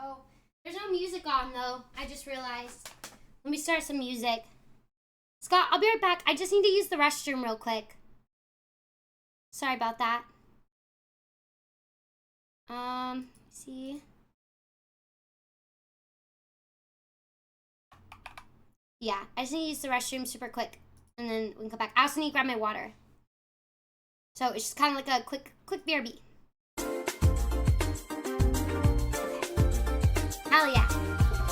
Oh, there's no music on though. I just realized. Let me start some music. Scott, I'll be right back. I just need to use the restroom real quick. Sorry about that. See. Yeah, I just need to use the restroom super quick. And then we can come back. I also need to grab my water. So it's just kind of like a quick BRB. Hell yeah.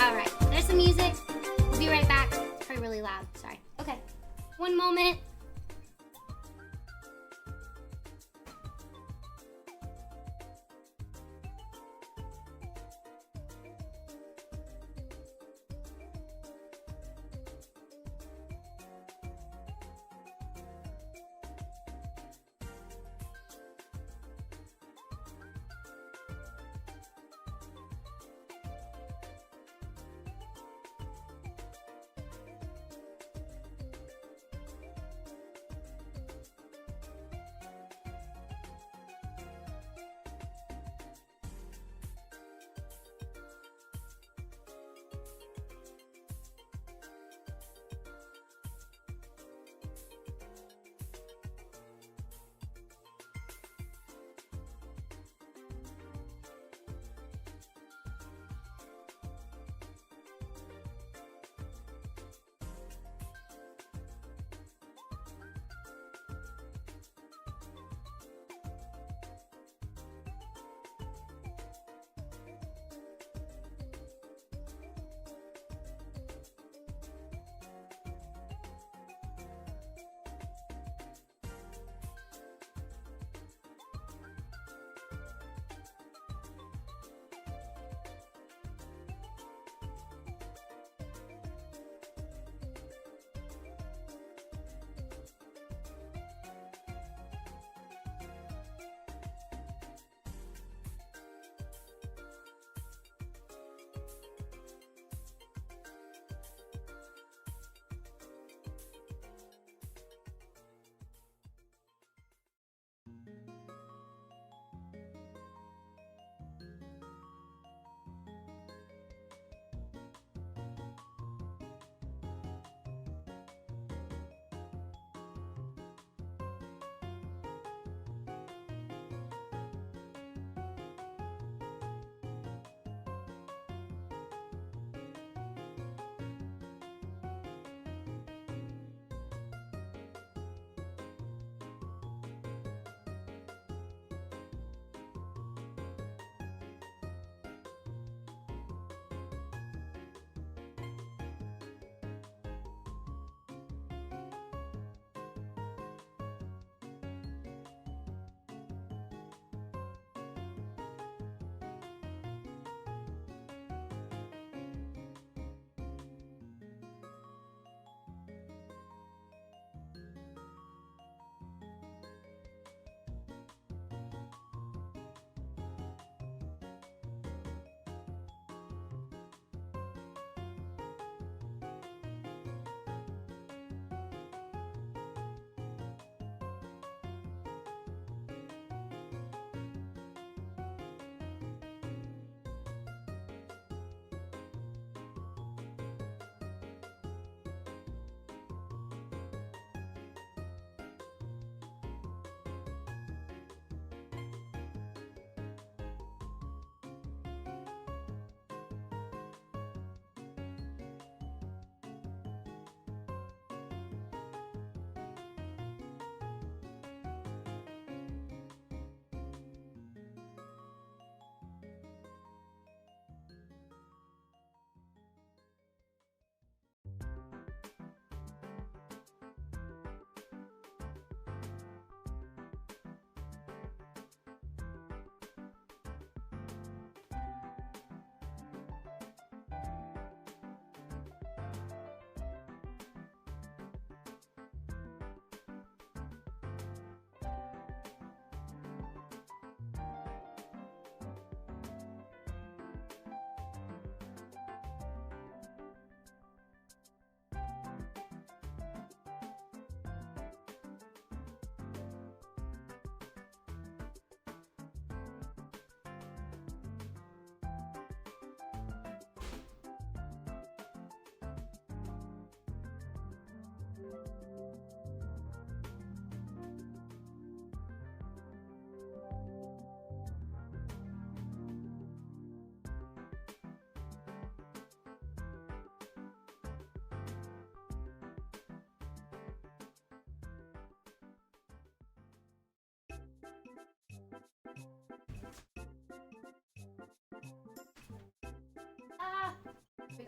All right, there's some music. We'll be right back. It's probably really loud. Sorry. Okay. One moment.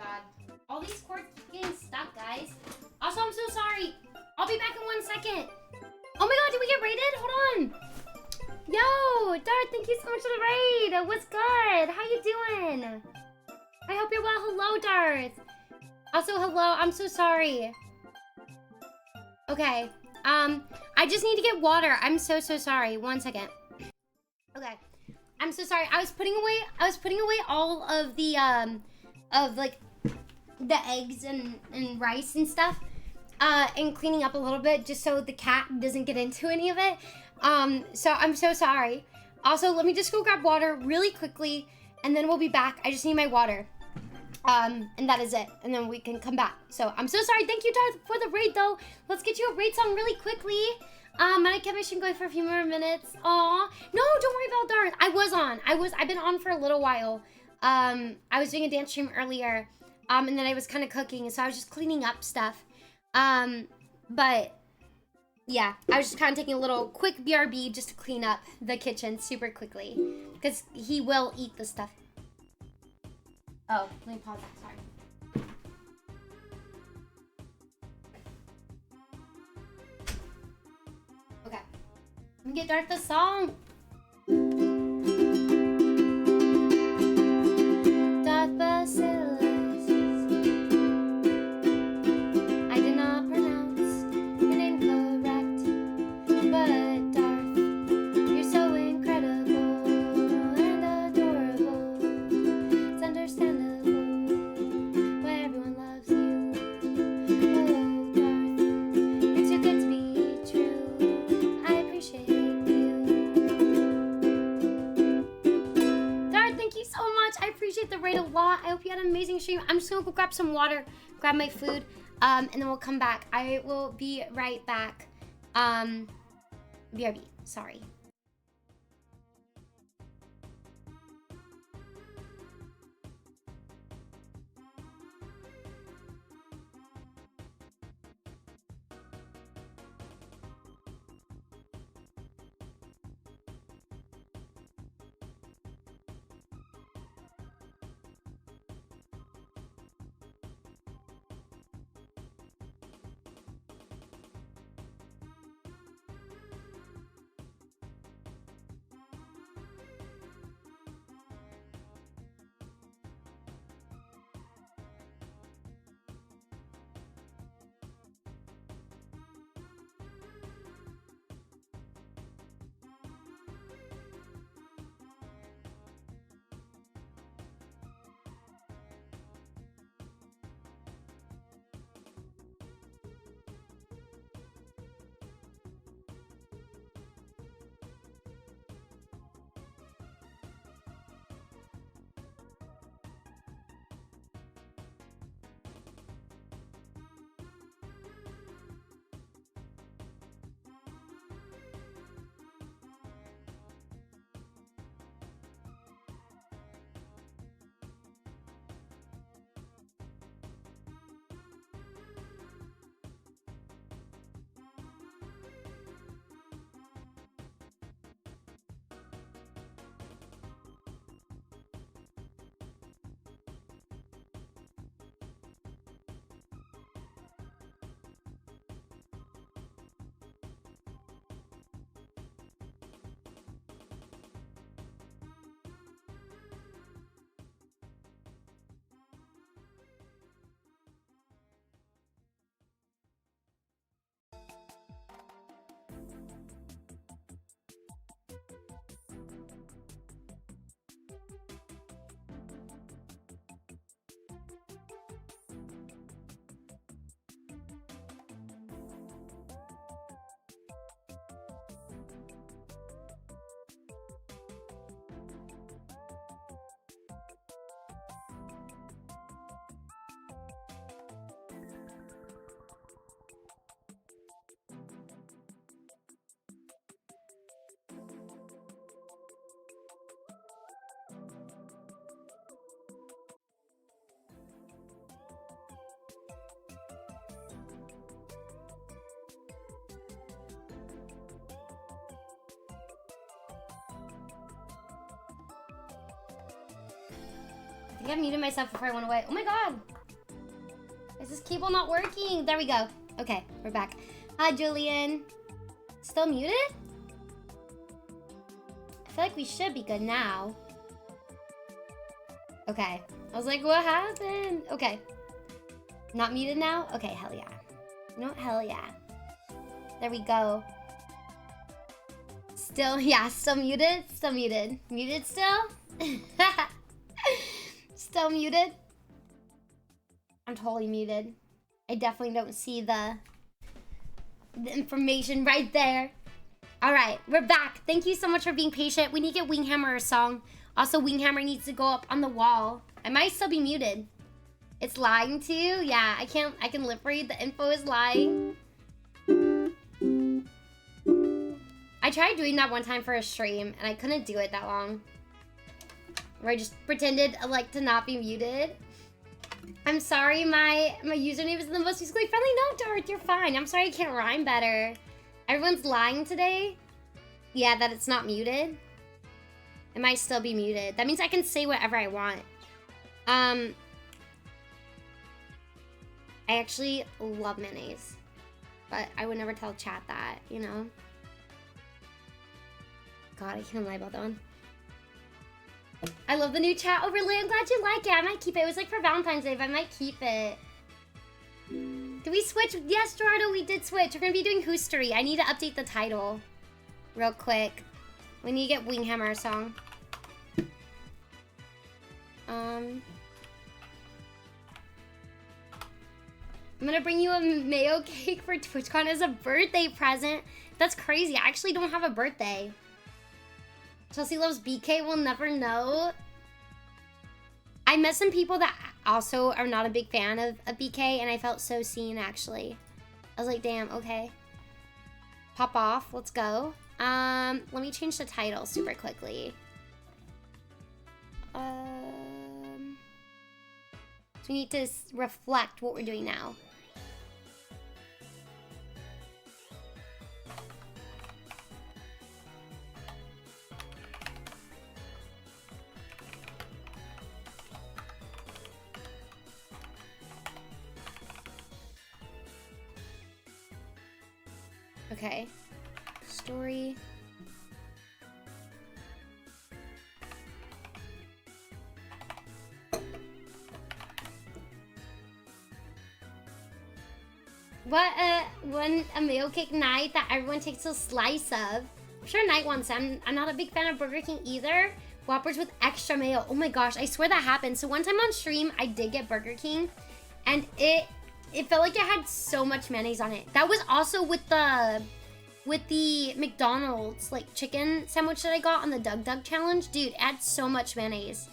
god. All these cords keep getting stuck, guys. Also, I'm so sorry. I'll be back in 1 second. Oh my god, did we get raided? Hold on. Yo, Darth, thank you so much for the raid. What's good? How you doing? I hope you're well. Hello, Darth. Also, hello. I'm so sorry. Okay. I just need to get water. I'm so sorry. 1 second. Okay. I'm so sorry. I was putting away all of the like the eggs and rice and stuff. And cleaning up a little bit just so the cat doesn't get into any of it. So I'm so sorry. Also, let me just go grab water really quickly and then we'll be back. I just need my water. And that is it. And then we can come back. So I'm so sorry. Thank you, Darth, for the raid though. Let's get you a raid song really quickly. I kept my stream going for a few more minutes. Aw. No, don't worry about Darth. I've been on for a little while. I was doing a dance stream earlier. And then I was kind of cooking. So I was just cleaning up stuff. But yeah, I was just kind of taking a little quick BRB just to clean up the kitchen super quickly. Because he will eat the stuff. Oh, let me pause that, sorry. Okay. Let me get Darth the song. Darth Basilis. I did not pronounce your name correct, but Darth, you're so incredible and adorable. It's understandable. The raid a lot. I hope you had an amazing stream. I'm just gonna go grab some water, grab my food, and then we'll come back. I will be right back. BRB, sorry. I think I muted myself before I went away. Oh my god! this cable not working? There we go. Okay, we're back. Hi, Julian. Still muted? I feel like we should be good now. Okay. I was like, what happened? Okay. Not muted now? Okay, hell yeah. You know what? Hell yeah. There we go. Still, yeah, still muted? Still muted. Muted still? Still muted? I'm totally muted. I definitely don't see the information right there. All right, we're back. Thank you so much for being patient. We need to get Winghammer a song. Also, Winghammer needs to go up on the wall. I might still be muted. It's lying to you? Yeah, I can lip read. The info is lying. I tried doing that one time for a stream, and I couldn't do it that long. Where I just pretended like to not be muted. I'm sorry, my username isn't the most musically friendly. No, Darth, you're fine. I'm sorry I can't rhyme better. Everyone's lying today. Yeah, that it's not muted. It might still be muted. That means I can say whatever I want. I actually love mayonnaise. But I would never tell chat that, you know? God, I can't lie about that one. I love the new chat overlay. I'm glad you like it. I might keep it. It was like for Valentine's Day, but I might keep it. Did we switch? Yes, Gerardo, we did switch. We're going to be doing Hoostery. I need to update the title real quick. We need to get Winghammer a song. I'm going to bring you a mayo cake for TwitchCon as a birthday present. That's crazy. I actually don't have a birthday. Chelsea loves BK. We'll never know. I met some people that also are not a big fan of BK, and I felt so seen, actually. I was like, damn, okay. Pop off. Let's go. Let me change the title super quickly. So we need to reflect what we're doing now. Okay. Story. What a mayo cake night that everyone takes a slice of. I'm sure Night wants them. I'm not a big fan of Burger King either. Whoppers with extra mayo. Oh my gosh, I swear that happened. So one time on stream, I did get Burger King, and it felt like it had so much mayonnaise on it. That was also with the McDonald's like chicken sandwich that I got on the Doug Doug challenge. Dude, it had so much mayonnaise.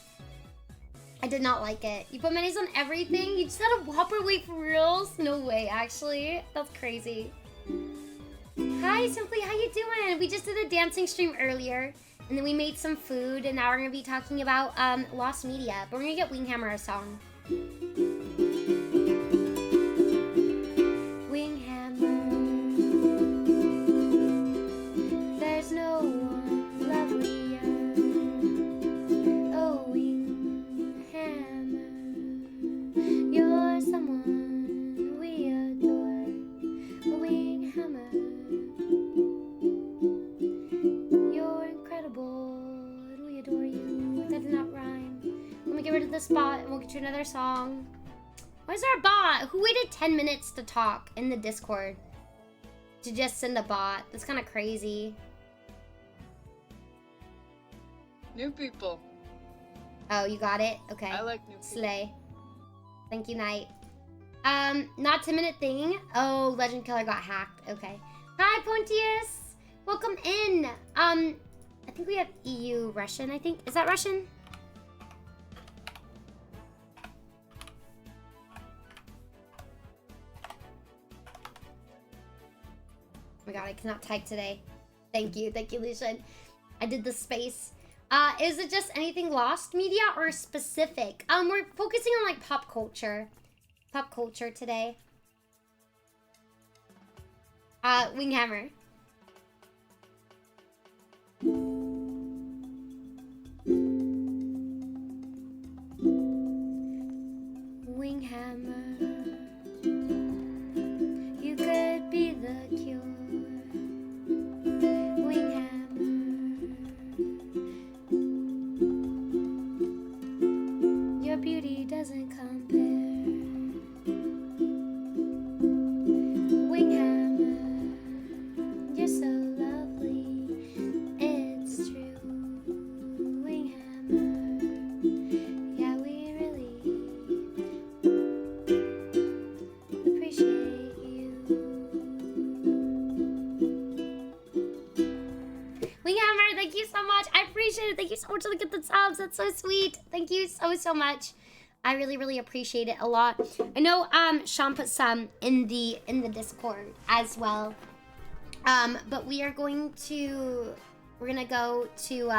I did not like it. You put mayonnaise on everything? You just had a Whopper? Wait, for reals? No way, actually. That's crazy. Hi, Simply, how you doing? We just did a dancing stream earlier, and then we made some food, and now we're gonna be talking about Lost Media. But we're gonna get Winghammer a song. Winghammer. There's no one lovelier. Oh, Winghammer. You're someone we adore. Oh, Winghammer. You're incredible, and we adore you. That did not rhyme. Let me get rid of this bot, and we'll get you another song. Where's our bot? Who waited 10 minutes to talk in the Discord? To just send a bot. That's kind of crazy. New people. Oh, you got it? Okay. I like new people. Slay. Thank you, Knight. Not 10-minute thing. Oh, Legend Killer got hacked. Okay. Hi, Pontius. Welcome in. I think we have EU Russian, I think. Is that Russian? Oh my god, I cannot type today. Thank you, Lucian. I did the space. Is it just anything Lost Media or specific? We're focusing on like pop culture. Pop culture today. Winghammer. Winghammer. Thank you so much. I appreciate it. Thank you so much for the subs. That's so sweet. Thank you so much. I really appreciate it a lot. I know Sean put some in the Discord as well. But we're gonna go to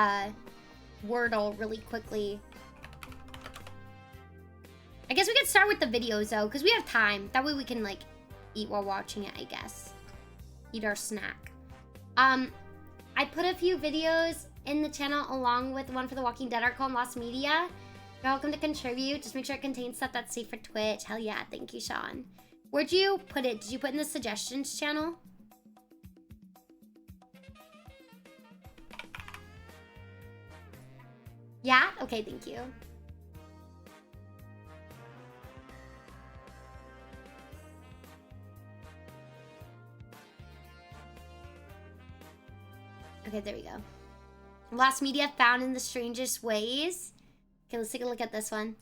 Wordle really quickly. I guess we could start with the videos though, because we have time. That way we can like eat while watching it, I guess. Eat our snack. I put a few videos in the channel along with one for The Walking Dead article and Lost Media. You're welcome to contribute. Just make sure it contains stuff that's safe for Twitch. Hell yeah, thank you, Sean. Where'd you put it? Did you put in the suggestions channel? Yeah? Okay, thank you. Okay, there we go. Lost media found in the strangest ways. Okay, let's take a look at this one.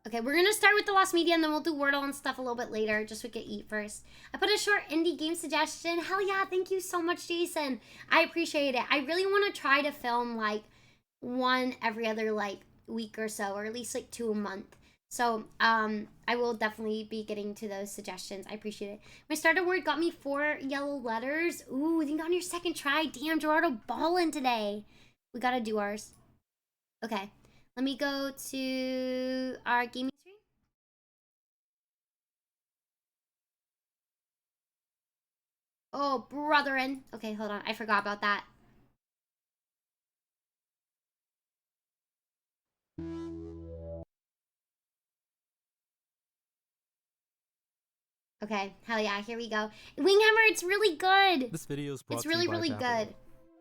Okay, we're gonna start with the lost media and then we'll do Wordle and stuff a little bit later, just so we can eat first. I put a short indie game suggestion. Hell yeah, thank you so much, Jason. I appreciate it. I really want to try to film like one every other like week or so, or at least like 2 a month. So I will definitely be getting to those suggestions. I appreciate it. My starter word got me 4 yellow letters. Ooh, you got on your second try. Damn, Gerardo balling today. We gotta do ours. Okay, let me go to our gaming screen. Oh, brotherin. Okay, hold on. I forgot about that. Okay, hell yeah, here we go. Winghammer, it's really good. This video is brought It's to you really by Babbel, good.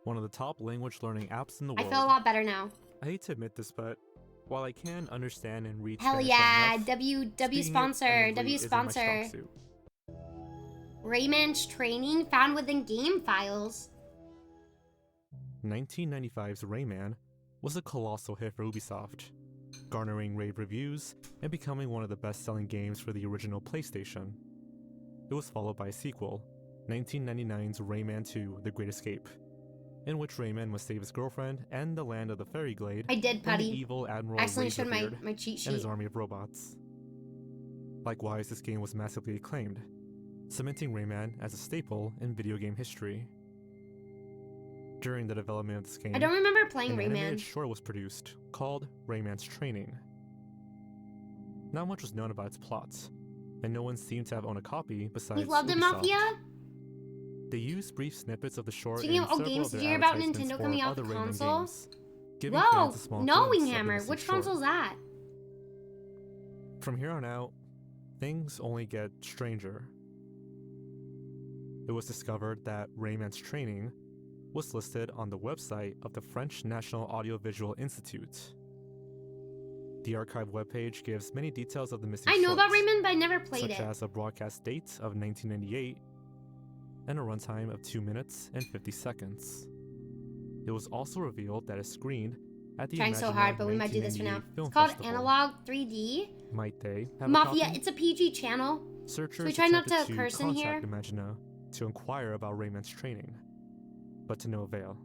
one of the top language learning apps in the I world. feel a lot better now. I hate to admit this, but while I can understand and read Hell Spanish yeah, enough, W speaking it sponsor, fluently W isn't my strong sponsor. suit. Rayman's training found within game files. 1995's Rayman was a colossal hit for Ubisoft, garnering rave reviews and becoming one of the best-selling games for the original PlayStation. It was followed by a sequel, 1999's Rayman 2: The Great Escape, in which Rayman must save his girlfriend and the land of the Fairy Glade I did, from the Putty. evil Admiral I accidentally showed Razorbeard my cheat and his sheet. army of robots. Likewise, this game was massively acclaimed, cementing Rayman as a staple in video game history. During the development of this game, I don't remember playing an animated Rayman. short was produced called Rayman's Training. Not much was known about its plot, and no one seemed to have owned a copy besides You loved it, Ubisoft. Mafia? They used brief snippets of the short Speaking in of old several games, of did their you hear about advertisements Nintendo for coming out other with Rayman console? games, giving Whoa, fans a small no glimpse of the Winghammer. missing Which short. console's that? From here on out, things only get stranger. It was discovered that Rayman's Training was listed on the website of the French National Audiovisual Institute. The archive webpage gives many details of the missing I know about shorts, Rayman, but I never played such it. as a broadcast date of 1998 and a runtime of 2 minutes and 50 seconds. It was also revealed that it screened at the Trying so Imagina hard, but we might do this for now. 1998 Film It's called Festival. Analog 3D. Might they have Mafia, a copy? it's a PG channel. Searchers we try not attempted to curse in here? contact Imagina to inquire about Rayman's training, but to no avail.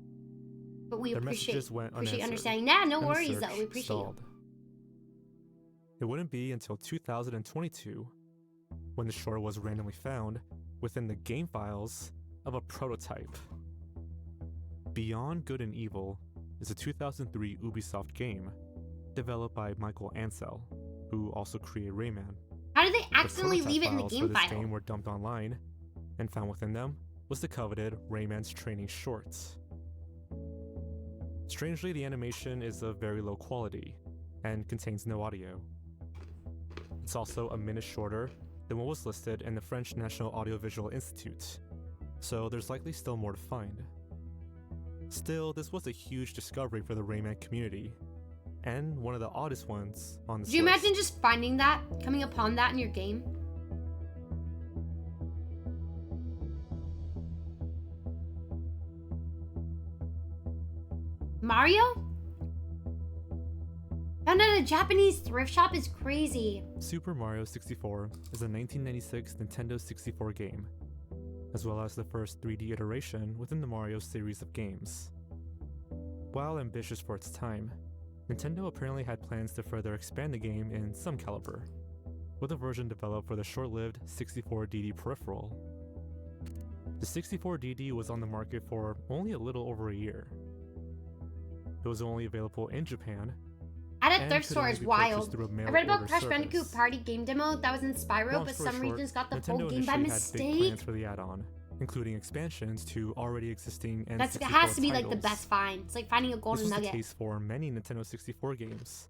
But we Their appreciate messages went unanswered, understanding. Yeah, no and the worries search though. We appreciate stalled. It wouldn't be until 2022 when the short was randomly found within the game files of a prototype. Beyond Good and Evil is a 2003 Ubisoft game developed by Michael Ansel, who also created Rayman. you. How did they The accidentally prototype leave it in the files game for this file? game were dumped online, and found within them was the coveted Rayman's Training shorts. Strangely, the animation is of very low quality and contains no audio. It's also a minute shorter than what was listed in the French National Audiovisual Institute, so there's likely still more to find. Still, this was a huge discovery for the Rayman community, and one of the oddest ones on this Do you list. imagine just finding that, coming upon that in your game? Mario? Found at a Japanese thrift shop is crazy. Super Mario 64 is a 1996 Nintendo 64 game, as well as the first 3D iteration within the Mario series of games. While ambitious for its time, Nintendo apparently had plans to further expand the game in some caliber, with a version developed for the short-lived 64DD peripheral. The 64DD was on the market for only a little over a year. It was only available in Japan. At a and thrift could store only is be purchased wild. through a I mail read about order Crash service. Bandicoot Party game demo that was in Spyro, Long but story some short, regions got the Nintendo full game by initially had big plans mistake. for the add-on, including expansions to already existing N64 That has to be like the titles. best find. It's like finding a This golden was the nugget. case for many Nintendo 64 games,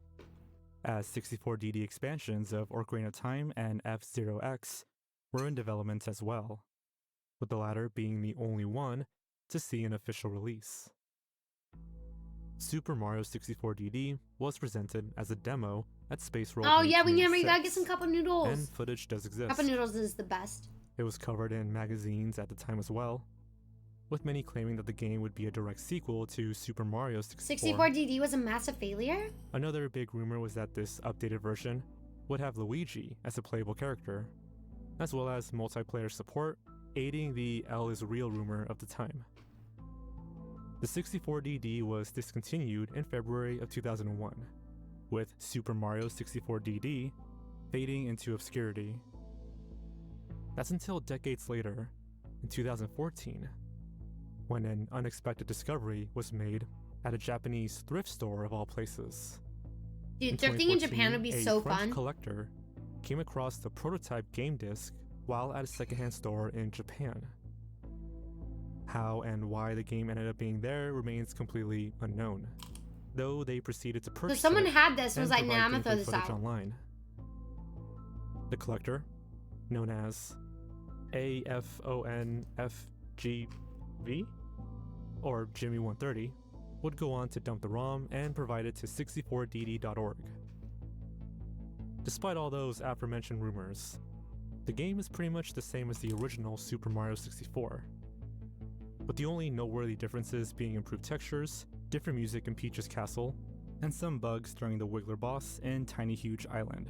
as 64DD expansions of Ocarina of Time and F-Zero X were in development as well, with the latter being the only one to see an official release. Super Mario 64 DD was presented as a demo at Space World. Oh in yeah, we gotta get 1986, some cup of noodles. and footage does exist. Cup of noodles is the best. It was covered in magazines at the time as well, with many claiming that the game would be a direct sequel to Super Mario 64. 64DD was a massive failure? Another big rumor was that this updated version would have Luigi as a playable character, as well as multiplayer support, aiding the L is real rumor of the time. The 64DD was discontinued in February of 2001, with Super Mario 64DD fading into obscurity. That's until decades later, in 2014, when an unexpected discovery was made at a Japanese thrift store of all places. Dude, thrifting in 2014, Japan would be a so French fun. collector came across the prototype game disc while at a secondhand store in Japan. How and why the game ended up being there remains completely unknown, though they proceeded to So purchase someone it had this and was and like, nah, I'm provide gonna throw gameplay this footage out. online. The collector, known as AFONFGV, or Jimmy130, would go on to dump the ROM and provide it to 64dd.org. Despite all those aforementioned rumors, the game is pretty much the same as the original Super Mario 64, with the only noteworthy differences being improved textures, different music in Peach's castle, and some bugs during the Wiggler boss in Tiny Huge Island,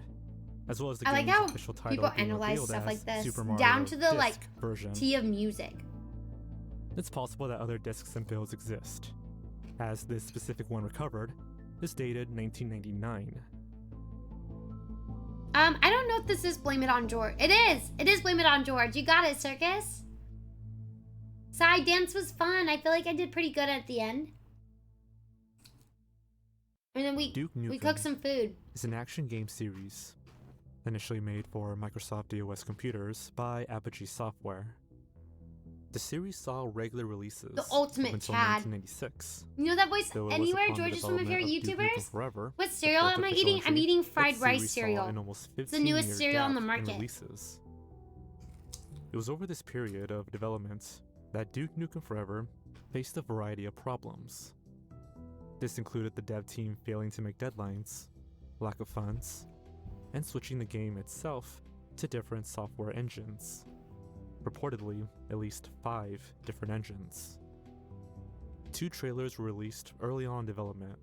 as well as the I like game's how official title people being analyze revealed stuff as like this, Super Mario down to the, Disc like, version. Tea of music. It's possible that other discs and builds exist, as this specific one recovered is dated 1999. I don't know if this is Blame It on George. It is! It is Blame It on George. You got it, Circus. Side dance was fun. I feel like I did pretty good at the end. And then we Duke Nukem cooked some food. is an action game series, initially made for Microsoft DOS computers by Apogee Software. The series saw regular releases The ultimate up until Chad. 1996. You know that voice though it was anywhere? upon the George is from my favorite development of Duke Nukem YouTubers. Forever, What the cereal fourth am I official eating? I'm entry, eating that fried rice series saw cereal. an almost It's the newest 15-year cereal on the gap in market. releases. It was over this period of development that Duke Nukem Forever faced a variety of problems. This included the dev team failing to make deadlines, lack of funds, and switching the game itself to different software engines. Reportedly, at least 5 different engines. 2 trailers were released early on in development,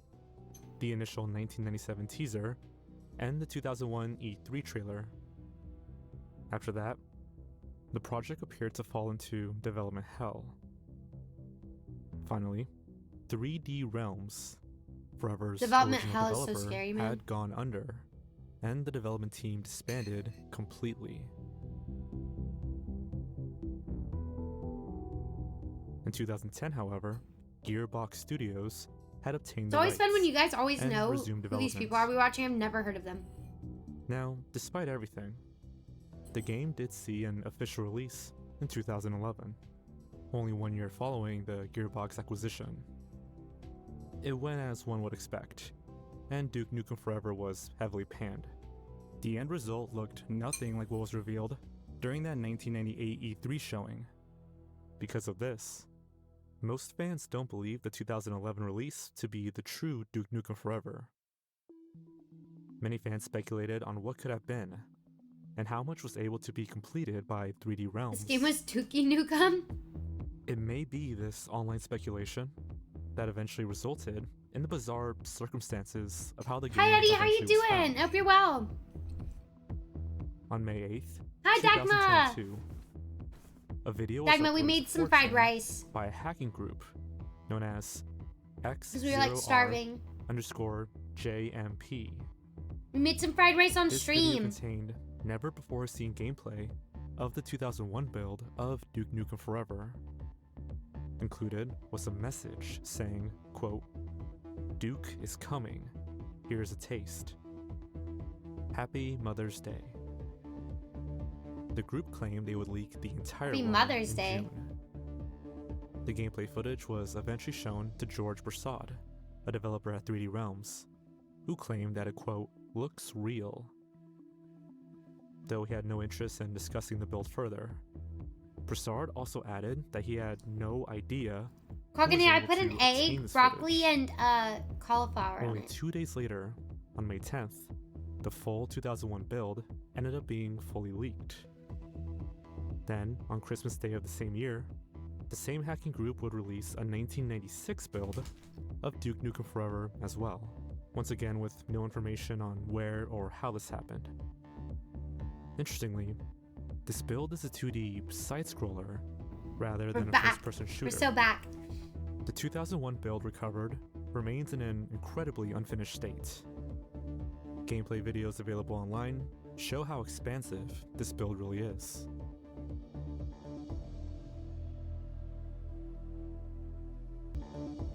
the initial 1997 teaser and the 2001 E3 trailer. After that, the project appeared to fall into development hell. Finally, 3D Realms, Forever's Development original hell is so developer, scary, man. had gone under, and the development team disbanded completely. In 2010, however, Gearbox Studios had obtained It's the always fun rights when you guys always and know who resumed these people development. are. We watching. I've never heard of them. Now, despite everything, the game did see an official release in 2011, only 1 year following the Gearbox acquisition. It went as one would expect, and Duke Nukem Forever was heavily panned. The end result looked nothing like what was revealed during that 1998 E3 showing. Because of this, most fans don't believe the 2011 release to be the true Duke Nukem Forever. Many fans speculated on what could have been, and how much was able to be completed by 3D Realms. This game was Dookie Nukem. It may be this online speculation that eventually resulted in the bizarre circumstances of how the game Hi Eddie, how you eventually was doing? found. I hope you're well. On May 8th, Hi Dagma. 2022, a video was Dagma, we uploaded made to some fried 4chan rice. by a hacking group known as Because we were like starving. X_JMP. We made some fried rice on This video stream. contained never before seen gameplay of the 2001 build of Duke Nukem Forever. Included was a message saying, quote, "Duke is coming. Here's a taste. Happy Mother's Day." The group claimed they would leak the entire Happy ROM Mother's in Day. June. The gameplay footage was eventually shown to George Broussard, a developer at 3D Realms, who claimed that it, quote, "looks real." Though he had no interest in discussing the build further. Broussard also added that he had no idea Cockney, I able put to an obtain egg, this broccoli, footage. and cauliflower on Only it. 2 days later, on May 10th, the full 2001 build ended up being fully leaked. Then, on Christmas Day of the same year, the same hacking group would release a 1996 build of Duke Nukem Forever as well, once again with no information on where or how this happened. Interestingly, this build is a 2D side-scroller rather than a back. first-person shooter. We're so back. The 2001 build recovered remains in an incredibly unfinished state. Gameplay videos available online show how expansive this build really is.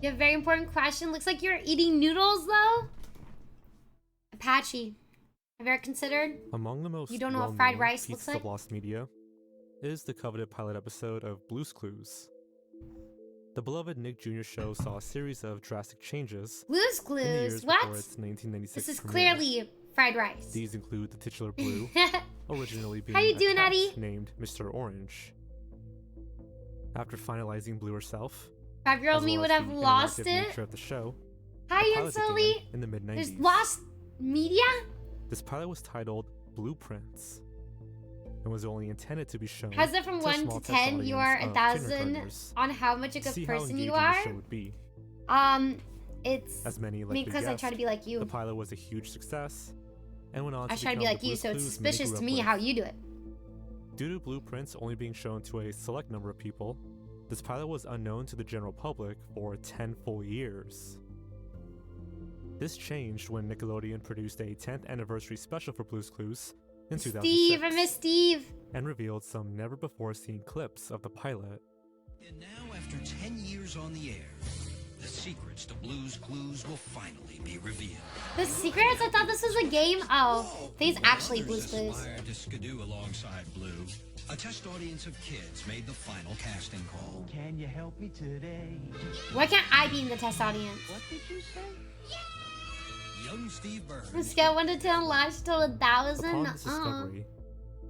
You have a very important question. Looks like you're eating noodles, though. Apache, have you ever considered? Among the most You don't know what fried well-known rice pieces looks like? of lost media is the coveted pilot episode of Blue's Clues. The beloved Nick Jr. show saw a series of drastic changes Blue's in the years Clues. before What? its 1996 This is premiere. clearly fried rice. These include the titular Blue, originally being How you a doing, cat Eddie? named Mr. Orange. After finalizing Blue herself, 5-year-old as me well would as have the lost interactive it. nature of the show, Hi, the Ian pilot began Sully. in the mid-90s. There's lost media? This pilot was titled Blueprints and was only intended to be shown How's it from to a 1 small to test 10? You audience are of 1,000 kindergartners on how much a to good see how person you engaging the are. show would be. It's As many me because I try to guessed, be like you. the pilot was a huge success and went on I to try to be become like the you, Blue's so it's Clues many suspicious grew to up me with. how you do it. Due to Blueprints only being shown to a select number of people, this pilot was unknown to the general public for 10 full years. This changed when Nickelodeon produced a 10th anniversary special for Blue's Clues in 2006 Steve, I miss Steve. and revealed some never-before-seen clips of the pilot. And now, after 10 years on the air, the secrets to Blue's Clues will finally be revealed. The secrets? I thought this was a game. Oh, these actually Blue's Clues. Aspired to skidoo alongside Blue. A test audience of kids made the final casting call. Can you help me today? Why can't I be in the test audience? What did you say? Young Steve Burns. On a scale 1 to 10, launch to 1,000. Upon this discovery,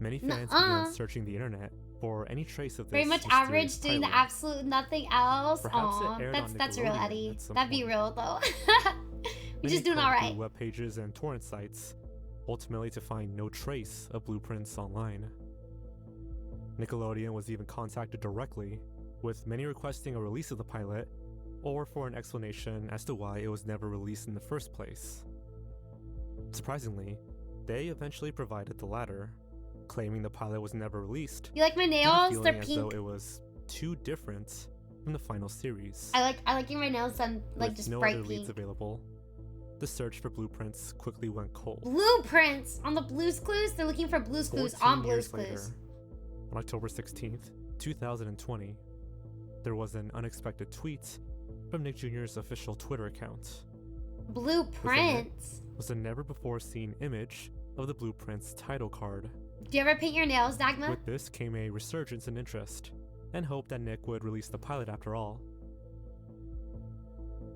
many fans Nuh-uh. began searching the internet for any trace of this Very much mysterious average, doing the pilot. absolute nothing else. Perhaps it Aw, aired on that's real, Nickelodeon Eddie. at some That'd be point. real though. We're Many just doing combed alright. through web pages and torrent sites, ultimately to find no trace of Blueprints online. Nickelodeon was even contacted directly, with many requesting a release of the pilot, or for an explanation as to why it was never released in the first place. Surprisingly, they eventually provided the latter, claiming the pilot was never released, You like my due to nails? feeling They're as though pink. it was too different from the final series. I like getting my nails done like With just no bright other leads pink. available, the search for Blueprints quickly went cold. Blueprints on the Blue's Clues. They're looking for Blue's Clues 14 on Blue's years Clues. later, on October 16th, 2020, there was an unexpected tweet from Nick Jr.'s official Twitter account. Blueprints. Was a never-before-seen image of the Blueprints title card. Do you ever paint your nails, Dagma? With this came a resurgence in interest, and hope that Nick would release the pilot after all.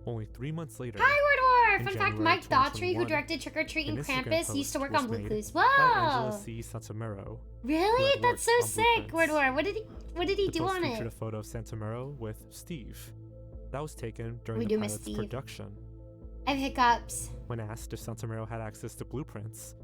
Only 3 months later, Hi, Word in War! Fun fact, January Mike Daughtry, who 2021, directed Trick or Treat an and Instagram Krampus, used to post work was on Blue made Clues. by Angela Whoa! C. Santamero. Really? who had That's so worked on sick, Blueprints. Word War. What did he The do post on featured a it? photo of Santamero with Steve. That was taken during We the do miss pilot's Steve. production. I have hiccups. When asked if Santamero had access to Blueprints,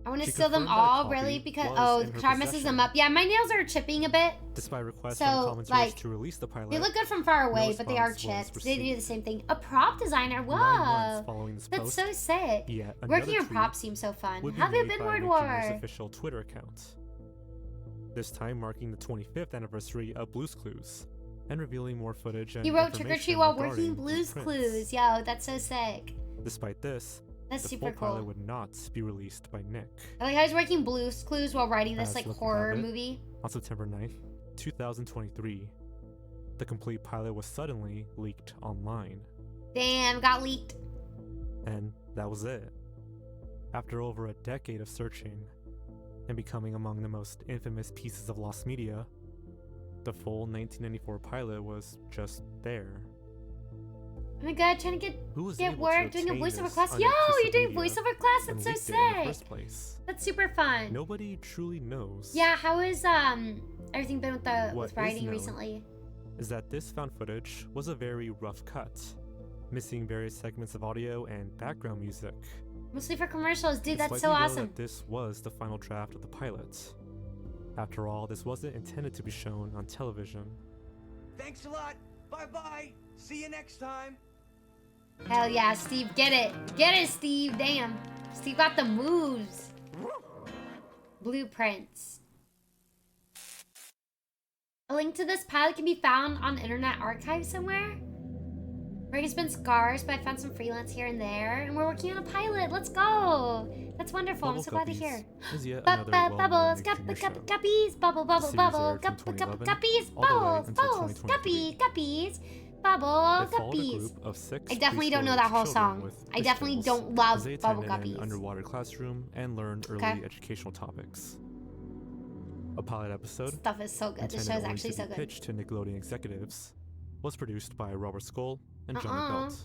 I want to She steal them confirmed that a all, copy really, because was in her Char messes possession. them up. Yeah, my nails are chipping a bit. despite requests So, from commenters like, to release the pilot, They look good from far away, No but they are response was chipped. They do the received. same thing. A prop designer. 9 months Whoa, following this that's post, so sick. yet Working another on tweet props seems so fun. would be Have you made been, by Word Nick Jr.'s War? official Twitter account. this time marking the 25th anniversary of Blue's Clues, and revealing more footage and He wrote Trick or Treat information while regarding working Blue's Prince. Clues. Yo, that's so sick. Despite this, That's the super full pilot cool. would not be released by Nick. I like how he's working Blue's Clues while writing this As like luck would horror have it, movie. On September 9th, 2023, the complete pilot was suddenly leaked online. Damn, got leaked. And that was it. After over a decade of searching, and becoming among the most infamous pieces of lost media, the full 1994 pilot was just there. Oh my god, trying to Who was get able work to doing a obtain voiceover this class. Yo, you're doing unobtrusive media voiceover class? and That's so leaked it in the sick. first place? That's super fun. Nobody truly knows. Yeah, how is everything been with What with is writing known recently? Is that this found footage was a very rough cut, missing various segments of audio and background music. Mostly for commercials, dude. It's That's likely, so though, awesome. that this was the final draft of the pilot. After all, this wasn't intended to be shown on television. Thanks a lot. Bye-bye. See you next time. Hell yeah, Steve, get it. Get it, Steve. Damn. Steve got the moves. Blueprints. A link to this pilot can be found on Internet Archive somewhere. Greg has been scarce, but I found some freelance here and there, and we're working on a pilot. Let's go. That's wonderful. I'm so glad to hear. Is yet another well-known Bubbles, Nick Jr. show. guppies, bubble, bubble, series bubble, aired from 2011 guppies, all the way bubbles, until bubbles, 2023. guppies, bubble, It followed a guppies. group of 6 I definitely don't know that preschool-age whole children song. with I definitely pistols don't love as they Bubble attended an Guppies. underwater classroom and learned early Okay. educational topics. A pilot episode, Stuff is so good. This intended show is only actually to so be good. pitched to Nickelodeon executives, was produced by Robert Skoll and John Uh-uh. McBelt.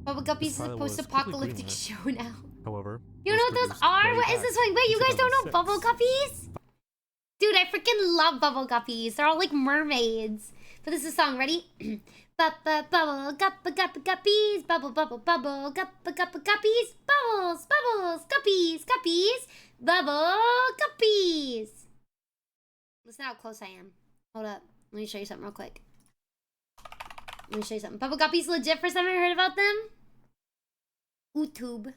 Bubble Guppies is a pilot was post-apocalyptic quickly show now. However, You it know was what those produced are? way What is back this one? Wait, in you guys don't know 2006. Bubble Guppies? Dude, I freaking love Bubble Guppies. They're all like mermaids. But this is a song. Ready? Bubble guppies. Bubble guppies. Bubbles, guppies. Bubble guppies. Listen how close I am. Hold up. Let me show you something real quick. Let me show you something. Bubble Guppies legit. First time I heard about them? YouTube.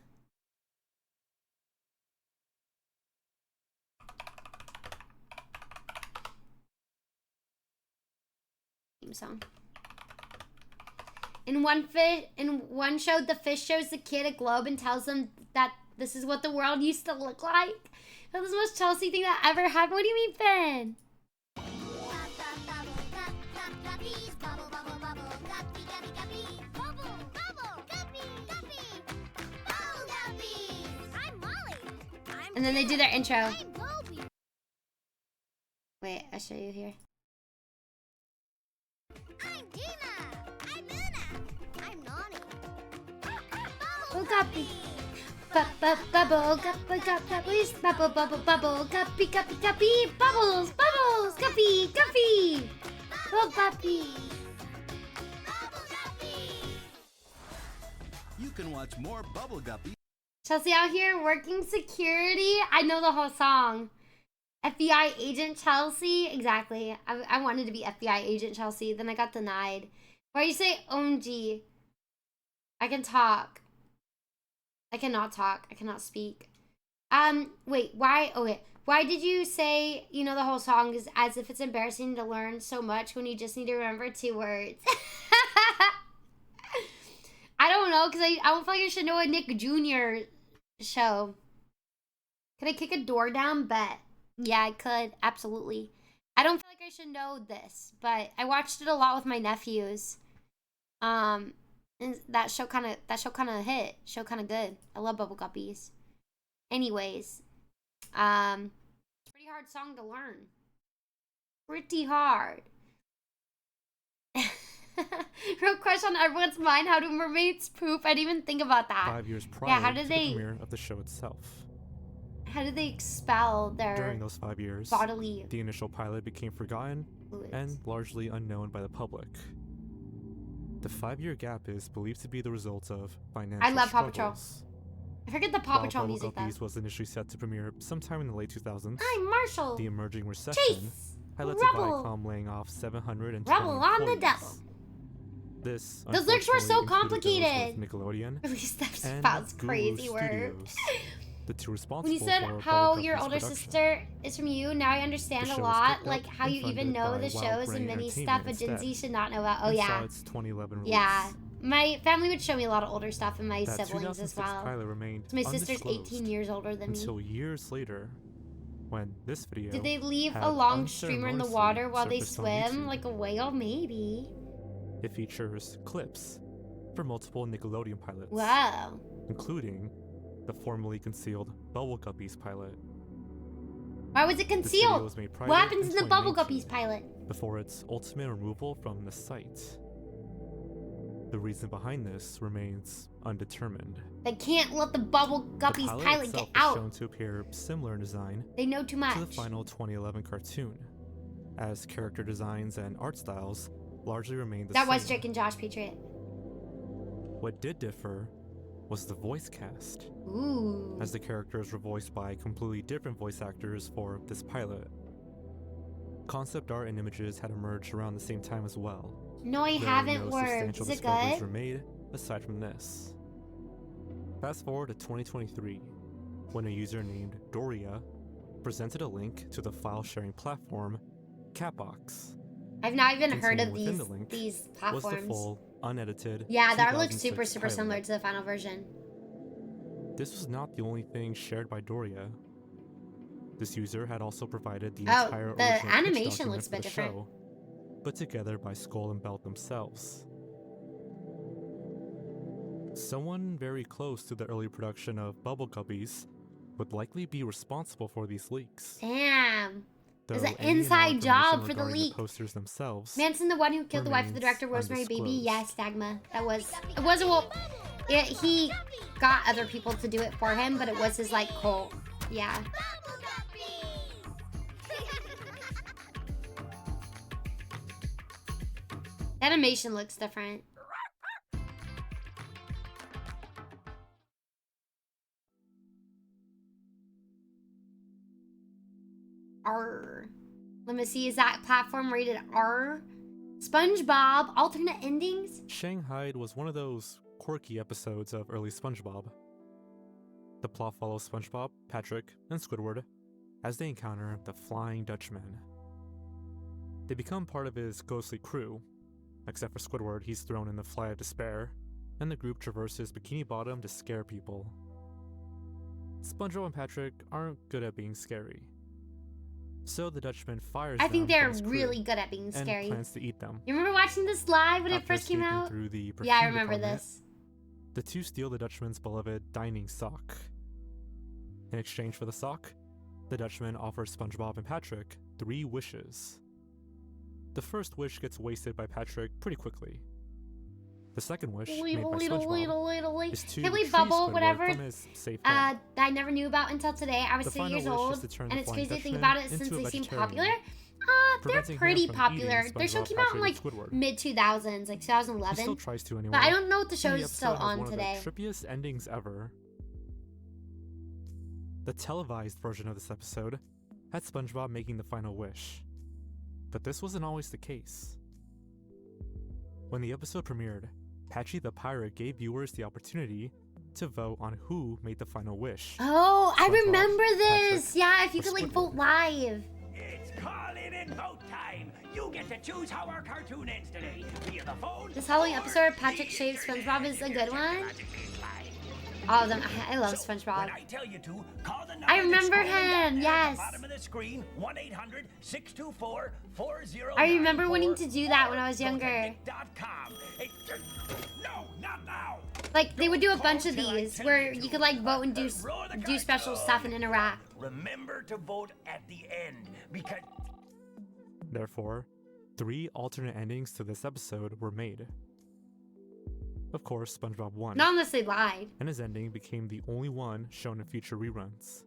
Theme song. In one show, the fish shows the kid a globe and tells them that this is what the world used to look like. That's the most Chelsea thing that ever happened. What do you mean, Finn? And then they do their intro. Wait, I'll show you here. I'm Dina. I'm Luna. I'm Nani. Bubble Guppy. Bubble guppies. Bubble guppy. Bubbles. Guppy. Bubble guppy. You can watch more Bubble Guppy. Chelsea out here working security. I know the whole song. FBI agent Chelsea. Exactly. I wanted to be FBI agent Chelsea. Then I got denied. Why you say OMG? I can talk. I cannot talk. I cannot speak. Wait. Why? Oh wait. Why did you say you know the whole song is as if it's embarrassing to learn so much when you just need to remember 2 words? I don't know, because I don't feel like I should know a Nick Jr. show. Could I kick a door down? Bet. Yeah, I could. Absolutely. I don't feel like I should know this, but I watched it a lot with my nephews. And that show kind of hit. Show kind of good. I love Bubble Guppies. Anyways, it's a pretty hard song to learn. Pretty hard. Real question on everyone's mind: how do mermaids poop? I didn't even think about that. 5 years prior Yeah, how did to they- the premiere of the show itself. How do they expel their During those 5 years, bodily the initial pilot became forgotten fluids? and largely unknown by the public. The 5-year gap is believed to be the result of financial I love Paw Patrol. struggles. I forget the Paw While Patrol Bubble music though. Guppies was initially set to premiere sometime in the late 2000s, I'm Marshall. the emerging recession Chase. had led to Rebel. Viacom laying off 720 Rebel on the employees. devil. This Those lyrics were so unfortunately included those complicated. with Nickelodeon At least that and sounds Guru crazy words. Studios. The two responsible When you said for how Bubble your Guppy's older production. sister is from you, now I understand The a show was lot. picked Like up how and you even funded know by the Wild shows Brain and mini Entertainment stuff a Gen Z instead, should not know about. Oh and saw yeah. its 2011 release. Yeah. My family would show me a lot of older stuff and my That siblings as 2006 well. pilot remained My sister's undisclosed 18 years older than me. until years later, when this video Did they leave had a long streamer in the unceremoniously water while they surfaced on swim? YouTube. Like a whale? Maybe. It features clips from multiple Nickelodeon pilots, Wow. including the formerly concealed Bubble Guppies pilot. Why was it This video concealed? was made What private happens in the 2019, Bubble Guppies pilot? before its ultimate removal from the site. The reason behind this remains undetermined. They can't let the Bubble The Guppies pilot itself get was out. shown to appear similar in design They know too much. to the final 2011 cartoon, as character designs and art styles largely remained the That same. was Drake and Josh Patriot. What did differ was the voice cast, Ooh. as the characters were voiced by completely different voice actors for this pilot. Concept art and images had emerged around the same time as well. No, I though haven't no worked. substantial Is it discoveries good? were made aside from this. Fast forward to 2023, when a user named Doria presented a link to the file sharing platform Catbox. I've not even heard of Contained within the link these Was the platforms. full, unedited Yeah, that looks 2006 super similar pilot. to the final version. This was not the only thing shared by Doria. This user had also provided the Oh, entire the original pitch animation document looks a for bit the different. show, put together by Skull and Belt themselves. Someone very close to the early production of Bubble Guppies would likely be responsible for these leaks. Damn. There's though an any and all inside job information for the regarding leak. posters themselves. Manson, the one who killed the wife of the remains director, Rosemary Baby. undisclosed. Yes, Dagma. That was. It was a well. He got other people to do it for him, but it was his like cult. Yeah. Bubble That animation looks different. R. Let me see. Is that platform rated R? SpongeBob alternate endings? Shanghai was one of those quirky episodes of early SpongeBob. The plot follows SpongeBob, Patrick, and Squidward as they encounter the Flying Dutchman. They become part of his ghostly crew. Except for Squidward, he's thrown in the Fly of Despair, and the group traverses Bikini Bottom to scare people. SpongeBob and Patrick aren't good at being scary, so the Dutchman fires I them think from they're his crew really good at being and scary. plans to eat them. You remember watching this live when it After first came escaping out? through the Yeah, I perfume remember department, this. The two steal the Dutchman's beloved dining sock. In exchange for the sock, the Dutchman offers SpongeBob and Patrick 3 wishes. The first wish gets wasted by Patrick pretty quickly. The second wish, made by SpongeBob, is to Can we free bubble Squidward whatever from his safe home. that I never knew about until today? I was The 3 final years wish is old, to turn and the it's Flying crazy to think Dutchman about it since into a they seem vegetarian, popular. They're preventing him pretty from popular. eating Their show SpongeBob, came out in Patrick, like and Squidward. mid 2000s, like He still 2011. tries to anyway. But I don't know if the and show the is still episode has on one today. of the trippiest endings ever. The televised version of this episode had SpongeBob making the final wish. But this wasn't always the case. When the episode premiered, Patchy the Pirate gave viewers the opportunity to vote on who made the final wish. Oh, I SpongeBob, remember this. Patrick, Yeah, if you or could like Squidward. vote live. It's call-in and vote time. You get to choose how our cartoon ends today. Via the phone. This Halloween or episode of the Patrick Shaves internet. SpongeBob is a good one. Magically slide. All of them. I love So, SpongeBob. When I tell you to, call the number I remember that's scrolling him, down yes. At the bottom of the screen, 1-800-624-4094. I remember wanting to do that when I was younger. No, not now. Like they would do a bunch of these where you could like vote and do special stuff and interact. Remember to vote at the end because Therefore, 3 alternate endings to this episode were made. Of course, SpongeBob won, Not unless they lied. and his ending became the only one shown in future reruns.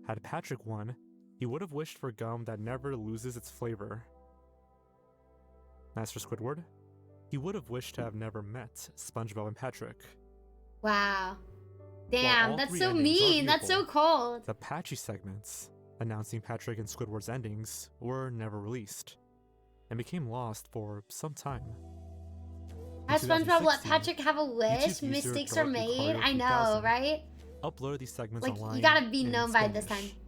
Had Patrick won, he would have wished for gum that never loses its flavor. As for Squidward, he would have wished to have never met SpongeBob and Patrick. Wow. Damn, all that's 3 so endings are mean. That's so viewable, cold. The Patchy segments, announcing Patrick and Squidward's endings, were never released, and became lost for some time. Has In SpongeBob let 2016, Patrick have a wish? YouTube user Mistakes are Dorothy made? Carter I know, 2000 right? uploaded these segments Like, online. you gotta be in known by this Spanish. time.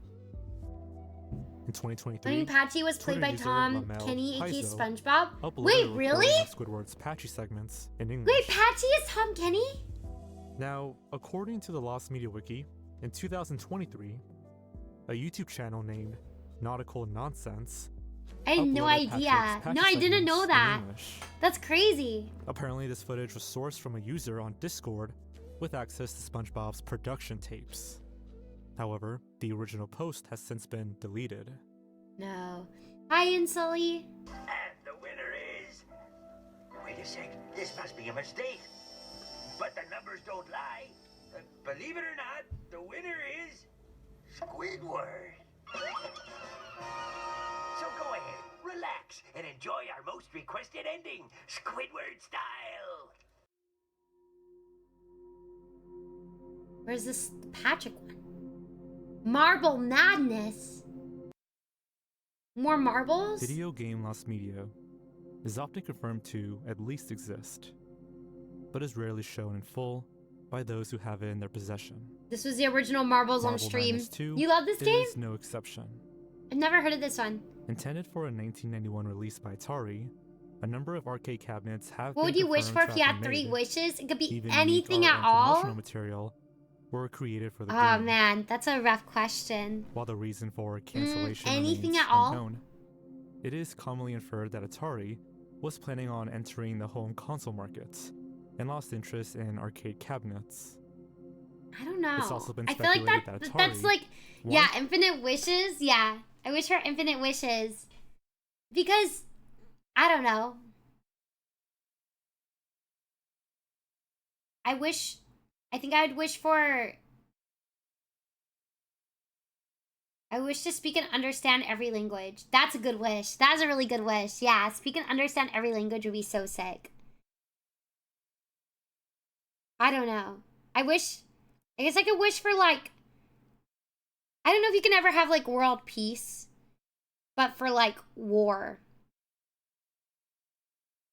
In I 2023, mean, Patchy was played Twitter by user Tom Lamel Kenny, aka Paizo SpongeBob. uploaded Wait, a recording really? of Squidward's Patchy segments in English. Wait, Patchy is Tom Kenny? Now, according to the Lost Media Wiki, in 2023, a YouTube channel named Nautical Nonsense I had no uploaded idea. Patrick's Patchy No, I didn't segments know in that. English. That's crazy. Apparently, this footage was sourced from a user on Discord with access to SpongeBob's production tapes. However, the original post has since been deleted. No. Hi, Insully. And the winner is... Wait a sec, this must be a mistake. But the numbers don't lie. Believe it or not, the winner is... Squidward. So go ahead, relax, and enjoy our most requested ending, Squidward style. Where's this Patrick one? Marble Madness. More marbles? Video game Lost Media is often confirmed to at least exist, but is rarely shown in full by those who have it in their possession. This was the original Marbles on Marble stream. Madness 2 You love this game? is no exception. I've never heard of this one. Intended for a 1991 release by Atari, a number of arcade cabinets have What been would you wish for confirmed if to you have had been 3 made. wishes? It could be Even anything unique at art and all? promotional material were created for the Oh game, man, that's a rough question. while the reason for cancellation anything remains at all? unknown. It is commonly inferred that Atari was planning on entering the home console market and lost interest in arcade cabinets. I don't know. It's also been I feel like speculated that that's Atari like, won- yeah, infinite wishes. Yeah, I wish for infinite wishes. Because, I don't know. I think I would wish for... I wish to speak and understand every language. That's a good wish. That's a really good wish. Yeah, speak and understand every language would be so sick. I don't know. I guess I could wish for like... I don't know if you can ever have like world peace, but for like war.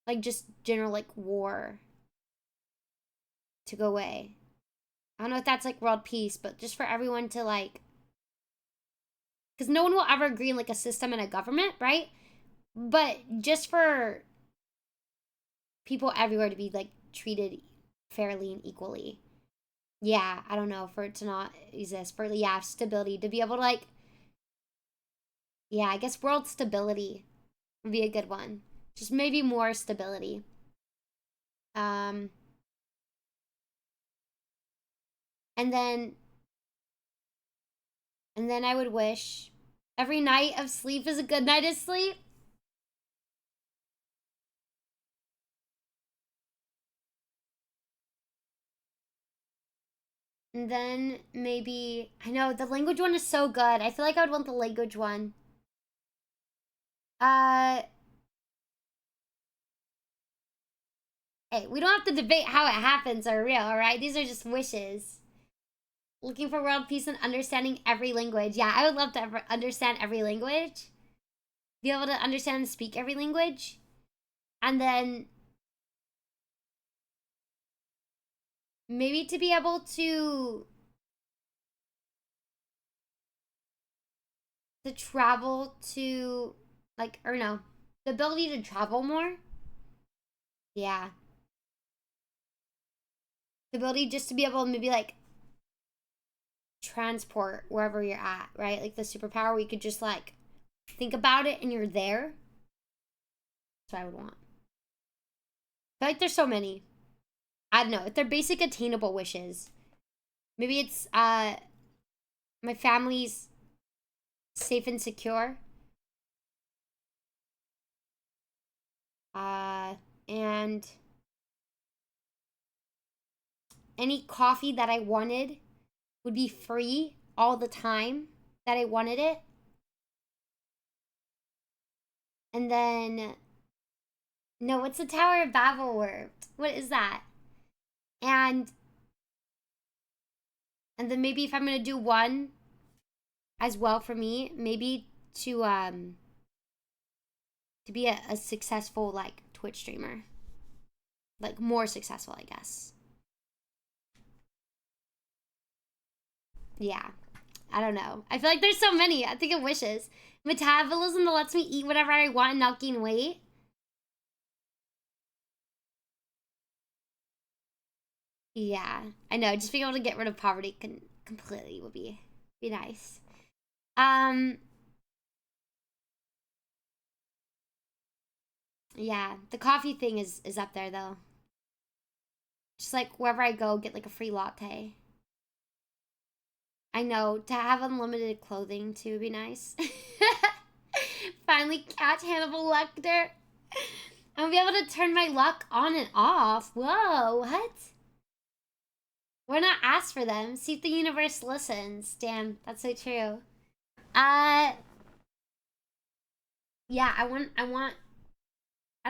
Like just general like war to go away. I don't know if that's like world peace, but just for everyone to like... Because no one will ever agree in like a system and a government, right? But just for people everywhere to be like treated fairly and equally. Yeah, I don't know, for it to not exist. For, yeah, stability. To be able to like... Yeah, I guess world stability would be a good one. Just maybe more stability. And then I would wish every night of sleep is a good night of sleep. And then maybe, I know the language one is so good. I feel like I would want the language one. Hey, we don't have to debate how it happens or real, alright? These are just wishes. Looking for world peace and understanding every language. Yeah, I would love to understand every language. Be able to understand and speak every language. And then maybe to be able to travel to, like, or no, the ability to travel more. Yeah. The ability just to be able to maybe, like, transport wherever you're at, right? Like the superpower where you could just, like, think about it and you're there. That's what I would want. I feel like there's so many. I don't know. If they're basic attainable wishes. Maybe it's, my family's safe and secure. And any coffee that I wanted would be free all the time that I wanted it. And then, no, what's the Tower of Babel word? What is that? And then maybe if I'm gonna do one as well for me, maybe to be a successful, like, Twitch streamer. Like, more successful, I guess. Yeah. I don't know. I feel like there's so many. I think of wishes. Metabolism that lets me eat whatever I want and not gain weight. Yeah, I know. Just being able to get rid of poverty completely would be nice. Yeah, the coffee thing is up there though. Just like wherever I go, get like a free latte. I know, to have unlimited clothing too would be nice. Finally catch Hannibal Lecter. I'm gonna be able to turn my luck on and off. Whoa, what? Why not ask for them? See if the universe listens. Damn, that's so true. Yeah, I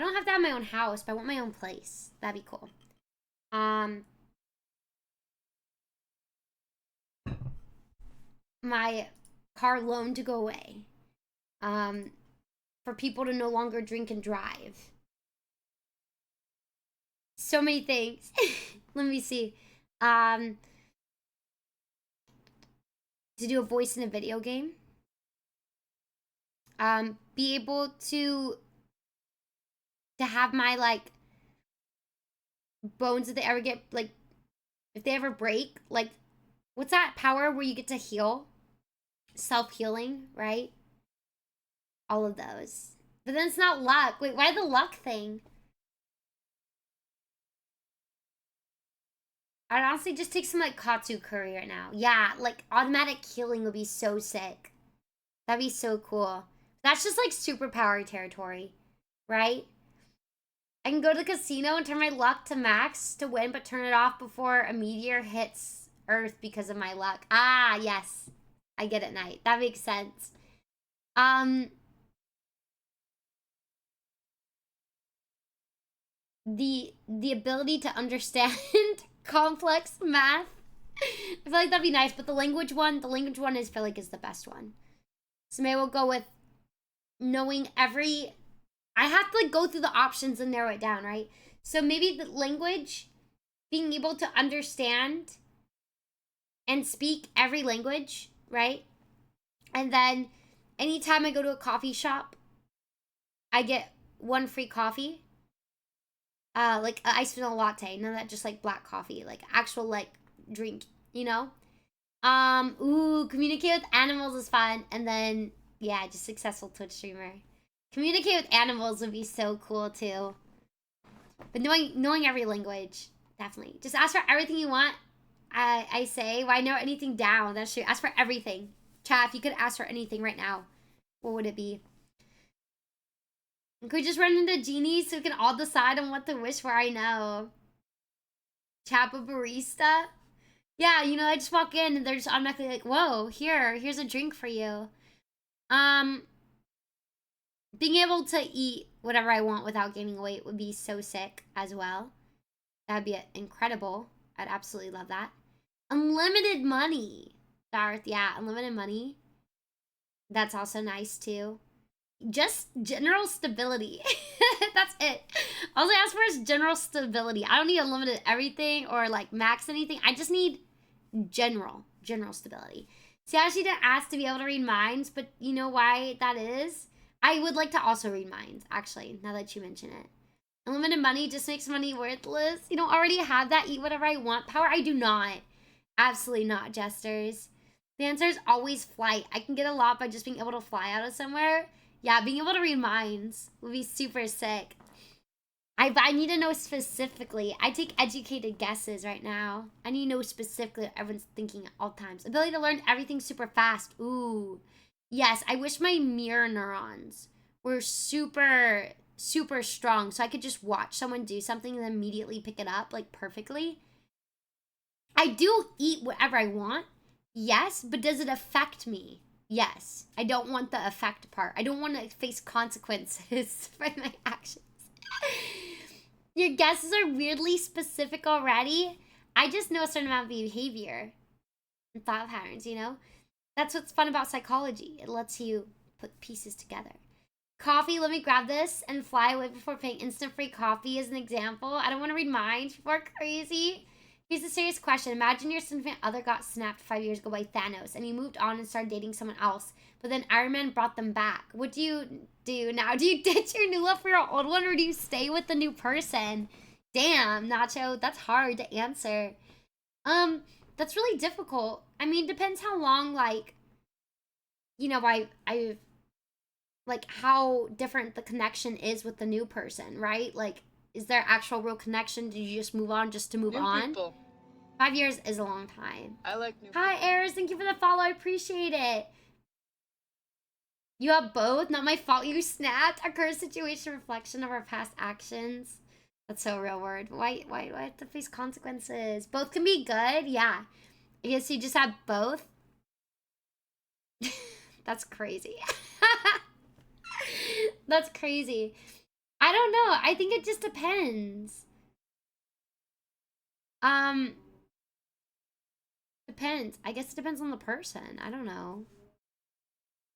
don't have to have my own house, but I want my own place. That'd be cool. My car loan to go away. For people to no longer drink and drive. So many things. Let me see. To do a voice in a video game. Be able to have my, like, bones, if they ever get, like, if they ever break, like, what's that power where you get to heal? Self-healing, right? All of those. But then it's not luck. Wait, why the luck thing? I'd honestly just take some, like, Katsu curry right now. Yeah, like, automatic healing would be so sick. That'd be so cool. That's just, like, superpower territory, right? I can go to the casino and turn my luck to max to win, but turn it off before a meteor hits Earth because of my luck. Ah, yes. I get it, Knight. That makes sense. The ability to understand complex math. I feel like that'd be nice, but the language one is, I feel like, is the best one. So maybe we'll go with knowing every... I have to, like, go through the options and narrow it down, right? So maybe the language, being able to understand and speak every language, right? And then anytime I go to a coffee shop, I get one free coffee. Like an iced vanilla latte, none of that just like black coffee, like actual like drink, you know? Ooh, communicate with animals is fun. And then, yeah, just successful Twitch streamer. Communicate with animals would be so cool too. But knowing every language, definitely. Just ask for everything you want. I say, why know anything down? That's true. Ask for everything. Chat, if you could ask for anything right now, what would it be? Could we just run into genies so we can all decide on what to wish for? I know. Chapa barista? Yeah, you know, I just walk in and they're just automatically like, whoa, here's a drink for you. Being able to eat whatever I want without gaining weight would be so sick as well. That'd be incredible. I'd absolutely love that. Unlimited money. Darth, yeah, unlimited money. That's also nice too. Just general stability. That's it. All I ask for is general stability. I don't need unlimited everything or like max anything. I just need general stability. See, I actually didn't ask to be able to read minds, but you know why that is? I would like to also read minds, actually, now that you mention it. Unlimited money just makes money worthless. You don't already have that eat whatever I want power? I do not. Absolutely not, Jesters. The answer is always flight. I can get a lot by just being able to fly out of somewhere. Yeah, being able to read minds would be super sick. I need to know specifically. I take educated guesses right now. I need to know specifically what everyone's thinking at all times. Ability to learn everything super fast. Ooh. Yes, I wish my mirror neurons were super strong so I could just watch someone do something and then immediately pick it up, like, perfectly. I do eat whatever I want, yes, but does it affect me? Yes. I don't want the effect part. I don't want to face consequences for my actions. Your guesses are weirdly specific already. I just know a certain amount of behavior and thought patterns, you know? That's what's fun about psychology. It lets you put pieces together. Coffee, let me grab this and fly away before paying. Instant free coffee as an example. I don't want to read minds. People are crazy. Here's a serious question. Imagine your significant other got snapped 5 years ago by Thanos and you moved on and started dating someone else, but then Iron Man brought them back. What do you do now? Do you ditch your new love for your old one, or do you stay with the new person? Damn, Nacho, that's hard to answer. That's really difficult. I mean, depends how long, like, you know, I like how different the connection is with the new person, right? Like, is there actual real connection? Did you just move on just to move New on? people. 5 years is a long time. I like new Hi, people. Eris. Thank you for the follow. I appreciate it. You have both. Not my fault you snapped. Our current situation, reflection of our past actions. That's so real word. Why have to face consequences? Both can be good. Yeah. I guess you just have both. That's crazy. That's crazy. I don't know. I think it just depends. Depends. I guess it depends on the person. I don't know.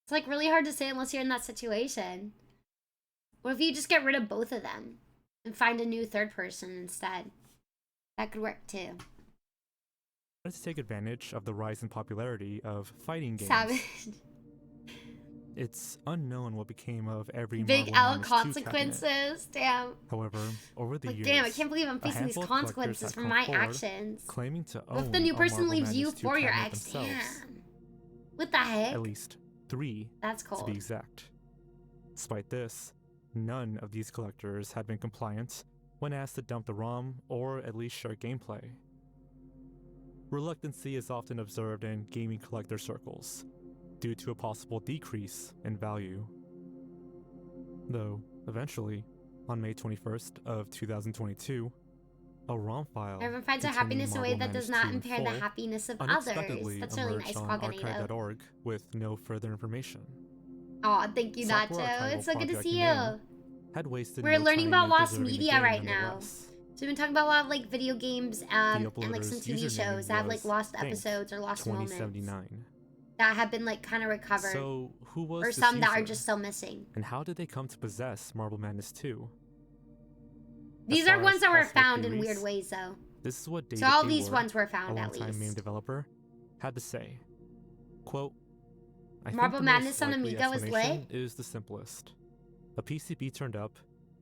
It's like really hard to say unless you're in that situation. What if you just get rid of both of them and find a new third person instead? That could work too. To take advantage of the rise in popularity of fighting games. Savage. It's unknown what became of every Big Marvel L Madness 2 cabinet. consequences. Damn. However, over the Like, years, damn, I can't believe I'm a facing these handful of collectors consequences have from come my forward actions. claiming to What own if the new a person Marvel leaves you Madness 2 for your cabinet ex? themselves. Damn. What the heck? At least 3, That's to cold. be exact. Despite this, none of these collectors had been compliant when asked to dump the ROM or at least share gameplay. Reluctancy is often observed in gaming collector circles, due to a possible decrease in value. Though, eventually, on May 21st of 2022, a ROM file Everyone finds their containing happiness in a way Marvel that does Madness not 2 in impair the full happiness of others. unexpectedly That's really emerged nice, on Cognito. archive.org with no further information. Aw, thank you, Software Nacho. Archival It's so good to Project see name you. Had wasted We're no learning time about in lost preserving the media game right now. nonetheless. So we've been talking about a lot of like video games and like uploader's some TV username shows that have like was lost Think episodes or lost moments 2079. that have been like kind of recovered, So, who was or this some that are user? just still missing. And how did they come to possess Marvel Madness 2? These As are far ones as that were possible found in theories, weird ways, though. This is what David So all Hayward, these ones were a found at longtime MAME least. developer, had to say. Quote, I Marvel think the Madness most on likely Amiga was lit? explanation is the simplest. A PCB turned up,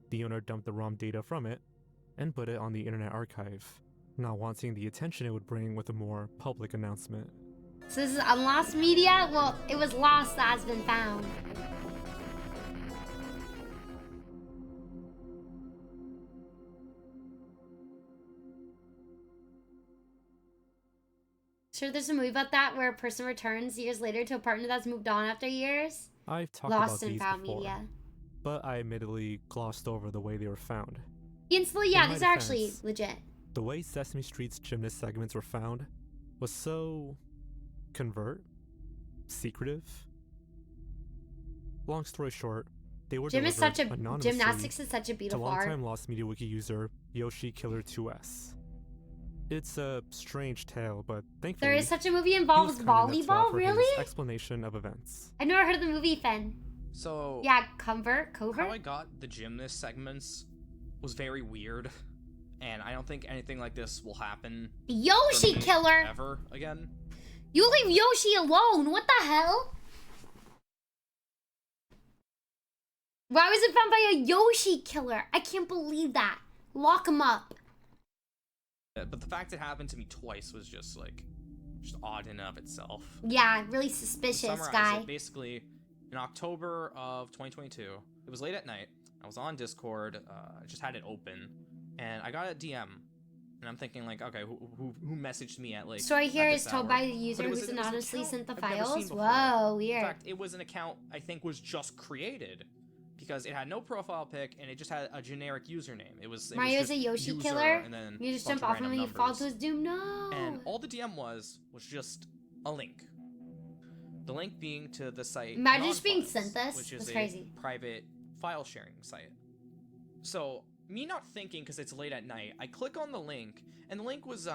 the owner dumped the ROM data from it, and put it on the Internet Archive, not wanting the attention it would bring with a more public announcement. So this is on lost media? Well, it was lost that has been found. Sure, there's a movie about that where a person returns years later to a partner that's moved on after years. I've talked Lost about and these found before, media. but I admittedly glossed over the way they were found. Instantly, yeah, In my these are actually defense, legit. The way Sesame Street's gymnast segments were found was so secretive. Long story short, they were delivered anonymously Gymnastics is such a to beautiful art. longtime Lost Media Wiki user Yoshi Killer 2S. It's a strange tale, but thankfully There is such a movie he was involves kind enough to volleyball, offer his really? explanation of events. I've never heard of the movie, Fen. So Yeah, covert. how I got the gymnast segments was very weird, and I don't think anything like this will happen The for Yoshi me Killer. ever again. You leave Yoshi alone. What the hell? Why was it found by a Yoshi Killer? I can't believe that. Lock him up. But the fact it happened to me twice was just odd in of itself. Yeah, really To suspicious summarize guy. it, basically, in October of 2022, it was late at night. I was on Discord. I just had it open, and I got a DM. And I'm thinking like, okay, who messaged me at like? Story here at is this told hour? by the But user it was who's an anonymously account sent the I've never seen files. before. Whoa, In weird. fact, it was an account I think was just created because it had no profile pic and it just had a generic username. It was Mario's just a Yoshi user killer. and then You just bunch jump of off him random and you fall numbers. to his doom. No. And all the DM was just a link. The link being to the site. Imagine just being Nonfiles, sent this. which is That's a crazy. private file sharing site. So me not thinking because it's late at night, I click on the link, and the link was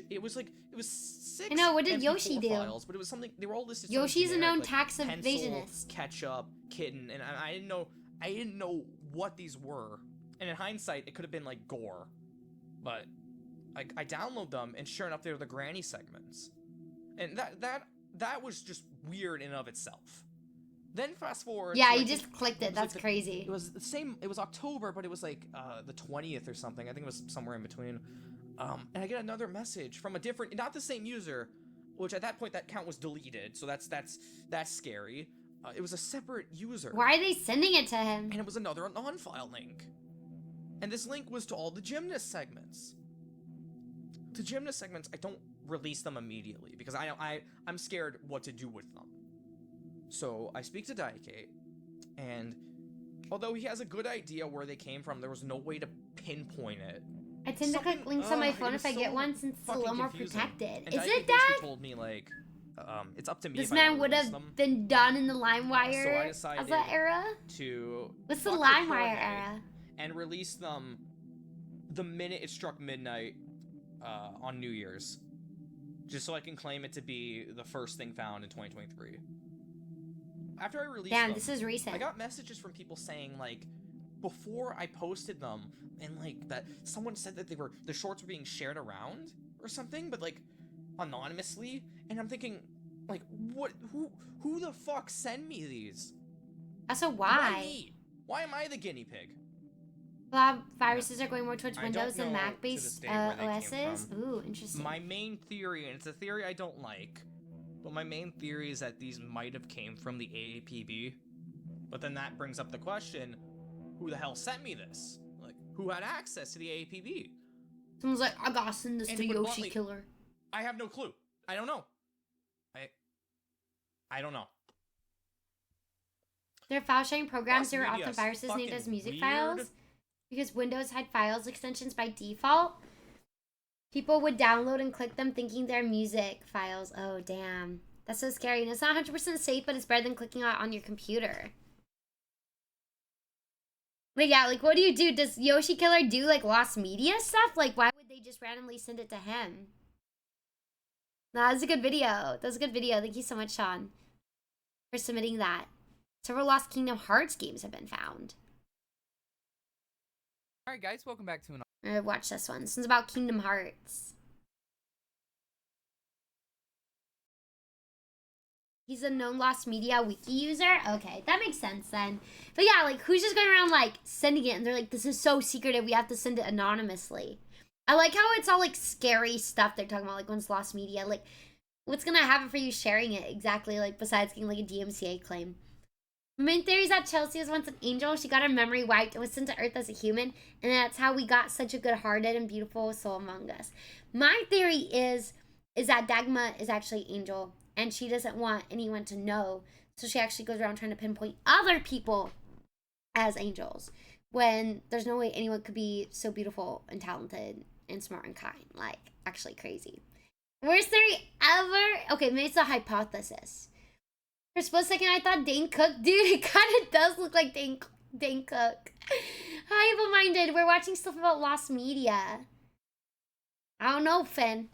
it was 6. I know, what did MP4 Yoshi do? Files, but it was something they were all listed. something Yoshi's a generic, known like tax pencil, evasionist. ketchup, kitten, and I didn't know what these were. And in hindsight, it could have been like gore, but I download them, and sure enough, they're the granny segments, and that was just weird in and of itself. Then fast forward. Yeah, to, you I just think clicked it it. was, like, That's crazy. It was the same. It was October, but it was like the 20th or something. I think it was somewhere in between. And I get another message from a different, not the same user, which at that point that account was deleted. So that's scary. It was a separate user. Why are they sending it to him? And it was another non-file link. And this link was to all the gymnast segments. The gymnast segments, I don't release them immediately because I'm scared what to do with them. So I speak to Daikate, and although he has a good idea where they came from, there was no way to pinpoint it. I tend to click links on my phone if I get one since it's a little more confusing. protected. And Is Daikate it, basically Dad? told me, like, it's up to me This if I man wanna would release have them. been done in the So LimeWire I as decided that era? to What's the fuck with LimeWire Jorge era? and release them the minute it struck midnight on New Year's, just so I can claim it to be the first thing found in 2023. After I released Damn, them, this is recent. I got messages from people saying, like, before I posted them, and like that someone said that the shorts were being shared around or something, but like anonymously, and I'm thinking, like, what? Who the fuck send me these? Also, Why why? me? Why am I the guinea pig? Viruses are going more towards I don't Windows than know to Mac-based this day where they came OSs. from. Ooh, interesting. My main theory, and it's a theory I don't like, but my main theory is that these might have came from the AAPB. But then that brings up the question, who the hell sent me this? Like, who had access to the AAPB? Someone's like, I gotta send this And to to put it Yoshi bluntly, Killer. I have no clue. I don't know. I don't know. There are file sharing programs Plus that are media often is viruses named fucking as music weird. files because Windows had files extensions by default. People would download and click them thinking they're music files. Oh, damn. That's so scary. And it's not 100% safe, but it's better than clicking it on your computer. But yeah, like, what do you do? Does Yoshi Killer do, like, lost media stuff? Like, why would they just randomly send it to him? Nah, that's a good video. That's a good video. Thank you so much, Sean, for submitting that. Several Lost Kingdom Hearts games have been found. Alright guys, welcome back to Watch this one. This one's about Kingdom Hearts. He's a known lost media wiki user? Okay, that makes sense then. But yeah, like, who's just going around, like, sending it and they're like, this is so secretive, we have to send it anonymously. I like how it's all, like, scary stuff they're talking about, like, when it's lost media. Like, what's gonna happen for you sharing it exactly, like, besides getting, like, a DMCA claim? My main theory is that Chelsea was once an angel. She got her memory wiped and was sent to Earth as a human. And that's how we got such a good-hearted and beautiful soul among us. My theory is that Dagma is actually Angel. And she doesn't want anyone to know. So she actually goes around trying to pinpoint other people as angels. When there's no way anyone could be so beautiful and talented and smart and kind. Like, actually crazy. Worst theory ever? Okay, maybe it's a hypothesis. For a split second, I thought Dane Cook. Dude, it kind of does look like Dane Cook. Hi, Evil-Minded. We're watching stuff about lost media. I don't know, Finn.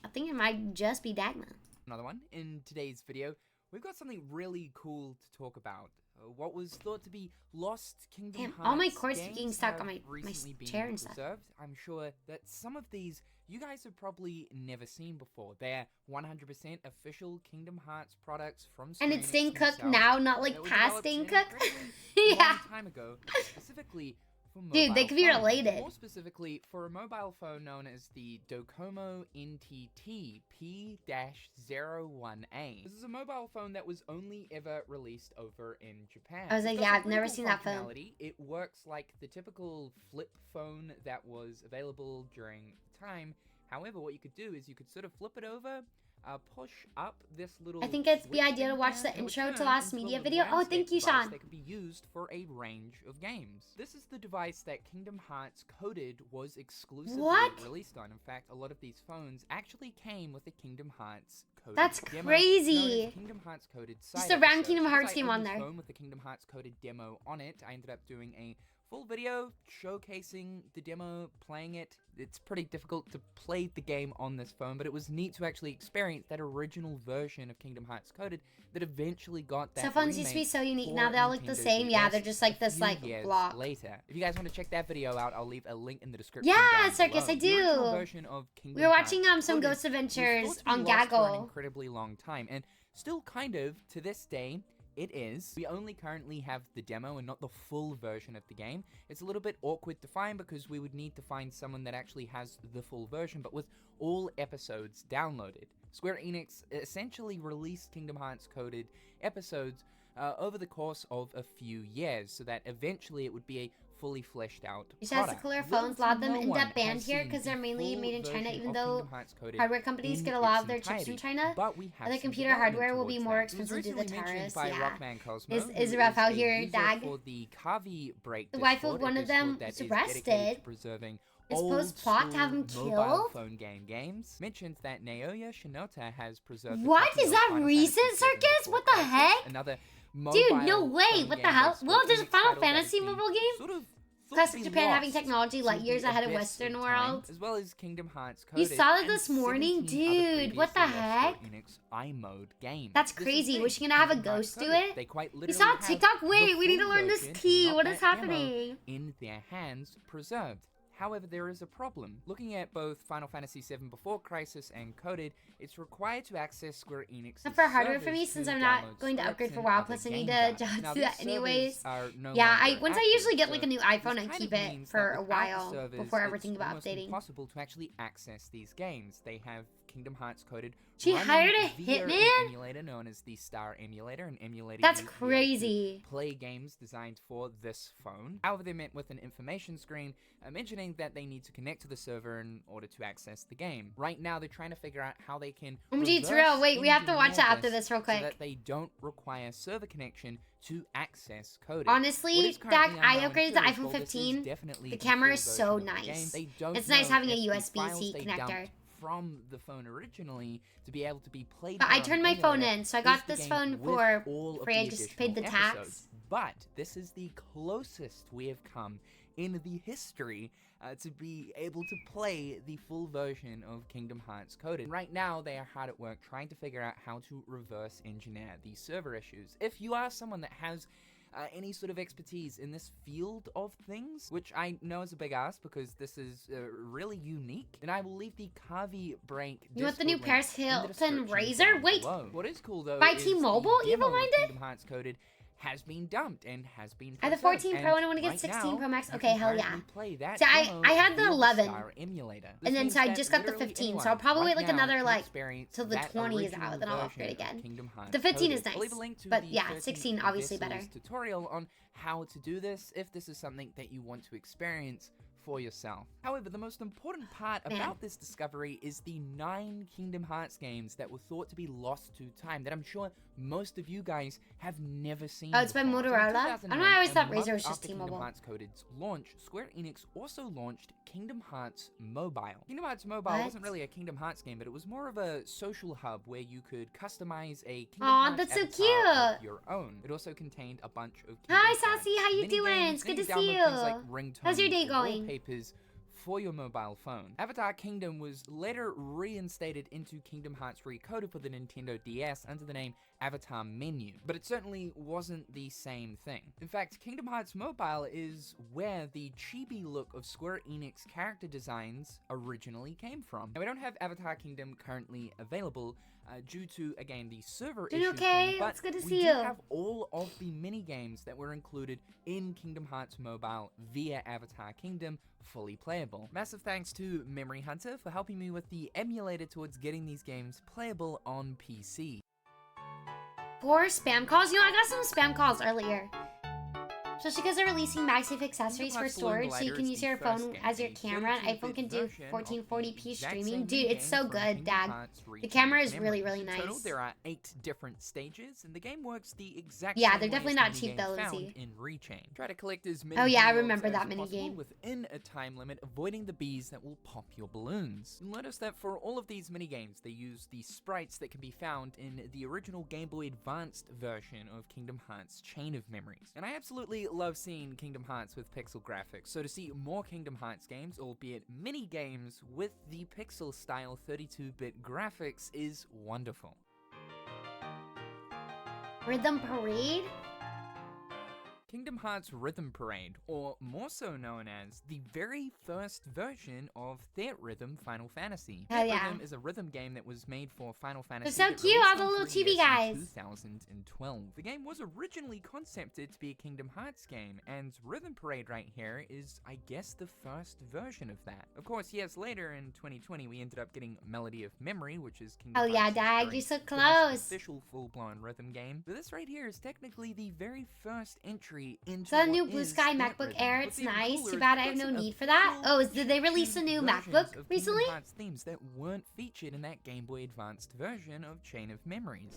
I think it might just be Dagma. another one. In today's video, we've got something really cool to talk about. What was thought to be lost Kingdom Damn, Hearts all my cords keep games getting stuck have on my recently been chair and stuff. preserved. I'm sure that some of these you guys have probably never seen before. They're 100% official Kingdom Hearts products from Square And it's Enix Dane Cook themselves now, not that like were past developed Dane an Cook. incredibly Yeah. long time ago, specifically for mobile Dude, they could be phones. related. More specifically, for a mobile phone known as the Docomo NTT P-01A. This is a mobile phone that was only ever released over in Japan. I was like, It's got yeah, some I've pretty never cool seen that phone. functionality. It works like the typical flip phone that was available during the time. However, what you could do is you could sort of flip it over, push up this little I think it'd be switch idea to thing watch here, the and it would intro to turn Lost into a Media little video. Oh, landscape thank you, device Sean. that could be used for a range of games. This is the device that Kingdom Hearts Coded was exclusively What? released on. In fact, a lot of these phones actually came with a Kingdom Hearts Coded That's demo crazy. known as Kingdom Hearts Coded Just Side a random Episodes. Kingdom Because Hearts I game own on this there. phone with the Kingdom Hearts Coded demo on it, I ended up doing a full video showcasing the demo, playing it. It's pretty difficult to play the game on this phone, but it was neat to actually experience that original version of Kingdom Hearts Coded that eventually got that Cell phones used to be remake so unique. for Now they all look the Nintendo same. Yeah, DS they're just like a this few like years block. later. If you guys want to check that video out, I'll leave a link in the description. Yeah, down Circus, below. I The original do. version of Kingdom We were watching Hearts some Coded Ghost was Adventures thought to be on lost for an Gaggle. incredibly long time, and still kind of to this day. It is. We only currently have the demo and not the full version of the game. It's a little bit awkward to find because we would need to find someone that actually has the full version, but with all episodes downloaded. Square Enix essentially released Kingdom Hearts Coded episodes over the course of a few years, so that eventually it would be a fully fleshed out You should have product. cooler Little phones. A to lot of them no end one up banned has here seen because the they're mainly full made in China, version even of though Kingdom Hearts Coded hardware companies in get a lot its of their chips from entirety, China. but we have Other some computer development hardware will be towards more that. It was expensive due to recently mentioned tariffs, by yeah. Rockman Cosmo, Is who rough out a here, user Dag. for the Kavi Break The wife of Discord, one a of them Discord that was is dedicated arrested. to preserving Is old post plot to have him school mobile killed? phone games, mentions that Naoya Shinota has preserved a What? copy Is of that Final recent, Fantasy VII Circus? Before What the Crisis, heck? another Dude, no mobile way. phone What the game hell? by Well, Square there's a Enix Final title that Fantasy has been mobile game? sort of thought to Classic be Japan having lost technology to light the years ahead of abyss Western time, world. as well as Kingdom Hearts You Coded saw that and this morning? 17 other Dude, what the previously left heck? Square Enix iMode games. That's This is crazy. big. Was she gonna have a Kingdom Hearts ghost do Coded. it? They quite We literally saw have TikTok. the Wait, we need to full learn this version, key. not What is that demo, happening? in their hands, preserved. However, there is a problem. Looking at both Final Fantasy VII Before Crisis and Coded, it's required to access Square Enix's Not for hardware for servers me to since I'm not download going to scripts upgrade for a and while. other Plus, I need game to data. just Now, do these that anyways. servers are no Yeah, longer once I active, usually get so like a new this iPhone kind and of keep it means for that a without the while servers, before it's everything about almost updating. impossible to actually access these games. They have Kingdom Hearts Coded. She running hired a via an hitman? emulator known as the Star Emulator, and emulator That's used to be able to crazy. play games designed for this phone. However, they met with an information screen mentioning that they need to connect to the server in order to access the game. Right now, they're trying to figure out how they can OMG, it's reverse real. Wait, we have to watch engineer that after this real so quick. that they don't require server connection to access coding. Honestly, Dak, I upgraded to iPhone 15. The The camera is so nice. It's nice having a USB-C connector. From the phone originally to be able to be played. But I on turned my phone emulator in, so I is got the this game phone with for all of free. I the just paid the additional tax. episodes. But this is the closest we have come in the history to be able to play the full version of Kingdom Hearts Coded. Right now, they are hard at work trying to figure out how to reverse engineer these server issues. If you are someone that has any sort of expertise in this field of things, which I know is a big ask because this is really unique, then I will leave the Kavi Break. You want the new Discord link Paris in the Hilton description Razor? down Wait, below. What is cool though by is T-Mobile, the demo of Evil-minded? Kingdom Hearts Coded has been dumped and has been I have the preserved, 14 and Pro and I want to get right 16 now, Pro Max. you Okay, can hell currently yeah. play that So I demo had the via 11. Star Emulator. This And then means so I that just got the literally 15, so anyone I'll probably wait right like now another can like experience till the that 20 is original out, then I'll version upgrade of again. Kingdom Hearts The 15 is Coded. I'll leave a nice, link to but the yeah, 13 16 obviously Vessels better. tutorial on how to do this if this is something that you want to experience for yourself. However, the most important part Man. about this discovery is the 9 Kingdom Hearts games that were thought to be lost to time that I'm sure most of you guys have never seen. Oh, it's by before. So in Motorola? I don't know, I always 2009, thought a Razer month was just after Kingdom T-Mobile. Hearts Coded's launch, Square Enix also launched Kingdom Hearts Mobile. Kingdom Hearts Mobile What? wasn't really a Kingdom Hearts game, but it was more of a social hub where you could customize a Kingdom Aw, Hearts that's so avatar of cute. your own. It also contained a bunch of Hi, Kingdom Hearts Sassy, how you mini doing? games, It's good and to you see download things you. like ringtones How's your day and going? wallpapers for your mobile phone. Avatar Kingdom was later reinstated into Kingdom Hearts Recoded for the Nintendo DS under the name Avatar Menu, but it certainly wasn't the same thing. In fact, Kingdom Hearts Mobile is where the chibi look of Square Enix character designs originally came from. Now, we don't have Avatar Kingdom currently available due to, again, the server Doing issue okay? thing, but It's good to we see do you. have all of the mini games that were included in Kingdom Hearts Mobile via Avatar Kingdom fully playable. Massive thanks to Memory Hunter for helping me with the emulator towards getting these games playable on PC. 4 spam calls? You know, I got some spam calls earlier. Especially because they're releasing MagSafe accessories for storage, so you can use your phone as your camera. iPhone can do 1440p streaming. Dude, it's so good, Dad. The camera is really, really In total, nice. there are 8 different stages, and the game works the exact Yeah, same they're way definitely as not the cheap minigame though, found Lizzie. in Rechain. Try to collect as many Oh yeah, I emeralds remember as that possible minigame. within a time limit, avoiding the bees that will pop your balloons. You'll notice that for all of these minigames, they use the sprites that can be found in the original Game Boy Advanced version of Kingdom Hearts Chain of Memories. And I absolutely We love seeing Kingdom Hearts with pixel graphics, so to see more Kingdom Hearts games, albeit mini games, with the pixel-style 32-bit graphics is wonderful. Rhythm Parade? Kingdom Hearts Rhythm Parade, or more so known as the very first version of Theatrhythm Final Fantasy. Hell yeah. Theatrhythm is a rhythm game that was made for Final Fantasy. so that cute, released all the on little 3DS chibi in guys. 2012. The game was originally concepted to be a Kingdom Hearts game, and Rhythm Parade right here is, I guess, the first version of that. Of course, years later in 2020, we ended up getting Melody of Memory, which is Kingdom Oh yeah, Hearts' Dag, very you're so first close. official full-blown rhythm game. But this right here is technically the very first entry into Is that a what new Blue is Sky Theatrhythm. MacBook Air? What's It's even nice. cooler Too is bad I we've have got no some need for that. official Oh, did they release a new versions MacBook of Kingdom recently? Hearts themes that weren't featured in that Game Boy Advanced version of Chain of Memories.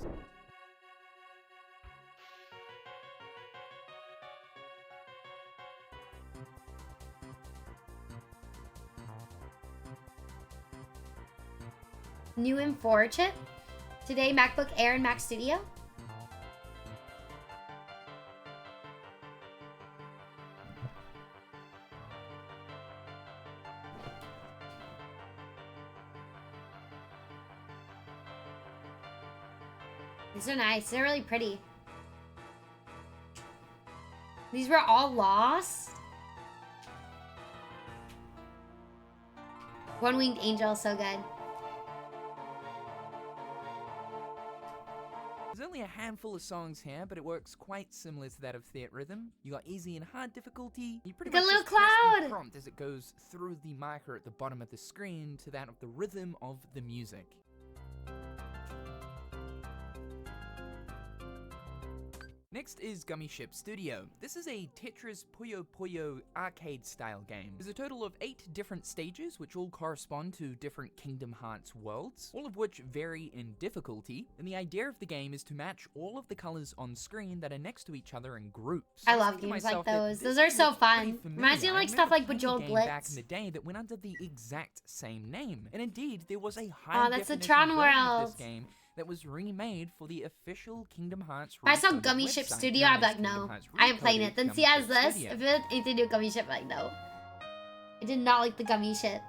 New M4 chip? Today, MacBook Air and Mac Studio? These are nice. They're really pretty. These were all lost? One Winged Angel, so good. There's only a handful of songs here, but it works quite similar to that of Theatrhythm. You got easy and hard difficulty. You pretty Like a much little just press the cloud. prompt as it goes through the marker at the bottom of the screen to that of the rhythm of the music. Next is Gummy Ship Studio. This is a Tetris Puyo Puyo arcade-style game. There's a total of 8 different stages, which all correspond to different Kingdom Hearts worlds, all of which vary in difficulty, and the idea of the game is to match all of the colors on screen that are next to each other in groups. I was love thinking to games like myself that those. this Those are so looks pretty fun. familiar. Reminds me of I like stuff remember like playing a Bejeweled game back Blitz. in the day that went under the exact same name, and indeed there was a high Oh, that's the definition Tron version of this World. game that was remade for the official Kingdom Hearts. If I saw Recoded Gummy Ship website Studio, known I'd be as like, no. Kingdom Hearts I ain't playing Recoded it. Then Gummy see as Ship this, Studio. if it anything to do with Gummy Ship, like, no. I did not like the Gummy Ship.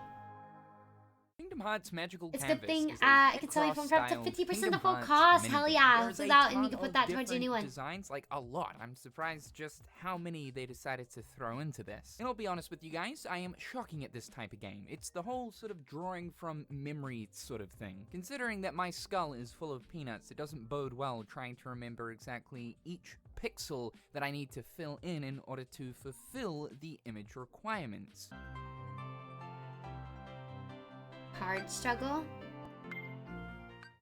Kingdom Hearts Magical It's a good Canvas thing is a I can sell my phone for up to Picross-style 50% Kingdom off full Hearts cost. minigame. Hell yeah. There's This is a out and you ton can put of that towards your new different one. Designs, like a lot. I'm surprised just how many they decided to throw into this. And I'll be honest with you guys, I am shocking at this type of game. It's the whole sort of drawing from memory sort of thing. Considering that my skull is full of peanuts, it doesn't bode well trying to remember exactly each pixel that I need to fill in order to fulfill the image requirements. Hard struggle.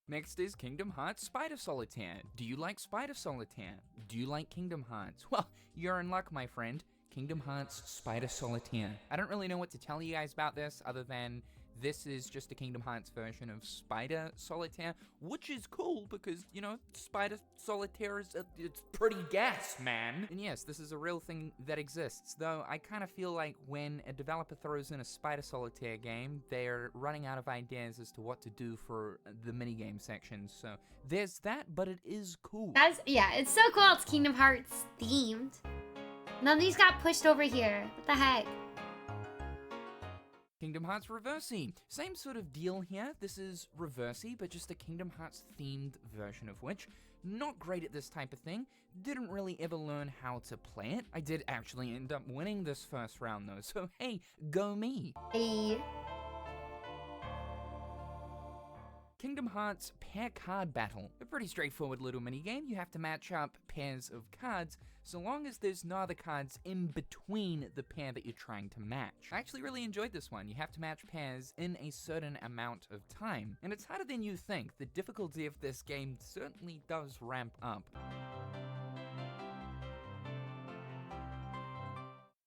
Next is Kingdom Hearts Spider Solitaire. Do you like Spider Solitaire? Do you like Kingdom Hearts? Well, you're in luck, my friend. Kingdom Hearts Spider Solitaire. I don't really know what to tell you guys about this other than this is just a Kingdom Hearts version of Spider Solitaire, which is cool because, you know, Spider Solitaire is it's pretty gas, man. And yes, this is a real thing that exists, though I kind of feel like when a developer throws in a Spider Solitaire game, they're running out of ideas as to what to do for the minigame sections, so there's that, but it is cool. That's, yeah, it's so cool. It's Kingdom Hearts themed. None of these got pushed over here. What the heck? Kingdom Hearts Reversi. Same sort of deal here. This is Reversi, but just a Kingdom Hearts themed version of which. Not great at this type of thing. Didn't really ever learn how to play it. I did actually end up winning this first round though, so hey, go me. Hey. Kingdom Hearts Pair Card Battle. A pretty straightforward little minigame. You have to match up pairs of cards, so long as there's no other cards in between the pair that you're trying to match. I actually really enjoyed this one. You have to match pairs in a certain amount of time, and it's harder than you think. The difficulty of this game certainly does ramp up.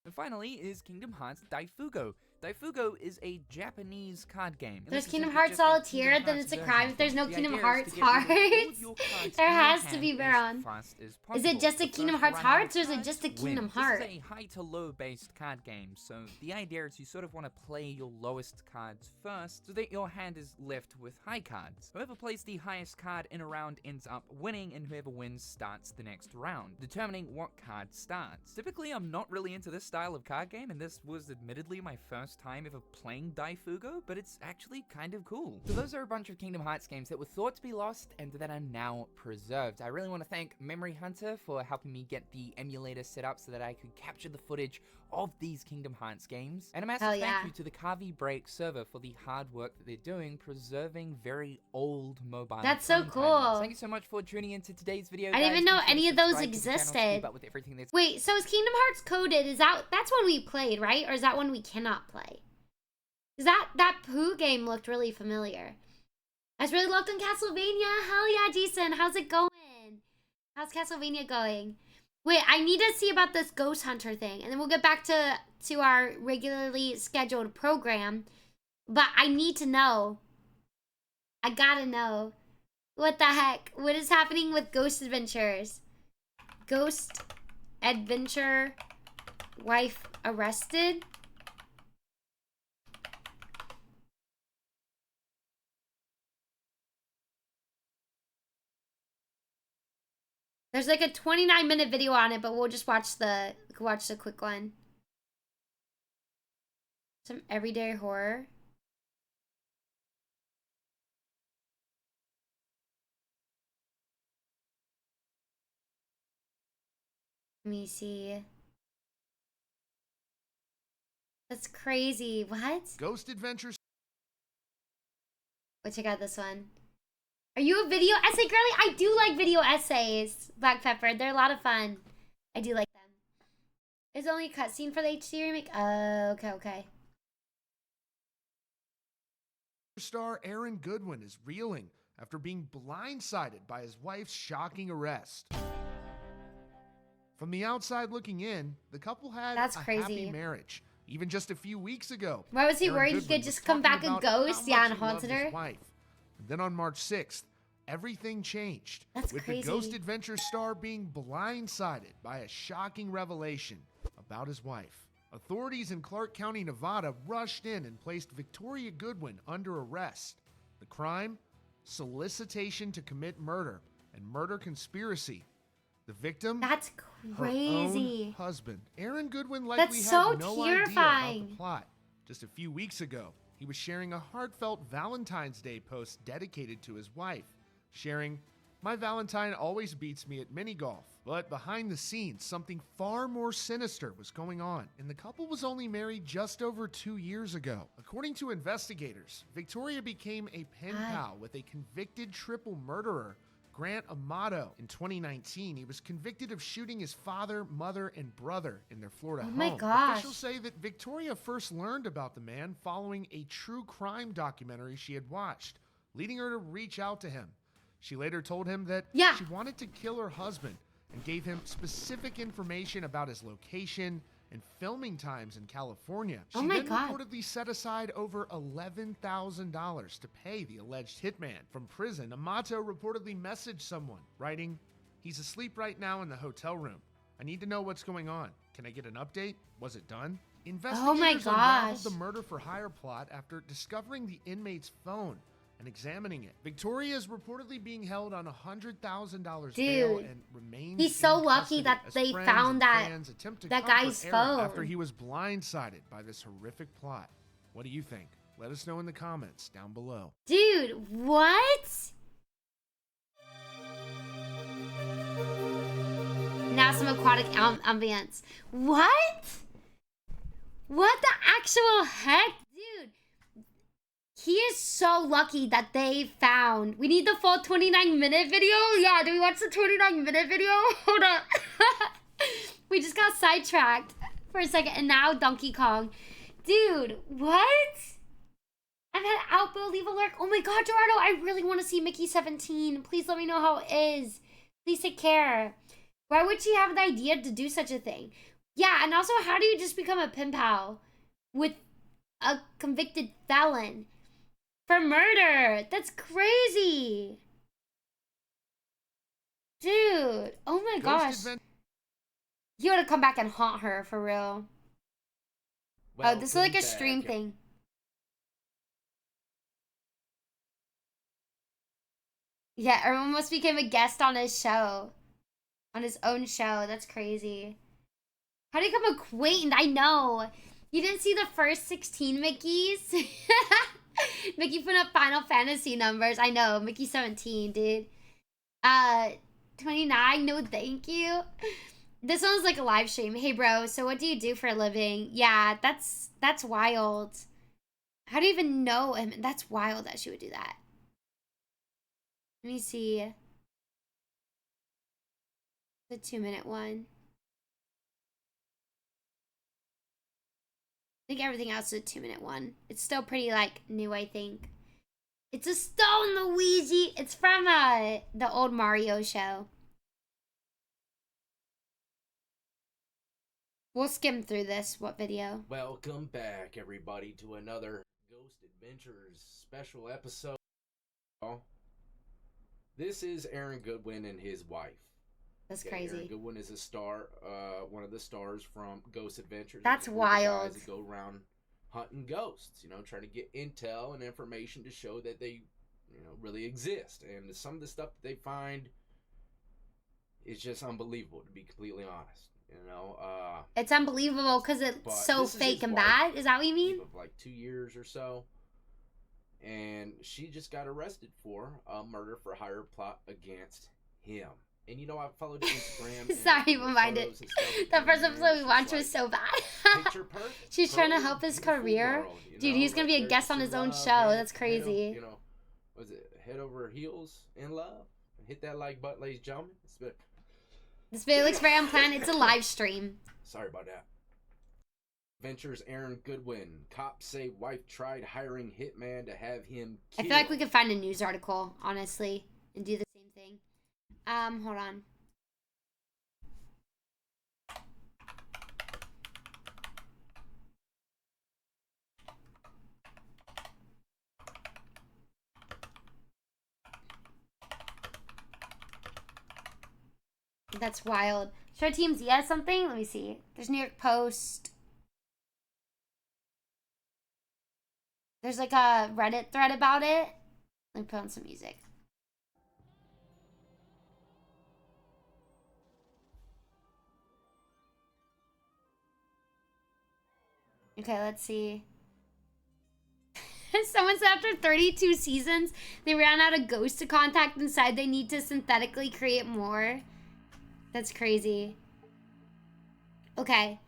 And finally is Kingdom Hearts Daifugo. Daifugo is a Japanese card game. There's And this Kingdom isn't Hearts just a Solitaire, Kingdom then Hearts it's a crime if there's no version. Kingdom The idea is Hearts to get rid of all Hearts. your cards There in your has to hand be, as Baron. fast as Is possible. it just a The Kingdom first Hearts run out of Hearts or is it cards just a Kingdom wins. Heart? This is a high to low based card game, so the idea is you sort of want to play your lowest cards first so that your hand is left with high cards. Whoever plays the highest card in a round ends up winning, and whoever wins starts the next round, determining what card starts. Typically, I'm not really into this style of card game, and this was admittedly my first time ever playing Daifugo, but it's actually kind of cool. So those are a bunch of Kingdom Hearts games that were thought to be lost and that are now preserved. I really want to thank Memory Hunter for helping me get the emulator set up so that I could capture the footage of these Kingdom Hearts games. And a massive Hell yeah. thank you to the Carvey Break server for the hard work that they're doing preserving very old mobile That's so phone cool. titles. Thank you so much for tuning into today's video. I didn't even guys. know Be sure to any of those subscribe to the channel to keep existed. up with everything that's Wait, so is Kingdom Hearts coded? That's one we played, right? Or is that one we cannot play? Cause that Pooh game looked really familiar. I was really locked on Castlevania. Hell yeah, Jason. How's it going? How's Castlevania going? Wait, I need to see about this Ghost Hunter thing, and then we'll get back to our regularly scheduled program. But I need to know. I gotta know. What the heck? What is happening with Ghost Adventures? Ghost Adventure wife arrested? There's like a 29-minute video on it, but we'll just watch the quick one. Some everyday horror. Let me see. That's crazy. What? Ghost Adventures. We'll check out this one. Are you a video essay girly? I do like video essays, Black Pepper. They're a lot of fun. I do like them. There's only a cutscene for the HD remake. Oh, okay. Star Aaron Goodwin is reeling after being blindsided by his wife's shocking arrest. From the outside looking in, the couple had That's a crazy. happy marriage, even just a few weeks ago. Why was he Aaron worried he Goodwin could was just come talking back a about how ghost? much Yeah, and he loved haunted his her? wife. And then on March 6th, everything changed. That's with crazy. the Ghost Adventures star being blindsided by a shocking revelation about his wife. Authorities in Clark County, Nevada rushed in and placed Victoria Goodwin under arrest. The crime? Solicitation to commit murder and murder conspiracy. The victim? That's Her crazy. own husband. Aaron Goodwin likely That's so had no idea about terrifying. the plot. Just a few weeks ago, he was sharing a heartfelt Valentine's Day post dedicated to his wife, sharing, "My Valentine always beats me at mini golf." But behind the scenes, something far more sinister was going on, and the couple was only married just over 2 years ago. According to investigators, Victoria became a pen pal with a convicted triple murderer, Grant Amato. In 2019, he was convicted of shooting his father, mother, and brother in their Florida home. Oh my gosh. Officials say that Victoria first learned about the man following a true crime documentary she had watched, leading her to reach out to him. She later told him that she wanted to kill her husband and gave him specific information about his location and filming times in California. She Oh my then God. reportedly set aside over $11,000 to pay the alleged hitman. From prison, Amato reportedly messaged someone, writing, "He's asleep right now in the hotel room. I need to know what's going on. Can I get an update? Was it done?" Investigators unraveled the murder for hire plot after discovering the inmate's phone and examining it. Victoria is reportedly being held on $100,000 bail Dude, and remains he's so in lucky custody that as they friends found and that- fans attempt to that comfort guy's Aaron phone. after he was blindsided by this horrific plot. What do you think? Let us know in the comments down below. Dude, what? Now some aquatic ambience. What? What the actual heck? Dude, he is so lucky that they found. We need the full 29-minute video? Yeah, do we watch the 29-minute video? Hold up. We just got sidetracked for a second, and now Donkey Kong. Dude, what? I've had Outbill leave a lurk. Oh my god, Gerardo, I really want to see Mickey 17. Please let me know how it is. Please take care. Why would she have the idea to do such a thing? Yeah, and also, how do you just become a pen pal with a convicted felon for murder. That's crazy. Dude, oh my gosh. You ought to come back and haunt her for real. Oh, this is like a stream thing. Yeah, Erwin almost became a guest on his show. On his own show. That's crazy. How do you become acquainted? I know. You didn't see the first 16 Mickeys? Mickey put up Final Fantasy numbers. I know. Mickey 17, dude. 29. No, thank you. This one's like a live stream. Hey, bro. So what do you do for a living? Yeah, that's wild. How do you even know him? That's wild that she would do that. Let me see. The 2-minute one. I think everything else is a 2-minute one. It's still pretty, like, new, I think. It's a stone, Luigi! It's from, the old Mario show. We'll skim through this. What video? Welcome back, everybody, to another Ghost Adventures special episode. This is Aaron Goodwin and his wife. That's crazy. Aaron Goodwin is a star, one of the stars from Ghost Adventures. That's wild. Guys that go around hunting ghosts, you know, trying to get intel and information to show that they, you know, really exist. And some of the stuff that they find is just unbelievable, to be completely honest. You know, it's unbelievable because it's so fake and bad. Is that what you mean? Of like 2 years or so. And she just got arrested for a murder for hire plot against him. And you know, I followed Instagram. Sorry, remind it. The first episode we watched was so bad. She's trying to help his career. Dude, he's going to be a guest on his own show. That's crazy. You know, was it head over heels in love? Hit that like button, ladies and gentlemen. This video looks very unplanned. It's a live stream. Sorry about that. Ventures Aaron Goodwin. Cops say wife tried hiring hitman to have him killed. I feel like we could find a news article, honestly, and do the same thing. Hold on. That's wild. Should our teams yes something? Let me see. There's New York Post. There's like a Reddit thread about it. Let me put on some music. Okay, let's see. Someone said after 32 seasons, they ran out of ghosts to contact and decided they need to synthetically create more. That's crazy. Okay.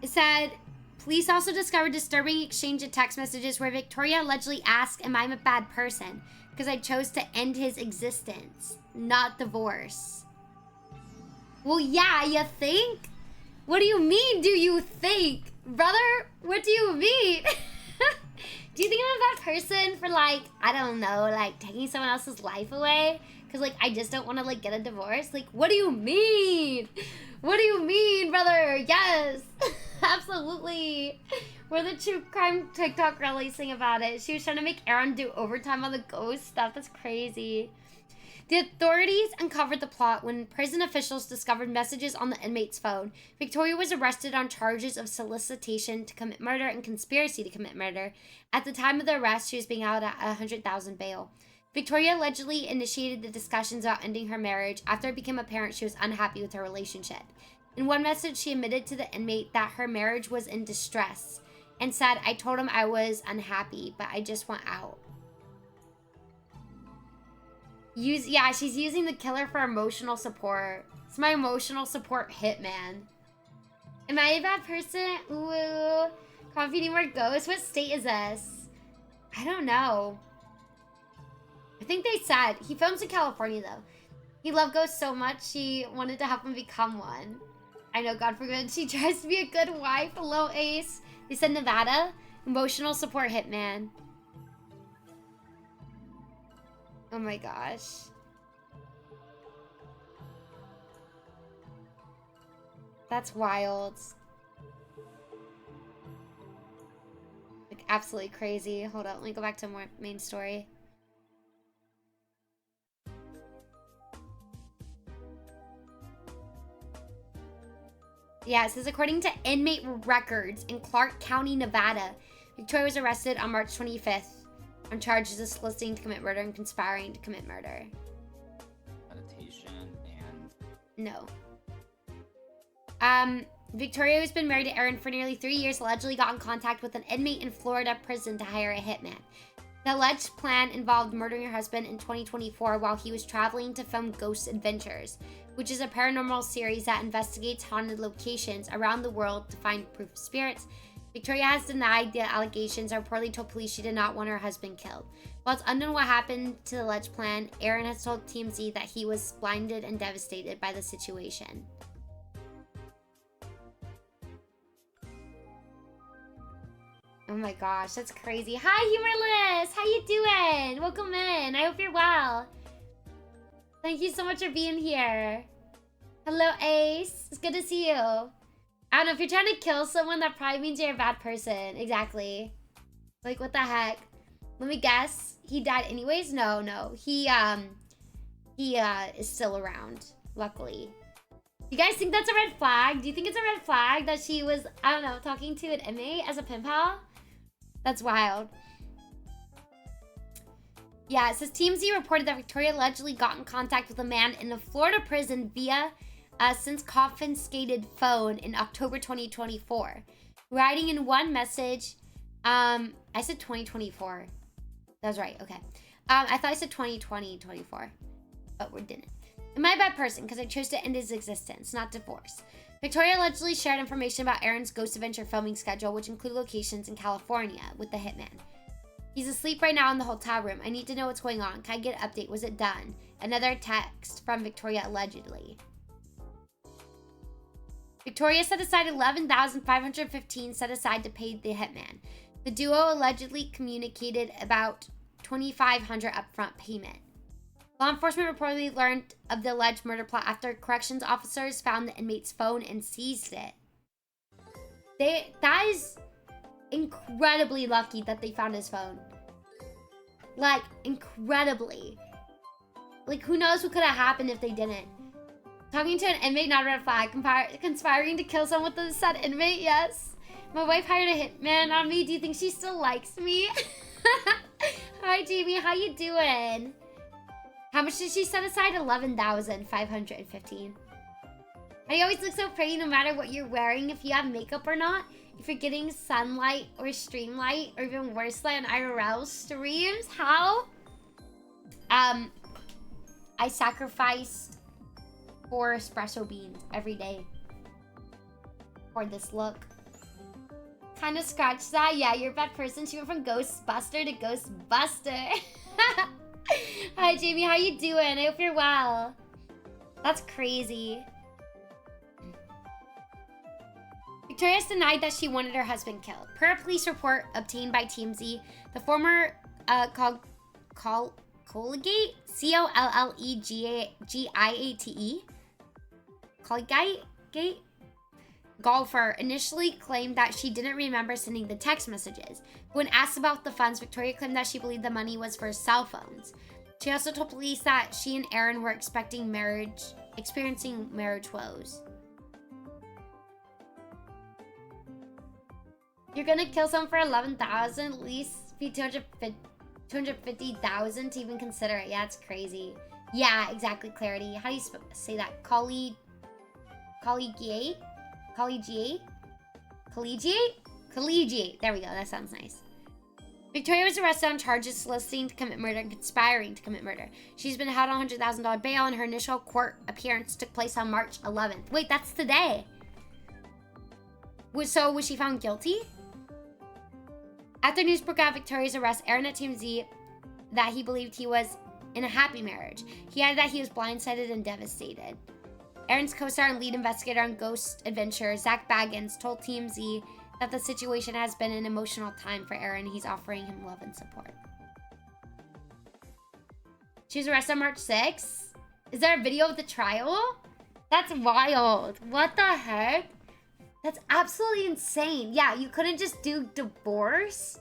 It said, police also discovered disturbing exchange of text messages where Victoria allegedly asked, am I a bad person? Because I chose to end his existence, not divorce. Well, yeah, you think? What do you mean, do you think? Brother, what do you mean? Do you think I'm a bad person for, like, I don't know, like, taking someone else's life away? Because, like, I just don't want to, like, get a divorce? Like, what do you mean? What do you mean, brother? Yes. Absolutely. We're the true crime TikTok releasing about it. She was trying to make Aaron do overtime on the ghost stuff. That's crazy. The authorities uncovered the plot when prison officials discovered messages on the inmate's phone. Victoria was arrested on charges of solicitation to commit murder and conspiracy to commit murder. At the time of the arrest, she was being held at $100,000 bail. Victoria allegedly initiated the discussions about ending her marriage after it became apparent she was unhappy with her relationship. In one message, she admitted to the inmate that her marriage was in distress and said, I told him I was unhappy, but I just want out. Yeah, she's using the killer for emotional support. It's my emotional support hitman. Am I a bad person? Ooh. Coffee need more ghosts? What state is this? I don't know. I think they said. He films in California, though. He loved ghosts so much, she wanted to help him become one. I know, God forbid, she tries to be a good wife. Hello, Ace. They said Nevada. Emotional support hitman. Oh my gosh. That's wild. absolutely crazy. Hold on, let me go back to more main story. Yeah, it says according to inmate records in Clark County, Nevada, Victoria was arrested on March 25th on charges of soliciting to commit murder and conspiring to commit murder. Meditation and... No. Victoria, who's been married to Aaron for nearly 3 years, allegedly got in contact with an inmate in Florida prison to hire a hitman. The alleged plan involved murdering her husband in 2024 while he was traveling to film Ghost Adventures, which is a paranormal series that investigates haunted locations around the world to find proof of spirits. Victoria has denied the allegations and reportedly told police she did not want her husband killed. While it's unknown what happened to the alleged plan, Aaron has told TMZ that he was blinded and devastated by the situation. Oh my gosh, that's crazy. Hi, Humorless! How you doing? Welcome in. I hope you're well. Thank you so much for being here. Hello, Ace. It's good to see you. I don't know, if you're trying to kill someone, that probably means you're a bad person. Exactly. Like, what the heck? Let me guess. He died anyways? No. He is still around, luckily. You guys think that's a red flag? Do you think it's a red flag that she was, I don't know, talking to an inmate as a pen pal? That's wild. Yeah, it says TMZ reported that Victoria allegedly got in contact with a man in a Florida prison via a since confiscated phone in October 2024. Writing in one message, I said 2024. That's right, okay. I thought I said 2024, but we didn't. Am I a bad person because I chose to end his existence, not divorce? Victoria allegedly shared information about Aaron's Ghost Adventure filming schedule, which included locations in California with the hitman. He's asleep right now in the hotel room. I need to know what's going on. Can I get an update? Was it done? Another text from Victoria allegedly. Victoria set aside $11,515 set aside to pay the hitman. The duo allegedly communicated about $2,500 upfront payment. Law enforcement reportedly learned of the alleged murder plot after corrections officers found the inmate's phone and seized it. That is incredibly lucky that they found his phone. Like, incredibly. Like, who knows what could have happened if they didn't. Talking to an inmate, not a red flag. Conspiring to kill someone with the said inmate, yes. My wife hired a hitman on me. Do you think she still likes me? Hi, Jamie. How you doing? How much did she set aside? $11,515. And you always look so pretty no matter what you're wearing, if you have makeup or not. If you're getting sunlight or stream light, or even worse, like on IRL streams. How? I sacrifice 4 espresso beans every day for this look. Kind of scratch that. Yeah, you're a bad person. She went from Ghostbuster to Ghostbuster. Hi, Jamie. How you doing? I hope you're well. That's crazy. Victoria has denied that she wanted her husband killed. Per a police report obtained by TMZ, the former Collegate, C-O-L-L-E-G-I-A-T-E, Collegate golfer initially claimed that she didn't remember sending the text messages. When asked about the funds, Victoria claimed that she believed the money was for cell phones. She also told police that she and Aaron were experiencing marriage woes. You're gonna kill someone for $11,000, at least be $250,000 to even consider it. Yeah, it's crazy. Yeah, exactly, Clarity. How do you say that? Collegiate? There we go. That sounds nice. Victoria was arrested on charges soliciting to commit murder and conspiring to commit murder. She's been held on $100,000 bail, and her initial court appearance took place on March 11th. Wait, that's today. So, was she found guilty? After news broke out Victoria's arrest, Aaron at TMZ that he believed he was in a happy marriage. He added that he was blindsided and devastated. Aaron's co-star and lead investigator on Ghost Adventure, Zach Baggins, told TMZ that the situation has been an emotional time for Aaron. He's offering him love and support. She was arrested on March 6th. Is there a video of the trial? That's wild. What the heck? That's absolutely insane. Yeah, you couldn't just do divorce?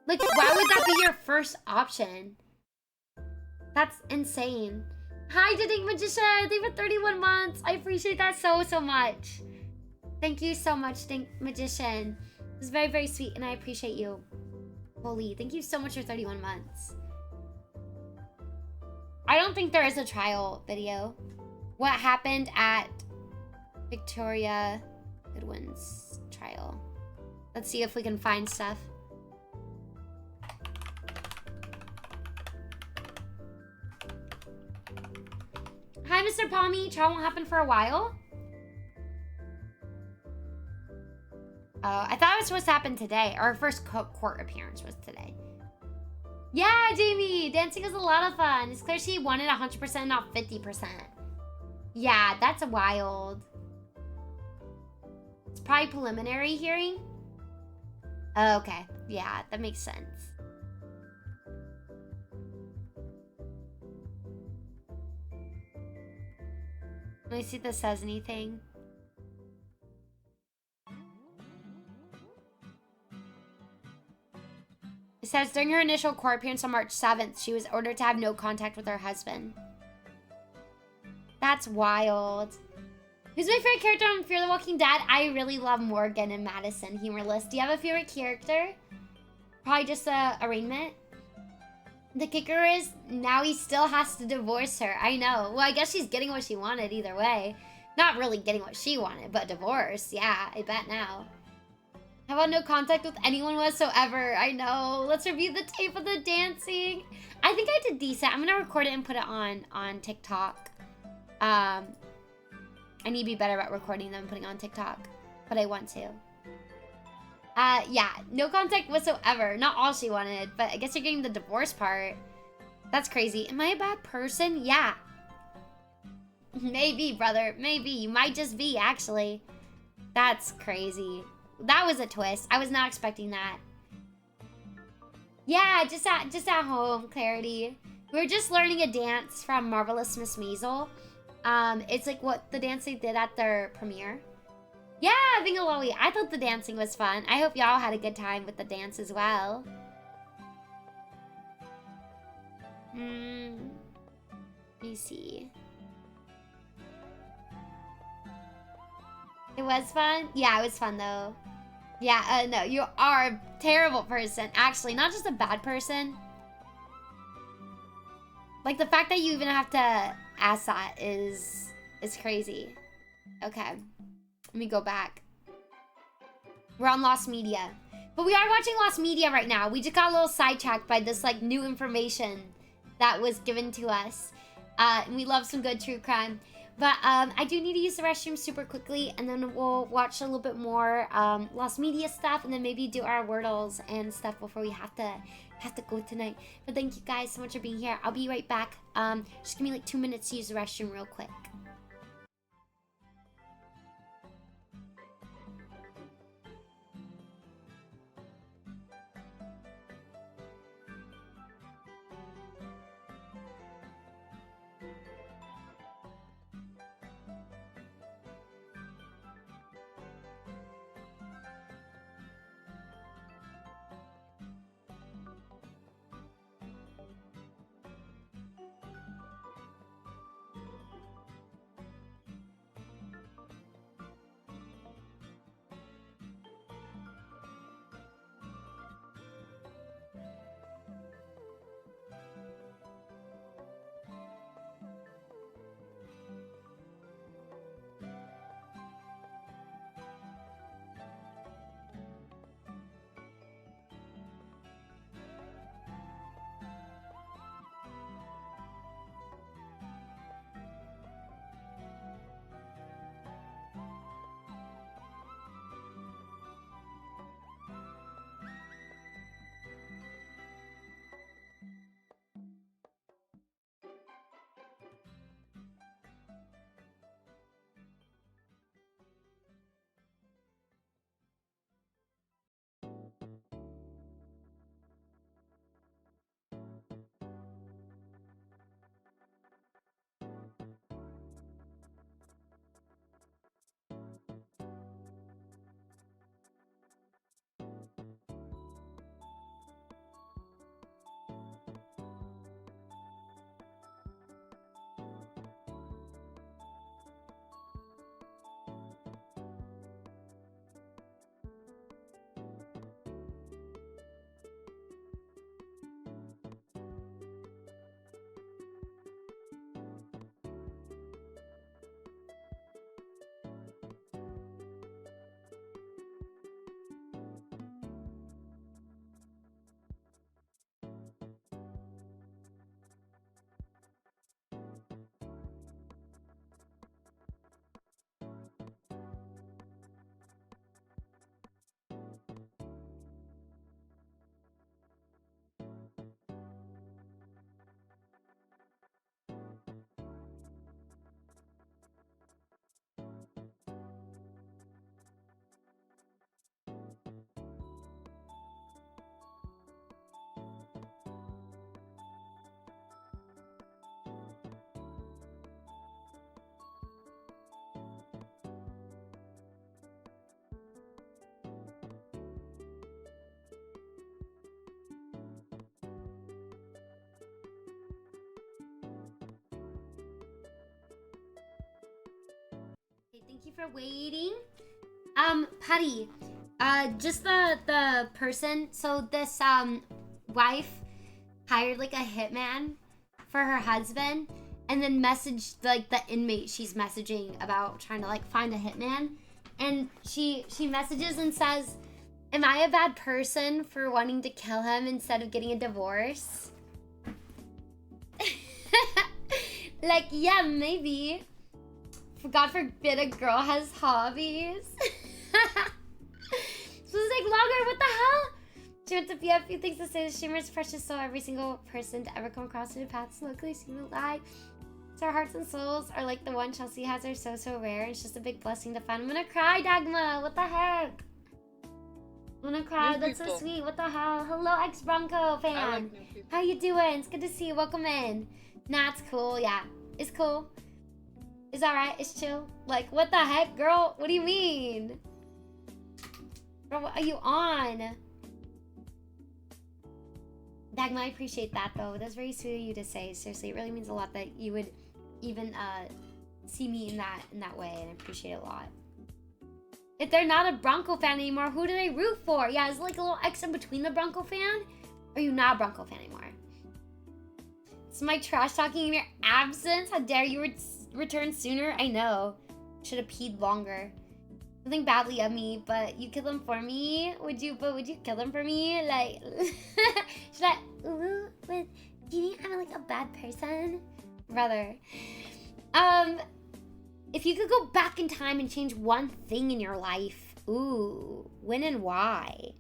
Like, why would that be your first option? That's insane. Hi, Dink Magician. Thank you for 31 months. I appreciate that so, so much. Thank you so much, Dink Magician. It was very, very sweet, and I appreciate you. Holy, thank you so much for 31 months. I don't think there is a trial video. What happened at Victoria Goodwin's trial? Let's see if we can find stuff. Hi, Mr. Palmy. Trial won't happen for a while. Oh, I thought it was supposed to happen today. Our first court appearance was today. Yeah, Jamie. Dancing is a lot of fun. It's clear she wanted 100%, not 50%. Yeah, that's wild. It's probably preliminary hearing. Oh, okay. Yeah, that makes sense. Let me see if this says anything. It says during her initial court appearance on March 7th, she was ordered to have no contact with her husband. That's wild. Who's my favorite character on Fear the Walking Dead? I really love Morgan and Madison, humorless. Do you have a favorite character? Probably just a arraignment. The kicker is now he still has to divorce her. I know. Well, I guess she's getting what she wanted either way. Not really getting what she wanted, but divorce. Yeah, I bet now. How about no contact with anyone whatsoever? I know. Let's review the tape of the dancing. I think I did decent. I'm gonna record it and put it on TikTok. I need to be better about recording them and putting it on TikTok, but I want to. Yeah, no contact whatsoever. Not all she wanted, but I guess you're getting the divorce part. That's crazy. Am I a bad person? Yeah. Maybe, brother. Maybe. You might just be, actually. That's crazy. That was a twist. I was not expecting that. Yeah, just at home, Clarity. We were just learning a dance from Marvelous Miss Maisel. It's like what the dance they did at their premiere. Yeah, Vingaloli. I thought the dancing was fun. I hope y'all had a good time with the dance as well. Let me see. It was fun? Yeah, it was fun though. Yeah, no, you are a terrible person. Actually, not just a bad person. Like the fact that you even have to ask that is crazy. Okay. Let me go back. We're on Lost Media. But we are watching Lost Media right now. We just got a little sidetracked by this like new information that was given to us. And we love some good true crime. But I do need to use the restroom super quickly, and then we'll watch a little bit more Lost Media stuff, and then maybe do our Wordles and stuff before we have to go tonight. But thank you guys so much for being here. I'll be right back. Just give me like 2 minutes to use the restroom real quick. Thank you for waiting. Putty, just the person. So this wife hired like a hitman for her husband, and then messaged like the inmate she's messaging about trying to like find a hitman, and she messages and says, "Am I a bad person for wanting to kill him instead of getting a divorce?" Like, yeah, maybe. God forbid a girl has hobbies. So it's like longer, what the hell? She went to be a few things to say. The streamer's precious soul. Every single person to ever come across in the path so luckily seen it live. So our hearts and souls are like the one Chelsea has are so rare. It's just a big blessing to find. I'm gonna cry, Dagma. What the heck? I'm gonna cry. That's so sweet. What the hell? Hello, ex-Bronco fan. I like new people. How you doing? It's good to see you. Welcome in. Nah, it's cool. Yeah, it's cool. It's alright. It's chill. Like, what the heck, girl? What do you mean? Bro, what are you on? Dagma, I appreciate that, though. That's very sweet of you to say. Seriously, it really means a lot that you would even see me in that way, and I appreciate it a lot. If they're not a Bronco fan anymore, who do they root for? Yeah, is it like a little X in between the Bronco fan? Or are you not a Bronco fan anymore? It's my trash talking in your absence. How dare you return sooner? I know. Should have peed longer. Something badly of me, but you kill them for me? Would you kill them for me? Like, should I, do you think I'm like a bad person? Brother. If you could go back in time and change one thing in your life, ooh, when and why?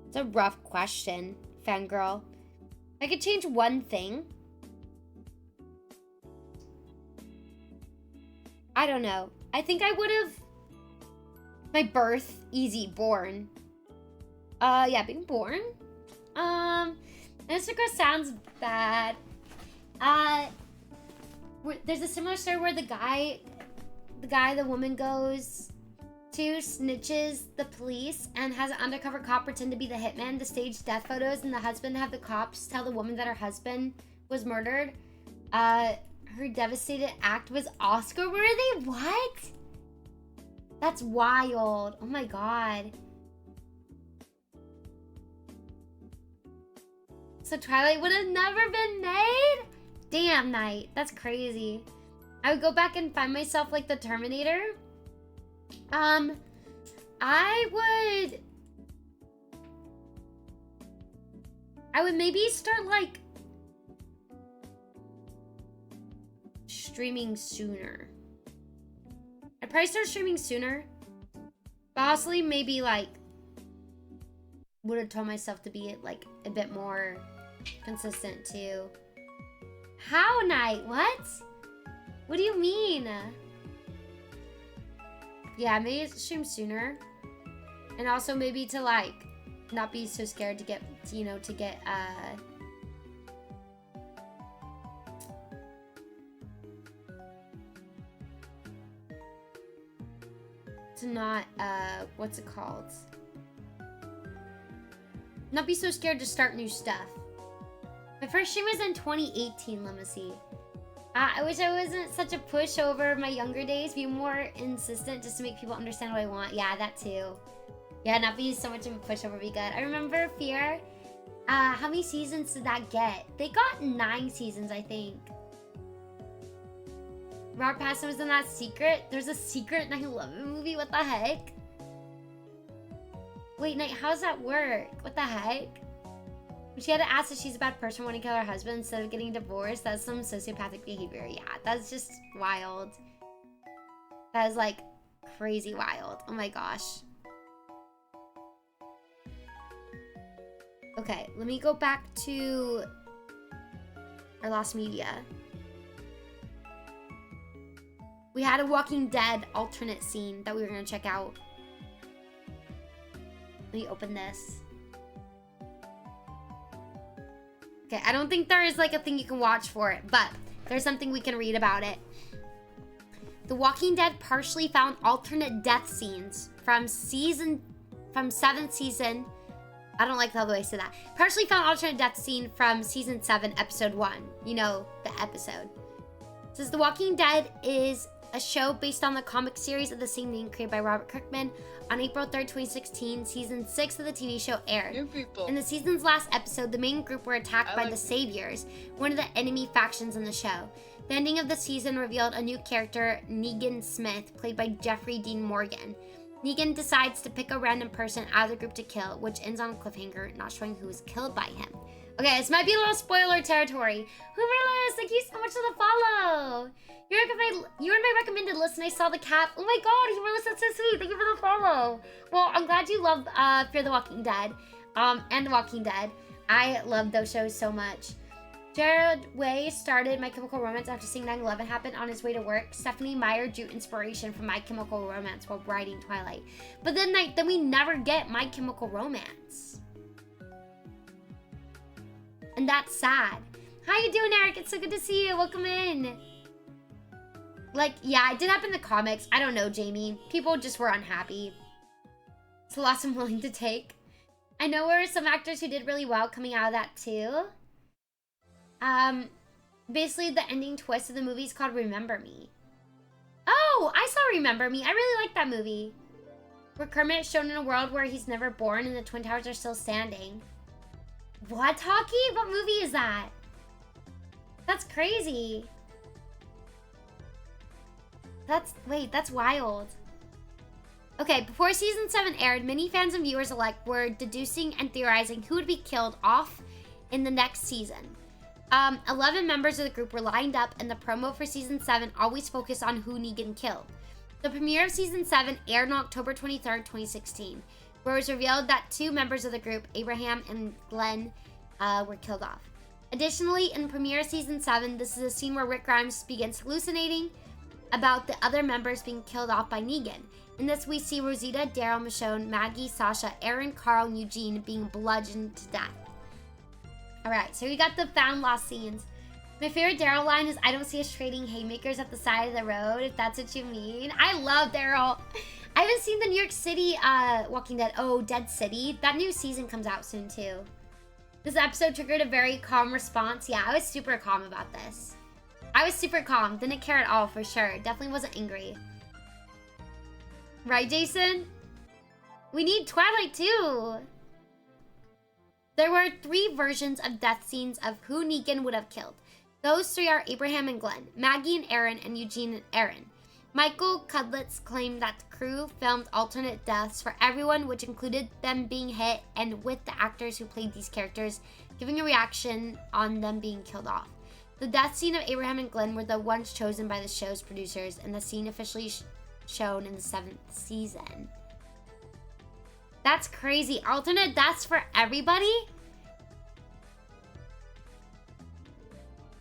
It's a rough question, fangirl. If I could change one thing, I don't know. I think I would have my birth, easy, born. Yeah, being born. Instagram sounds bad. There's a similar story where the woman goes to snitches the police and has an undercover cop pretend to be the hitman to stage death photos, and the husband have the cops tell the woman that her husband was murdered. Her devastated act was Oscar worthy? What? That's wild. Oh my god. So Twilight would have never been made? Damn, Night. That's crazy. I would go back and find myself like the Terminator. I would maybe start like streaming sooner. I'd probably start streaming sooner. But honestly, maybe like would have told myself to be like a bit more consistent too. How, Night? What? What do you mean? Yeah, maybe stream sooner. And also maybe to like not be so scared to get, you know, to not, what's it called? Not be so scared to start new stuff. My first stream was in 2018, let me see. I wish I wasn't such a pushover my younger days. Be more insistent just to make people understand what I want. Yeah, that too. Yeah, not be so much of a pushover would be good. I remember Fear. How many seasons did that get? They got 9 seasons, I think. Robert Pattinson was in that Secret. There's a Secret 9/11 movie. What the heck? Wait, Night, how does that work? What the heck? She had to ask if she's a bad person wanting to kill her husband instead of getting divorced. That's some sociopathic behavior. Yeah, that's just wild. That is like crazy wild. Oh my gosh. Okay, let me go back to our lost media. We had a Walking Dead alternate scene that we were gonna check out. Let me open this. Okay, I don't think there is like a thing you can watch for it, but there's something we can read about it. The Walking Dead partially found alternate death scenes from 7th season. I don't like how the way I say that. Partially found alternate death scene from season 7, episode 1. You know, the episode. It says The Walking Dead is a show based on the comic series of the same name created by Robert Kirkman. On April 3rd, 2016, season 6 of the TV show aired. New people. In the season's last episode, the main group were attacked by the Saviors, one of the enemy factions in the show. The ending of the season revealed a new character, Negan Smith, played by Jeffrey Dean Morgan. Negan decides to pick a random person out of the group to kill, which ends on a cliffhanger, not showing who was killed by him. Okay, this might be a little spoiler territory. Hooverless, thank you so much for the follow. You're in my recommended list and I saw the cap. Oh my god, Hooverless, that's so sweet. Thank you for the follow. Well, I'm glad you love Fear the Walking Dead and The Walking Dead. I love those shows so much. Jared Way started My Chemical Romance after seeing 9/11 happen on his way to work. Stephanie Meyer drew inspiration from My Chemical Romance while writing Twilight. But then we never get My Chemical Romance. And that's sad. How you doing, Eric? It's so good to see you. Welcome in. Like, yeah, it did happen in the comics. I don't know, Jamie. People just were unhappy. It's a loss I'm willing to take. I know there were some actors who did really well coming out of that too. Basically the ending twist of the movie is called Remember Me. Oh, I saw Remember Me. I really like that movie. Where Kermit is shown in a world where he's never born and the Twin Towers are still standing. What, Taki? What movie is that? That's crazy. Wait, that's wild. Okay, before season 7 aired, many fans and viewers alike were deducing and theorizing who would be killed off in the next season. 11 members of the group were lined up, and the promo for season 7 always focused on who Negan killed. The premiere of season 7 aired on October 23rd, 2016, where it was revealed that 2 members of the group, Abraham and Glenn, were killed off. Additionally, in premiere season 7, this is a scene where Rick Grimes begins hallucinating about the other members being killed off by Negan. In this, we see Rosita, Daryl, Michonne, Maggie, Sasha, Aaron, Carl, and Eugene being bludgeoned to death. Alright, so we got the found lost scenes. My favorite Daryl line is, "I don't see us trading haymakers at the side of the road," if that's what you mean. I love Daryl. I haven't seen the New York City Walking Dead. Oh, Dead City. That new season comes out soon too. This episode triggered a very calm response. Yeah, I was super calm about this. I was super calm. Didn't care at all, for sure. Definitely wasn't angry. Right, Jason? We need Twilight too. There were 3 versions of death scenes of who Negan would have killed. Those 3 are Abraham and Glenn, Maggie and Aaron, and Eugene and Aaron. Michael Cudlitz claimed that the crew filmed alternate deaths for everyone, which included them being hit and with the actors who played these characters giving a reaction on them being killed off. The death scene of Abraham and Glenn were the ones chosen by the show's producers, and the scene officially shown in the 7th season. That's crazy. Alternate deaths for everybody?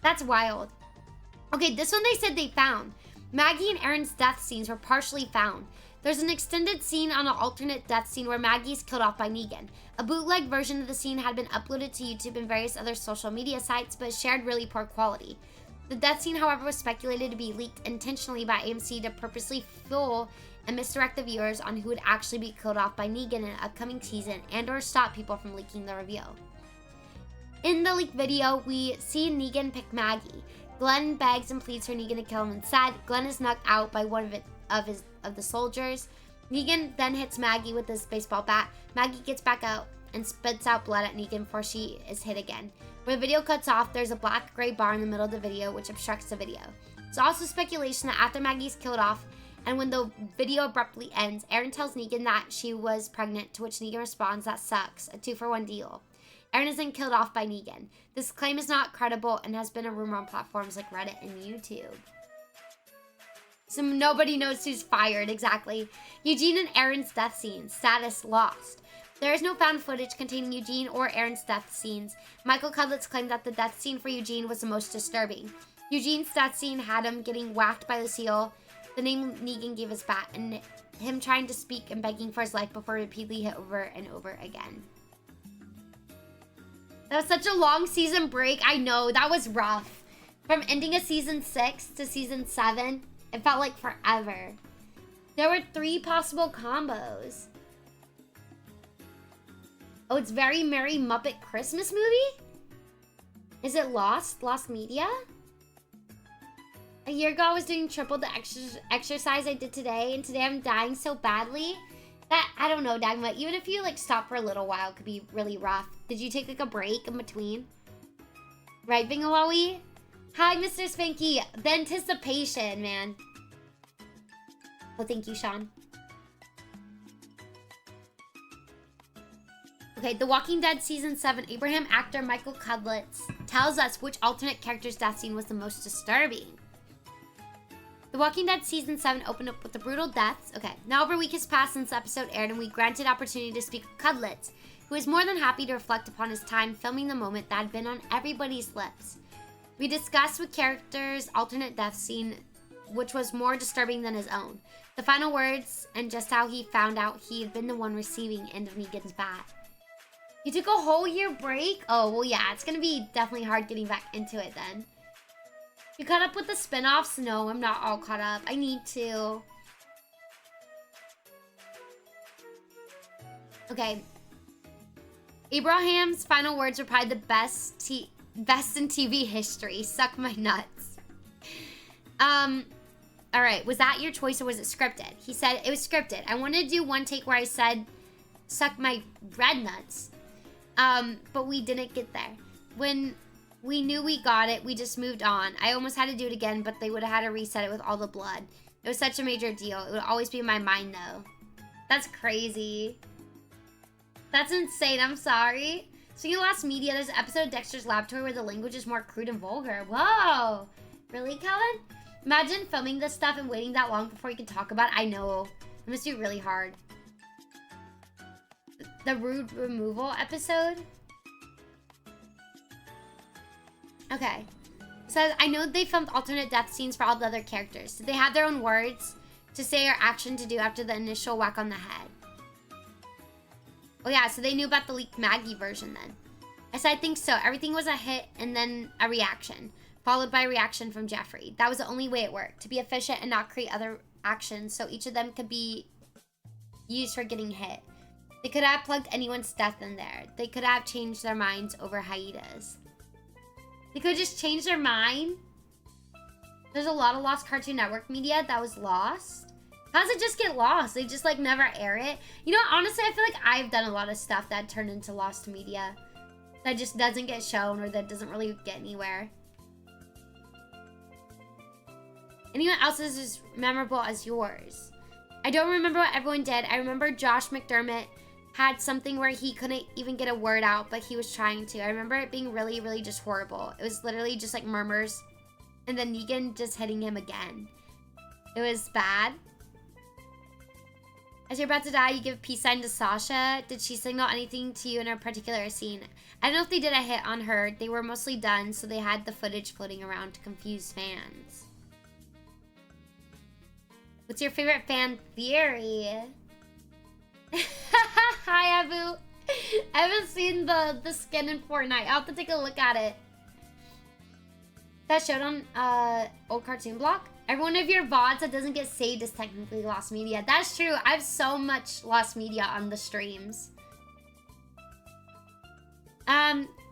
That's wild. Okay, this one they said they found. Maggie and Aaron's death scenes were partially found. There's an extended scene on an alternate death scene where Maggie is killed off by Negan. A bootleg version of the scene had been uploaded to YouTube and various other social media sites, but shared really poor quality. The death scene, however, was speculated to be leaked intentionally by AMC to purposely fool and misdirect the viewers on who would actually be killed off by Negan in an upcoming season and or stop people from leaking the reveal. In the leaked video, we see Negan pick Maggie. Glenn begs and pleads for Negan to kill him instead. Glenn is knocked out by one of the soldiers. Negan then hits Maggie with his baseball bat. Maggie gets back out and spits out blood at Negan before she is hit again. When the video cuts off, there's a black-gray bar in the middle of the video which obstructs the video. There's also speculation that after Maggie's killed off, and when the video abruptly ends, Aaron tells Negan that she was pregnant, to which Negan responds, "That sucks, a 2-for-1 deal." Aaron is then killed off by Negan. This claim is not credible and has been a rumor on platforms like Reddit and YouTube. So nobody knows who's fired, exactly. Eugene and Aaron's death scenes. Status lost. There is no found footage containing Eugene or Aaron's death scenes. Michael Cudlitz claimed that the death scene for Eugene was the most disturbing. Eugene's death scene had him getting whacked by the seal, the name Negan gave his bat, and him trying to speak and begging for his life before repeatedly hit over and over again. That was such a long season break. I know, that was rough. From ending of season 6 to season 7, it felt like forever. There were 3 possible combos. Oh, it's Very Merry Muppet Christmas Movie? Is it Lost? Lost Media? A year ago, I was doing triple the exercise I did today, and today I'm dying so badly that, I don't know, Dagma, even if you, like, stop for a little while, it could be really rough. Did you take, like, a break in between? Right, Bingalowy? Hi, Mr. Spanky. The anticipation, man. Oh, thank you, Sean. Okay, The Walking Dead Season 7, Abraham actor Michael Cudlitz tells us which alternate character's death scene was the most disturbing. The Walking Dead Season 7 opened up with the brutal deaths. Okay, now over a week has passed since the episode aired, and we granted opportunity to speak with Cudlitz, who is more than happy to reflect upon his time filming the moment that had been on everybody's lips. We discussed with characters' alternate death scene, which was more disturbing than his own, the final words, and just how he found out he had been the one receiving end of Negan's bat. You took a whole year break? Oh, well, yeah, it's gonna be definitely hard getting back into it then. You caught up with the spin-offs? No, I'm not all caught up. I need to. Okay. Abraham's final words were probably the best in TV history. Suck my nuts. All right. Was that your choice or was it scripted? He said it was scripted. I wanted to do one take where I said, suck my red nuts. But we didn't get there. When we knew we got it, we just moved on. I almost had to do it again, but they would have had to reset it with all the blood. It was such a major deal. It would always be in my mind, though. That's crazy. That's insane. I'm sorry. Speaking of lost media, there's an episode of Dexter's Laboratory where the language is more crude and vulgar. Whoa! Really, Kellen? Imagine filming this stuff and waiting that long before you can talk about it. I know. It must be really hard. The rude removal episode? Okay. So I know they filmed alternate death scenes for all the other characters. Did they have their own words to say or action to do after the initial whack on the head? Oh yeah, so they knew about the leaked Maggie version then. I said I think so. Everything was a hit and then a reaction, followed by a reaction from Jeffrey. That was the only way it worked, to be efficient and not create other actions so each of them could be used for getting hit. They could have plugged anyone's death in there. They could have changed their minds over Haida's. They could just change their mind. There's a lot of lost Cartoon Network media that was lost. How does it just get lost? They just like never air it. You know, honestly, I feel like I've done a lot of stuff that turned into lost media that just doesn't get shown or that doesn't really get anywhere. Anyone else's is memorable as yours? I don't remember what everyone did. I remember Josh McDermott had something where he couldn't even get a word out, but he was trying to. I remember it being really, really just horrible. It was literally just like murmurs and then Negan just hitting him again. It was bad. As you're about to die, you give peace sign to Sasha. Did she signal anything to you in a particular scene? I don't know if they did a hit on her. They were mostly done, so they had the footage floating around to confuse fans. What's your favorite fan theory? Hi, Abu. I haven't seen the skin in Fortnite. I'll have to take a look at it. That showed on old Cartoon Block. Every one of your VODs that doesn't get saved is technically lost media. That's true. I have so much lost media on the streams.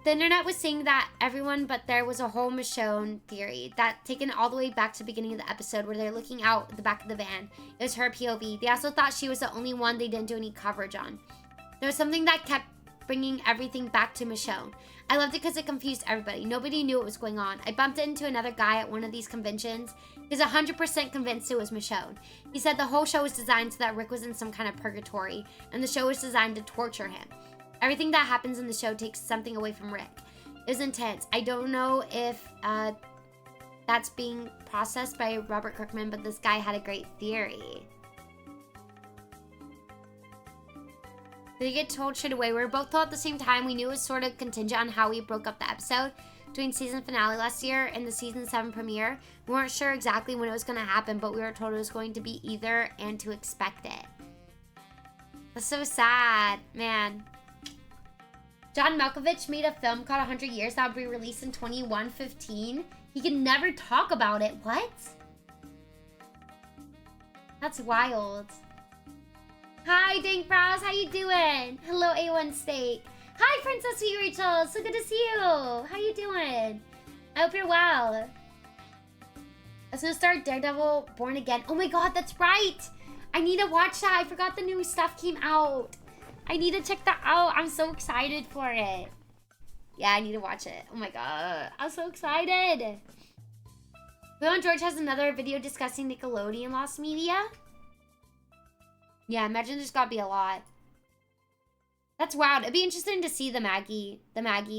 The internet was saying that everyone but there was a whole Michonne theory that taken all the way back to the beginning of the episode where they're looking out the back of the van. It was her POV. They also thought she was the only one they didn't do any coverage on. There was something that kept bringing everything back to Michonne. I loved it because it confused everybody. Nobody knew what was going on. I bumped into another guy at one of these conventions. He's 100% convinced it was Michonne. He said the whole show was designed so that Rick was in some kind of purgatory, and the show was designed to torture him. Everything that happens in the show takes something away from Rick. It was intense. I don't know if that's being processed by Robert Kirkman, but this guy had a great theory. Did he get told straight away? We were both told at the same time. We knew it was sort of contingent on how we broke up the episode between season finale last year and the season 7 premiere. We weren't sure exactly when it was going to happen, but we were told it was going to be either and to expect it. That's so sad, man. John Malkovich made a film called 100 Years that would be released in 2115. He can never talk about it. What? That's wild. Hi, Dank Brows. How you doing? Hello, A1 Steak. Hi, Princess Sweet Rachel. So good to see you. How you doing? I hope you're well. was gonna start Daredevil Born Again. Oh my god, that's right! I need to watch that. I forgot the new stuff came out. I need to check that out. I'm so excited for it. Yeah, I need to watch it. Oh my god, I'm so excited. Will and George has another video discussing Nickelodeon lost media. Yeah, imagine there's gotta be a lot. That's wild. It'd be interesting to see the Maggie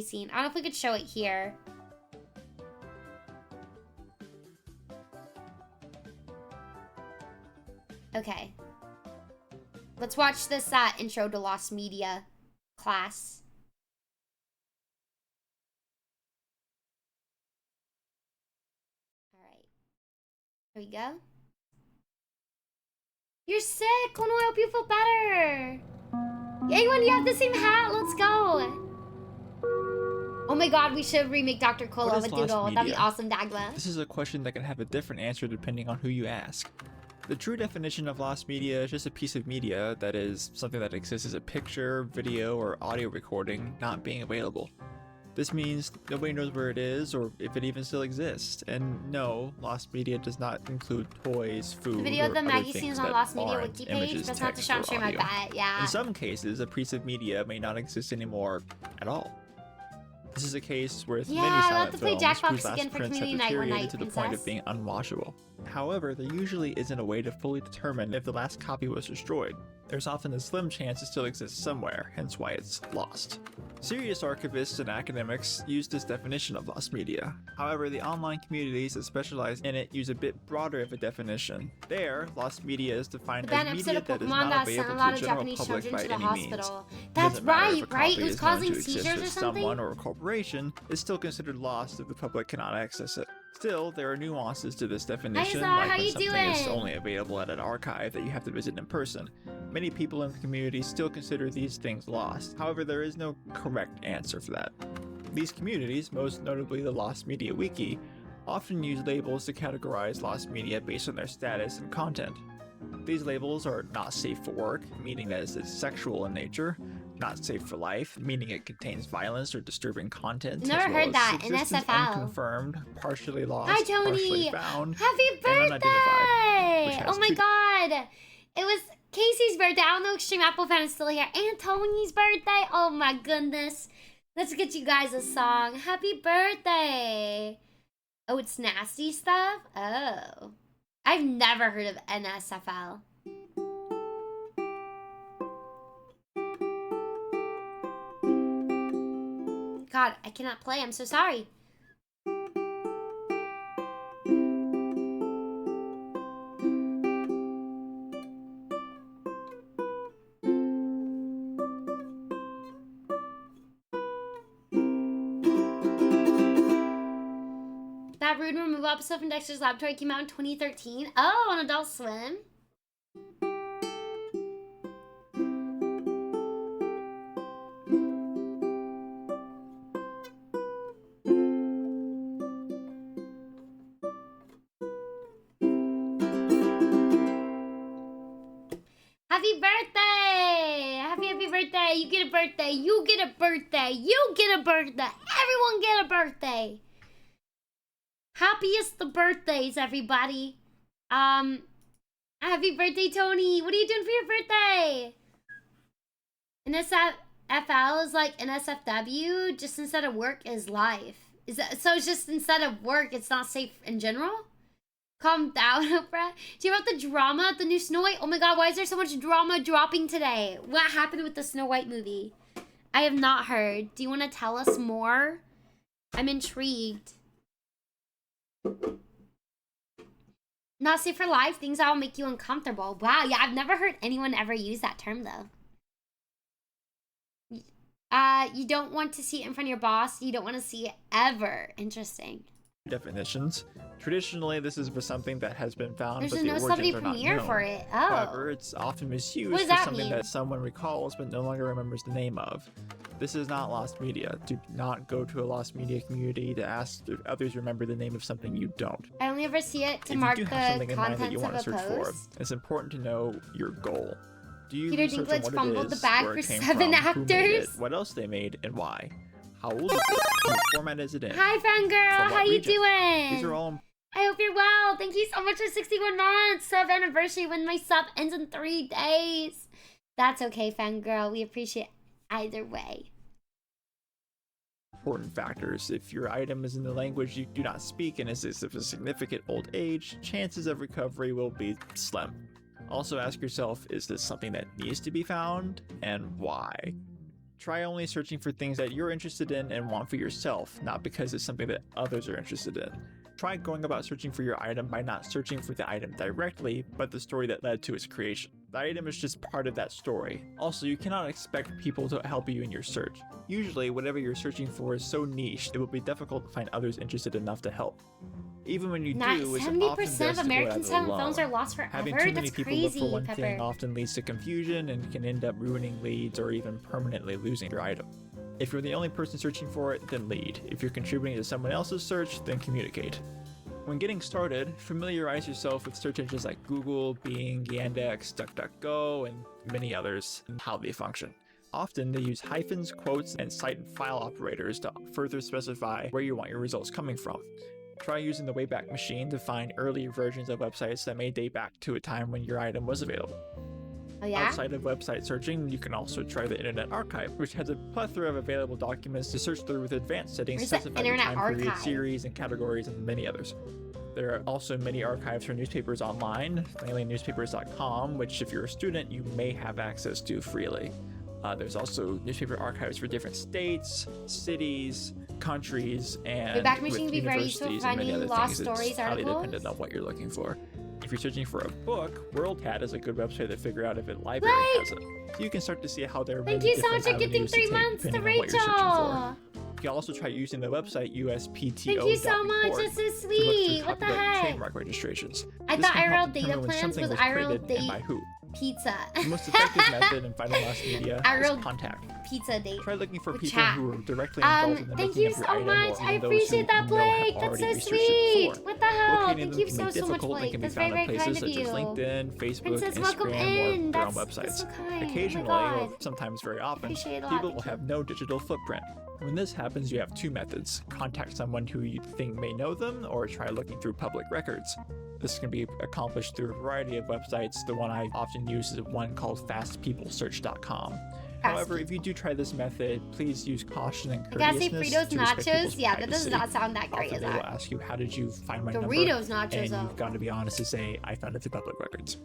scene. I don't know if we could show it here. Okay. Let's watch this intro to Lost Media class. Alright. Here we go. You're sick! Oh no, I hope you feel better! Anyone, you have the same hat! Let's go! Oh my god, we should remake Dr. Cola with Doodle. That'd be awesome, Dagma. This is a question that can have a different answer depending on who you ask. The true definition of lost media is just a piece of media that is something that exists as a picture, video, or audio recording not being available. This means nobody knows where it is or if it even still exists. And no, lost media does not include toys, food, The video of or the other Maggie things scenes on that Lost Media aren't wiki page. images, That's not the text, Sean or stream, I audio. bet. Yeah. In some cases, a piece of media may not exist anymore at all. This is a case with Yeah, many I'll have silent to play films Jackbox whose last again for prints have community night one deteriorated night, to the point princess. of being unwatchable. However, there usually isn't a way to fully determine if the last copy was destroyed. There's often a slim chance it still exists somewhere, hence why it's lost. Serious archivists and academics use this definition of lost media. However, the online communities that specialize in it use a bit broader of a definition. There, lost media is defined The bad as episode media of that is Pokemon not that sent a available lot to of the general Japanese public children by to the any means. hospital. It That's doesn't matter if right, a right? copy It was is known causing to exist seizures or with something? someone or a corporation, it's still considered lost if the public cannot access it. Still, there are nuances to this definition, Zara, like how when you something is doing? only available at an archive that you have to visit in person. Many people in the community still consider these things lost. However, there is no correct answer for that. These communities, most notably the Lost Media Wiki, often use labels to categorize lost media based on their status and content. These labels are not safe for work, meaning that it's sexual in nature, not safe for life, meaning it contains violence or disturbing content. Never as well heard as that in existence SFL. Unconfirmed, partially lost, Hi, Tony. partially found, Happy and birthday! which has Oh my two- god. It was Casey's birthday. I don't know if Extreme Apple Fan is still here. And Tony's birthday. Oh my goodness. Let's get you guys a song. Happy birthday. Oh, it's nasty stuff? Oh. I've never heard of NSFL. God, I cannot play. I'm so sorry. That rude removal episode from Dexter's Laboratory came out in 2013. Oh, on Adult Swim. Happy birthday! Happy birthday! You get a birthday! You get a birthday! You get a birthday! Everyone get a birthday! Happiest the birthdays, everybody. Happy birthday, Tony. What are you doing for your birthday? NSFL is like NSFW, just instead of work is life. Is that so? It's just instead of work, it's not safe in general. Calm down, Oprah. Do you hear about the drama at the new Snow White? Oh my god, why is there so much drama dropping today? What happened with the Snow White movie? I have not heard. Do you want to tell us more? I'm intrigued. Not safe for life, things that will make you uncomfortable. Wow, yeah, I've never heard anyone ever use that term though. You don't want to see it in front of your boss. You don't want to see it ever. Interesting. Definitions. Traditionally, this is for something that has been found, There's but a the no origins celebrity are not premiere known. for it. Oh. However, it's often What misused does for that something mean? that someone recalls but no longer remembers the name of. This is not lost media. Do not go to a lost media community to ask if others remember the name of something you don't. I only ever see it to If mark you do have something the in mind that you contents want of to a search post. for, it's important to know your goal. Do you Peter research on Dinklage what fumbled it the is, bag where for it came 7 from, who made actors? it, what else they made, and why? How old is it? What format is it in? Hi, fangirl. From what How you region? doing? These are all I hope you're well. Thank you so much for 61 months. Sub anniversary when my sub ends in 3 days. That's okay, fangirl. We appreciate either way. Important factors. If your item is in the language you do not speak and is of a significant old age, chances of recovery will be slim. Also ask yourself, is this something that needs to be found, and why? Try only searching for things that you're interested in and want for yourself, not because it's something that others are interested in. Try going about searching for your item by not searching for the item directly, but the story that led to its creation. The item is just part of that story. Also, you cannot expect people to help you in your search. Usually, whatever you're searching for is so niche, it will be difficult to find others interested enough to help. Even when you do, it's often 70% best of to go American at it silent alone. phones are lost forever. Having too many That's people crazy, look for one Pepper. thing often leads to confusion and can end up ruining leads or even permanently losing your item. If you're the only person searching for it, then lead. If you're contributing to someone else's search, then communicate. When getting started, familiarize yourself with search engines like Google, Bing, Yandex, DuckDuckGo, and many others and how they function. Often they use hyphens, quotes, and cite and file operators to further specify where you want your results coming from. Try using the Wayback Machine to find earlier versions of websites that may date back to a time when your item was available. Oh yeah? Outside of website searching, you can also try the Internet Archive, which has a plethora of available documents to search through with advanced settings, Where's the specifying the Internet time period, Archive? series, and categories, and many others. There are also many archives for newspapers online, mainly newspapers.com, which if you're a student, you may have access to freely. There's also newspaper archives for different states, cities, countries, and Wayback with Machine can be very useful universities for and many finding other lost things. It's stories, highly articles. dependent on what you're looking for. If you're searching for a book, WorldCat is a good website to figure out if a library has it. So you can start to see how there are Thank many you so different much for gifting avenues 3 take months to depending on what you're searching Rachel. for. You can also try using the website USPTO. Thank you so much. .report That's so to look through sweet. What the copyright and heck? trademark registrations. I This thought can help IRL data determine when plans something was created IRL and date by who. pizza. The most effective method in finding lost media is IRL contact. pizza date. Try looking for with people chat. who are directly involved in the Thank making you of your so item, much. or I even those appreciate that, who you know Blake. have That's already so researched it sweet. before. What the hell? Locating Thank them you can so be so much, difficult and Blake. can be That's found very in very places kind of such you. as LinkedIn, Facebook, Princess, welcome Instagram, in. or their own That's websites. so kind. Occasionally, Oh my or God. sometimes very often, Appreciate it a lot. people Thank will you. have no digital footprint. When this happens, you have two methods: contact someone who you think may know them, or try looking through public records. This can be accomplished through a variety of websites. The one I often use is one called fastpeoplesearch.com. However, if you do try this method, please use caution and I gotta say courteousness Fritos to respect nachos. people's Yeah, that does privacy. not sound that great, Often is they will that? ask you, how did you find my number? Doritos nachos, And though. you've got to be honest to say, I found it through public records.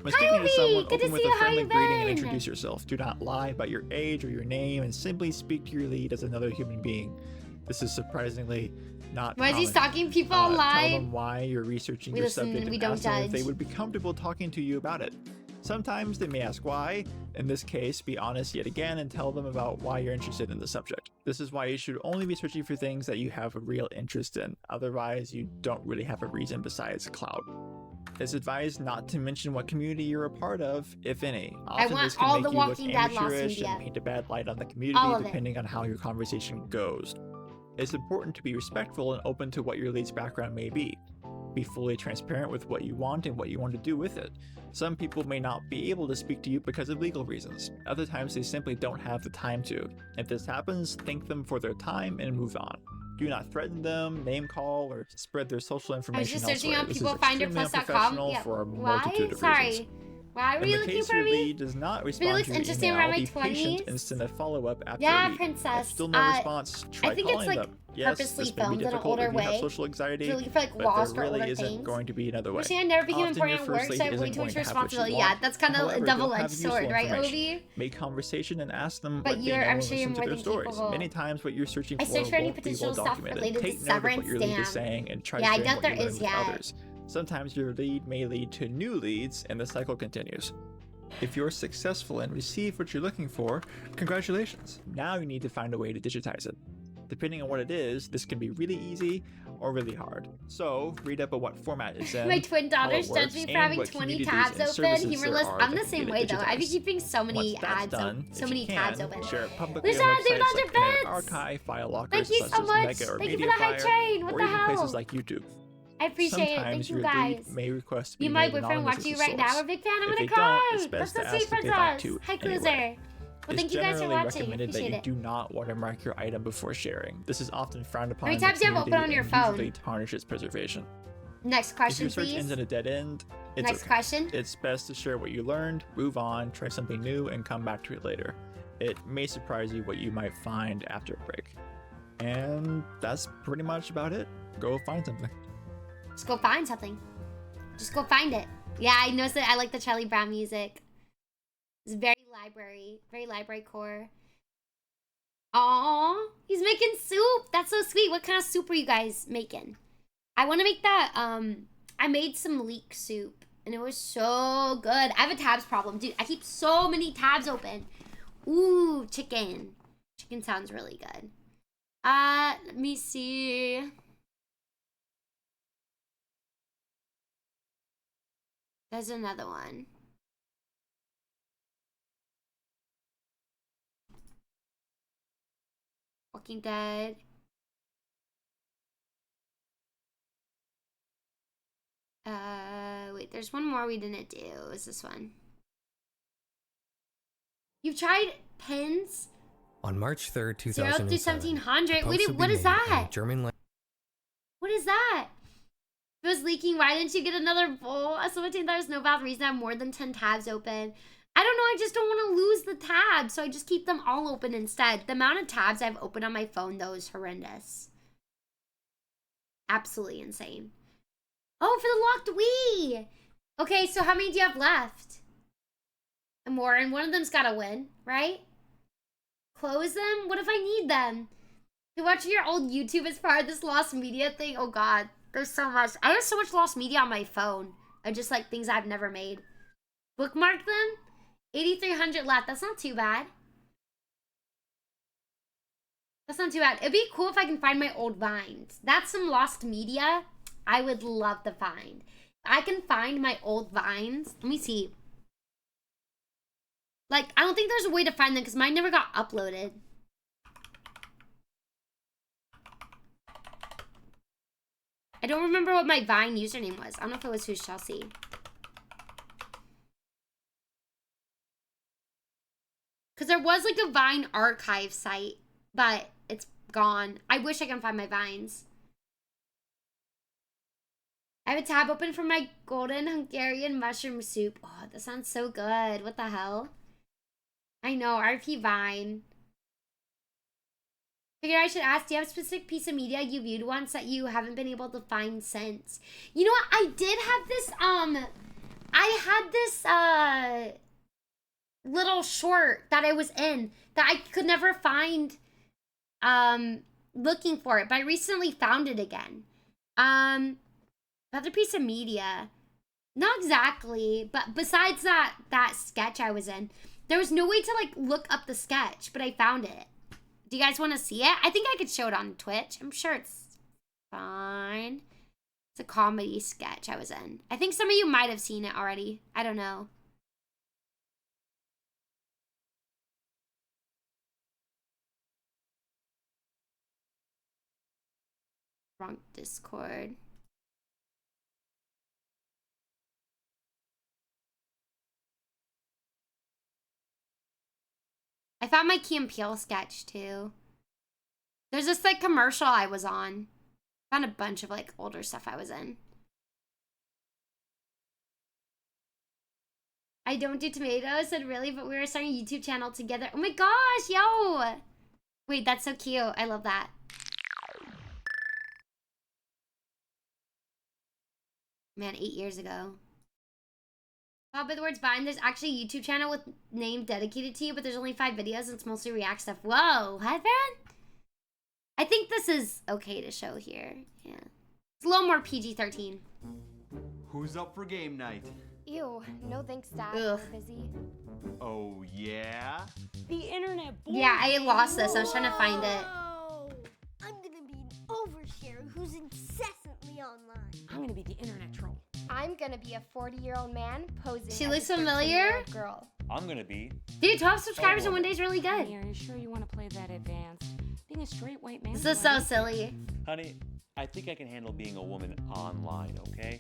When Hi, speaking to someone, Obi! Good to open with see a you. How friendly you greeting and been? introduce yourself. Do not lie about your age or your name, and simply speak to your lead as another human being. This is surprisingly not Why is he common. stalking people Tell online? them why you're researching We your listen, subject we and don't ask them if they judge. would be comfortable talking to you about it. Sometimes they may ask why. In this case, be honest yet again and tell them about why you're interested in the subject. This is why you should only be searching for things that you have a real interest in. Otherwise, you don't really have a reason besides clout. It's advised not to mention what community you're a part of, if any. Often want this can all make the you look Walking Dead lost amateurish media. and paint a bad light on the All community of it. depending on how your conversation goes. It's important to be respectful and open to what your lead's background may be. Be fully transparent with what you want and what you want to do with it. Some people may not be able to speak to you because of legal reasons. Other times they simply don't have the time to. If this happens, thank them for their time and move on. Do not threaten them, name call, or spread their social I was information just searching elsewhere. on This is peoplefinderplus.com. extremely Yeah. for a Why? multitude of Sorry. reasons. Why were In you the looking case for your me? lead does not respond looks to your interesting email, around my be patient 20s. and send a follow-up after Yeah, a week. princess. If still no response, try I think it's calling like them. Yes, purposely this may be filmed in an difficult older if you have way. social anxiety, You're looking for, like, but lost or there really older isn't things. going to be another way. Wishing I never became Often important your at first work, lead so I have way isn't too going much to have what you responsibility. want. Yeah, that's kind of a However, you'll double-edged have useful sword, right, information. Obi? Make conversation and ask them But what you're- they know I'm and sure you're listen to more their than stories. capable. Many times what you're searching I for searched for any won't be potential well stuff documented. related to Take note of what severance, your lead damn. is saying and try Yeah, I sharing doubt what there you learn is with yet. others. Sometimes your lead may lead to new leads and the cycle continues. If you're successful and receive what you're looking for, congratulations. Now you need to find a way to digitize it. Depending on what it is, this can be really easy or really hard. So, read up on what format it's in. My twin how it daughters judge works, me for and having what 20 communities tabs and open. services there Humorless. are I'm that the can same get way it though. I'd be digitized. keeping so many Once that's ads, done, so if many you tabs can, open. share it publicly Lisa, on they're websites not like your Internet beds. Archive, file lockers Thank you such so as much. Mega or Thank you for the hype Mediafire, train. What or the even hell? places like YouTube. I appreciate it. Sometimes Thank you your guys. lead may request to be You, my made boyfriend, anonymous watch as you a right now. source. I'm a big fan. I'm If gonna they cry. don't, it's best That's to so sweet ask if for they'd like us. to Hi, anyway. Cruiser. Well, It's thank you guys for generally watching. recommended that Appreciate you it. do not watermark your item before sharing. This is often frowned upon many in the tabs do you have open community on your and phone? usually tarnishes preservation. Next question, if your search please. ends in a dead end, it's Next okay. question. It's best to share what you learned, move on, try something new, and come back to it later. It may surprise you what you might find after a break. And that's pretty much about it. Go find something. Just go find something. Just go find it. Yeah, I noticed that. I like the Charlie Brown music. It's very library core. Aww, he's making soup. That's so sweet. What kind of soup are you guys making? I want to make that. I made some leek soup, and it was so good. I have a tabs problem, dude. I keep so many tabs open. Ooh, chicken. Chicken sounds really good. Let me see. There's another one. Walking Dead. Wait, there's one more we didn't do. Is this one? You've tried pins? On March 3rd, 0 2007, through 1700. posts Wait, would what be is made in that? German What is that? If it was leaking, why didn't you get another bowl? At 17, there's no valid reason I have more than 10 tabs open. I don't know, I just don't want to lose the tabs, so I just keep them all open instead. The amount of tabs I've opened on my phone, though, is horrendous. Absolutely insane. Oh, for the locked Wii! Okay, so how many do you have left? And more, and one of them's gotta win, right? Close them? What if I need them? To watch your old YouTube as part of this lost media thing? Oh god, there's so much. I have so much lost media on my phone. Of just like things I've never made. Bookmark them? 8,300 left. That's not too bad. That's not too bad. It'd be cool if I can find my old Vines. That's some lost media I would love to find. If I can find my old Vines. Let me see. Like, I don't think there's a way to find them because mine never got uploaded. I don't remember what my Vine username was. I don't know if it was Who Shall See. Because there was like a Vine archive site, but it's gone. I wish I can find my Vines. I have a tab open for my golden Hungarian mushroom soup. Oh, that sounds so good. What the hell? I know, RP Vine. Figured I should ask, do you have a specific piece of media you viewed once that you haven't been able to find since? You know what? I did have this, I had this, little short that I was in that I could never find, looking for it, but I recently found it again. Another piece of media. Not exactly, but besides that sketch I was in, there was no way to, like, look up the sketch, but I found it. Do you guys want to see it? I think I could show it on Twitch. I'm sure it's fine. It's a comedy sketch I was in. I think some of you might have seen it already. I don't know. Wrong Discord. I found my Key and Peele sketch too. There's this like commercial I was on. Found a bunch of like older stuff I was in. I don't do tomatoes. I said really, but we were starting a YouTube channel together. Oh my gosh, yo! Wait, that's so cute. I love that. Man, 8 years ago. Wow, by the words Vine, there's actually a YouTube channel with name dedicated to you, but there's only 5 videos and it's mostly React stuff. Whoa, hi, Farron? I think this is okay to show here. Yeah. It's a little more PG-13. Who's up for game night? Ew, no thanks, Dad. Ugh. We're busy. Oh, yeah? The internet. Yeah, I lost this. I was trying to find it. I'm gonna be an overshare who's incessantly online. I'm gonna be the internet troll. I'm gonna be a 40-year-old man posing. She as looks a familiar. 13-year-old girl. I'm gonna be. Dude, 12 subscribers in one day is really good. Are you sure you want to play that advanced? Being a straight white man. This is so silly. Honey, I think I can handle being a woman online, okay?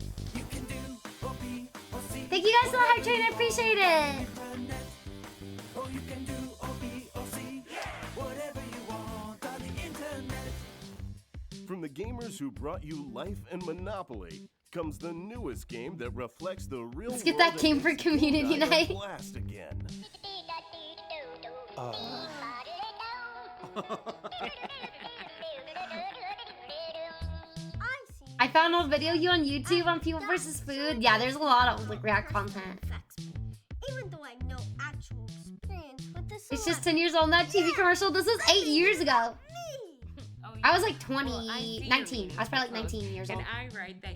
Thank you guys for the hype train. I appreciate it. From the gamers who brought you Life and Monopoly comes the newest game that reflects the real Let's get world that game and for makes community King Knight a night. blast again. I found an old video of you on YouTube on People vs. Food. Yeah, there's a lot of like React content. Even though I have no actual experience with this. It's just 10 years old. That TV commercial, this was 8 years ago. I was like 20, 19. I was probably like 19 years old. And I ride that.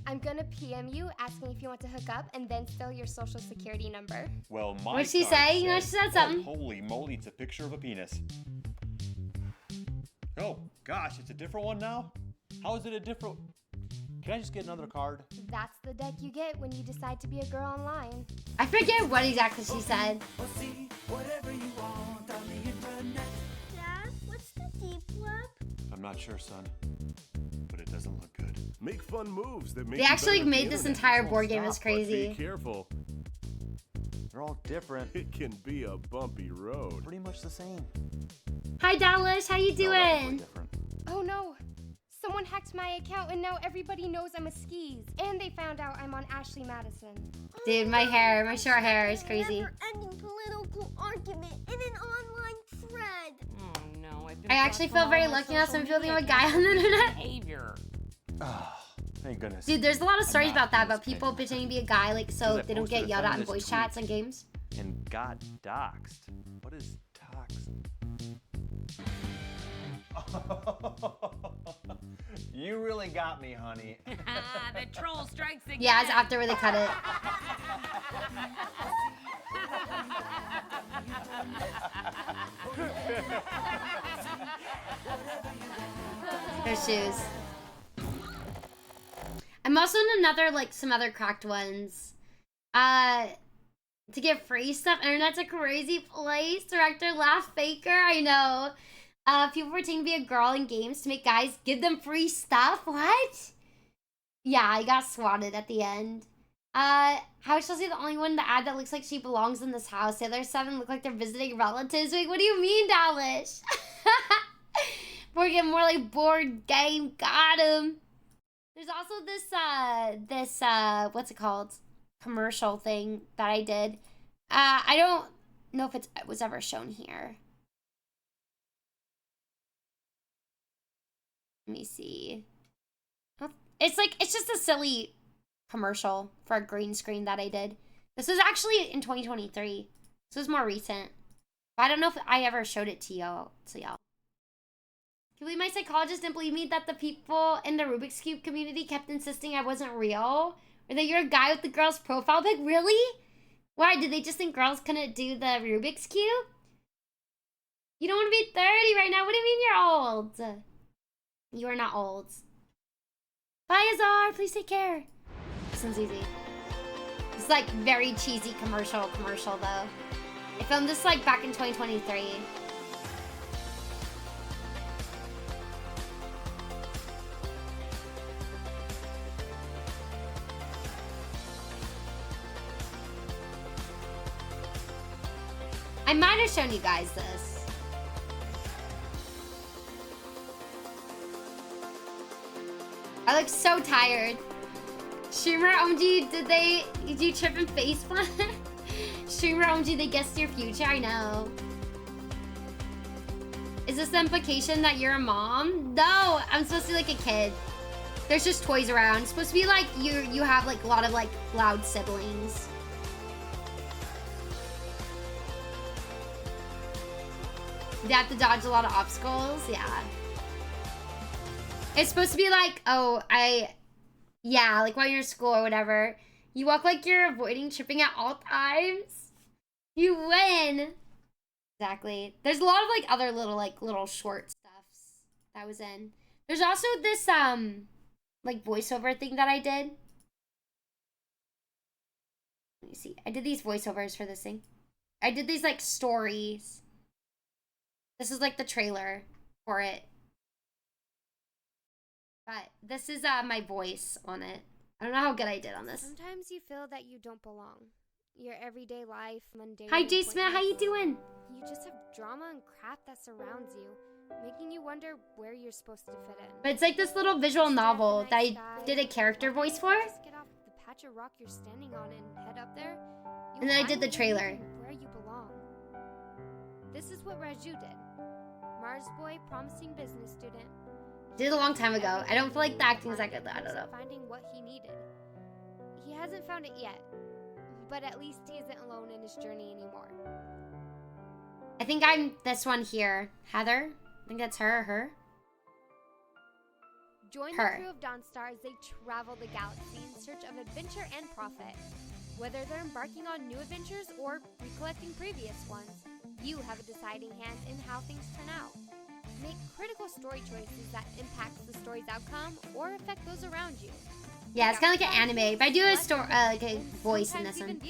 I'm gonna PM you asking if you want to hook up and then steal your social security number. Well, my What'd she son say? You know, said- she said something. Oh, holy moly, it's a picture of a penis. Oh, gosh, it's a different one now? How is it a different... Can I just get another card? That's the deck you get when you decide to be a girl online. I forget what exactly she said. Dad, what's the deep web? I'm not sure, son. But it doesn't look good. Make fun moves that make They you actually better at made the this internet. entire board game is Stop, but crazy. Be careful. They're all different. It can be a bumpy road. Pretty much the same. Hi Dallas, how you doing? Oh no! Someone hacked my account and now everybody knows I'm a skis. And they found out I'm on Ashley Madison. Dude, my hair, my short hair is crazy. Never-ending political argument in an online thread. Oh no! I actually feel very lucky now, so I'm feeling like a guy on the internet. Behavior. Oh, thank goodness. Dude, there's a lot of I'm stories not about that, in this about people pretending to be a guy, like, so Because I they don't posted get a yelled at in feminist voice tweet. chats and games. And got doxxed. What is doxed? You really got me, honey. The troll strikes again. Yeah, it's after where they cut it. Her shoes. I'm also in another, like, some other cracked ones. To get free stuff. Internet's a crazy place. Director Laugh Faker, I know. People pretend to be a girl in games to make guys give them free stuff. What? Yeah, I got swatted at the end. How is Chelsea the only one in the ad that looks like she belongs in this house? The other 7 look like they're visiting relatives. Wait, what do you mean, Dallas? We're getting more like board game. Got him. There's also this, what's it called? Commercial thing that I did. I don't know if it was ever shown here. Let me see. It's just a silly commercial for a green screen that I did. This was actually in 2023. This was more recent. But I don't know if I ever showed it to y'all. Can you believe my psychologist didn't believe me that the people in the Rubik's Cube community kept insisting I wasn't real? Or that you're a guy with the girl's profile pic? Really? Why? Did they just think girls couldn't do the Rubik's Cube? You don't want to be 30 right now. What do you mean you're old? You are not old. Bye, Azar. Please take care. This one's easy. It's like very cheesy commercial though. I filmed this like back in 2023. I might have shown you guys this. I look so tired. Streamer OMG, did you trip and face plant? Streamer OMG, they guessed your future, I know. Is this the implication that you're a mom? No, I'm supposed to be like a kid. There's just toys around. It's supposed to be like you have like a lot of like loud siblings. They have to dodge a lot of obstacles, yeah. It's supposed to be like, oh, yeah, like while you're in school or whatever, you walk like you're avoiding tripping at all times. You win. Exactly. There's a lot of like other little short stuffs that I was in. There's also this like voiceover thing that I did. Let me see. I did these voiceovers for this thing. I did these like stories. This is like the trailer for it. But this is my voice on it. I don't know how good I did on this. Sometimes you feel that you don't belong. your everyday life, mundane. Hi, J Smith. How you doing? You just have drama and crap that surrounds you, making you wonder where you're supposed to fit in. But it's like this little visual novel that I did a character voice for. Just get off the patch of rock you're standing on and head up there. And then I did the trailer. Where you belong. This is what Raju did. Mars boy, promising business student. Did it a long time ago. I don't feel like the acting is that good though. I don't know. Finding what he needed. He hasn't found it yet, but at least he isn't alone in his journey anymore. I think I'm this one here. Heather? I think that's her or her. Join Her. the crew of Dawnstar as they travel the galaxy in search of adventure and profit. Whether they're embarking on new adventures or recollecting previous ones, you have a deciding hand in how things turn out. Make critical story choices that impact the story's outcome or affect those around you. Yeah, it's kind of like an anime, but I do a story, like a voice in this one.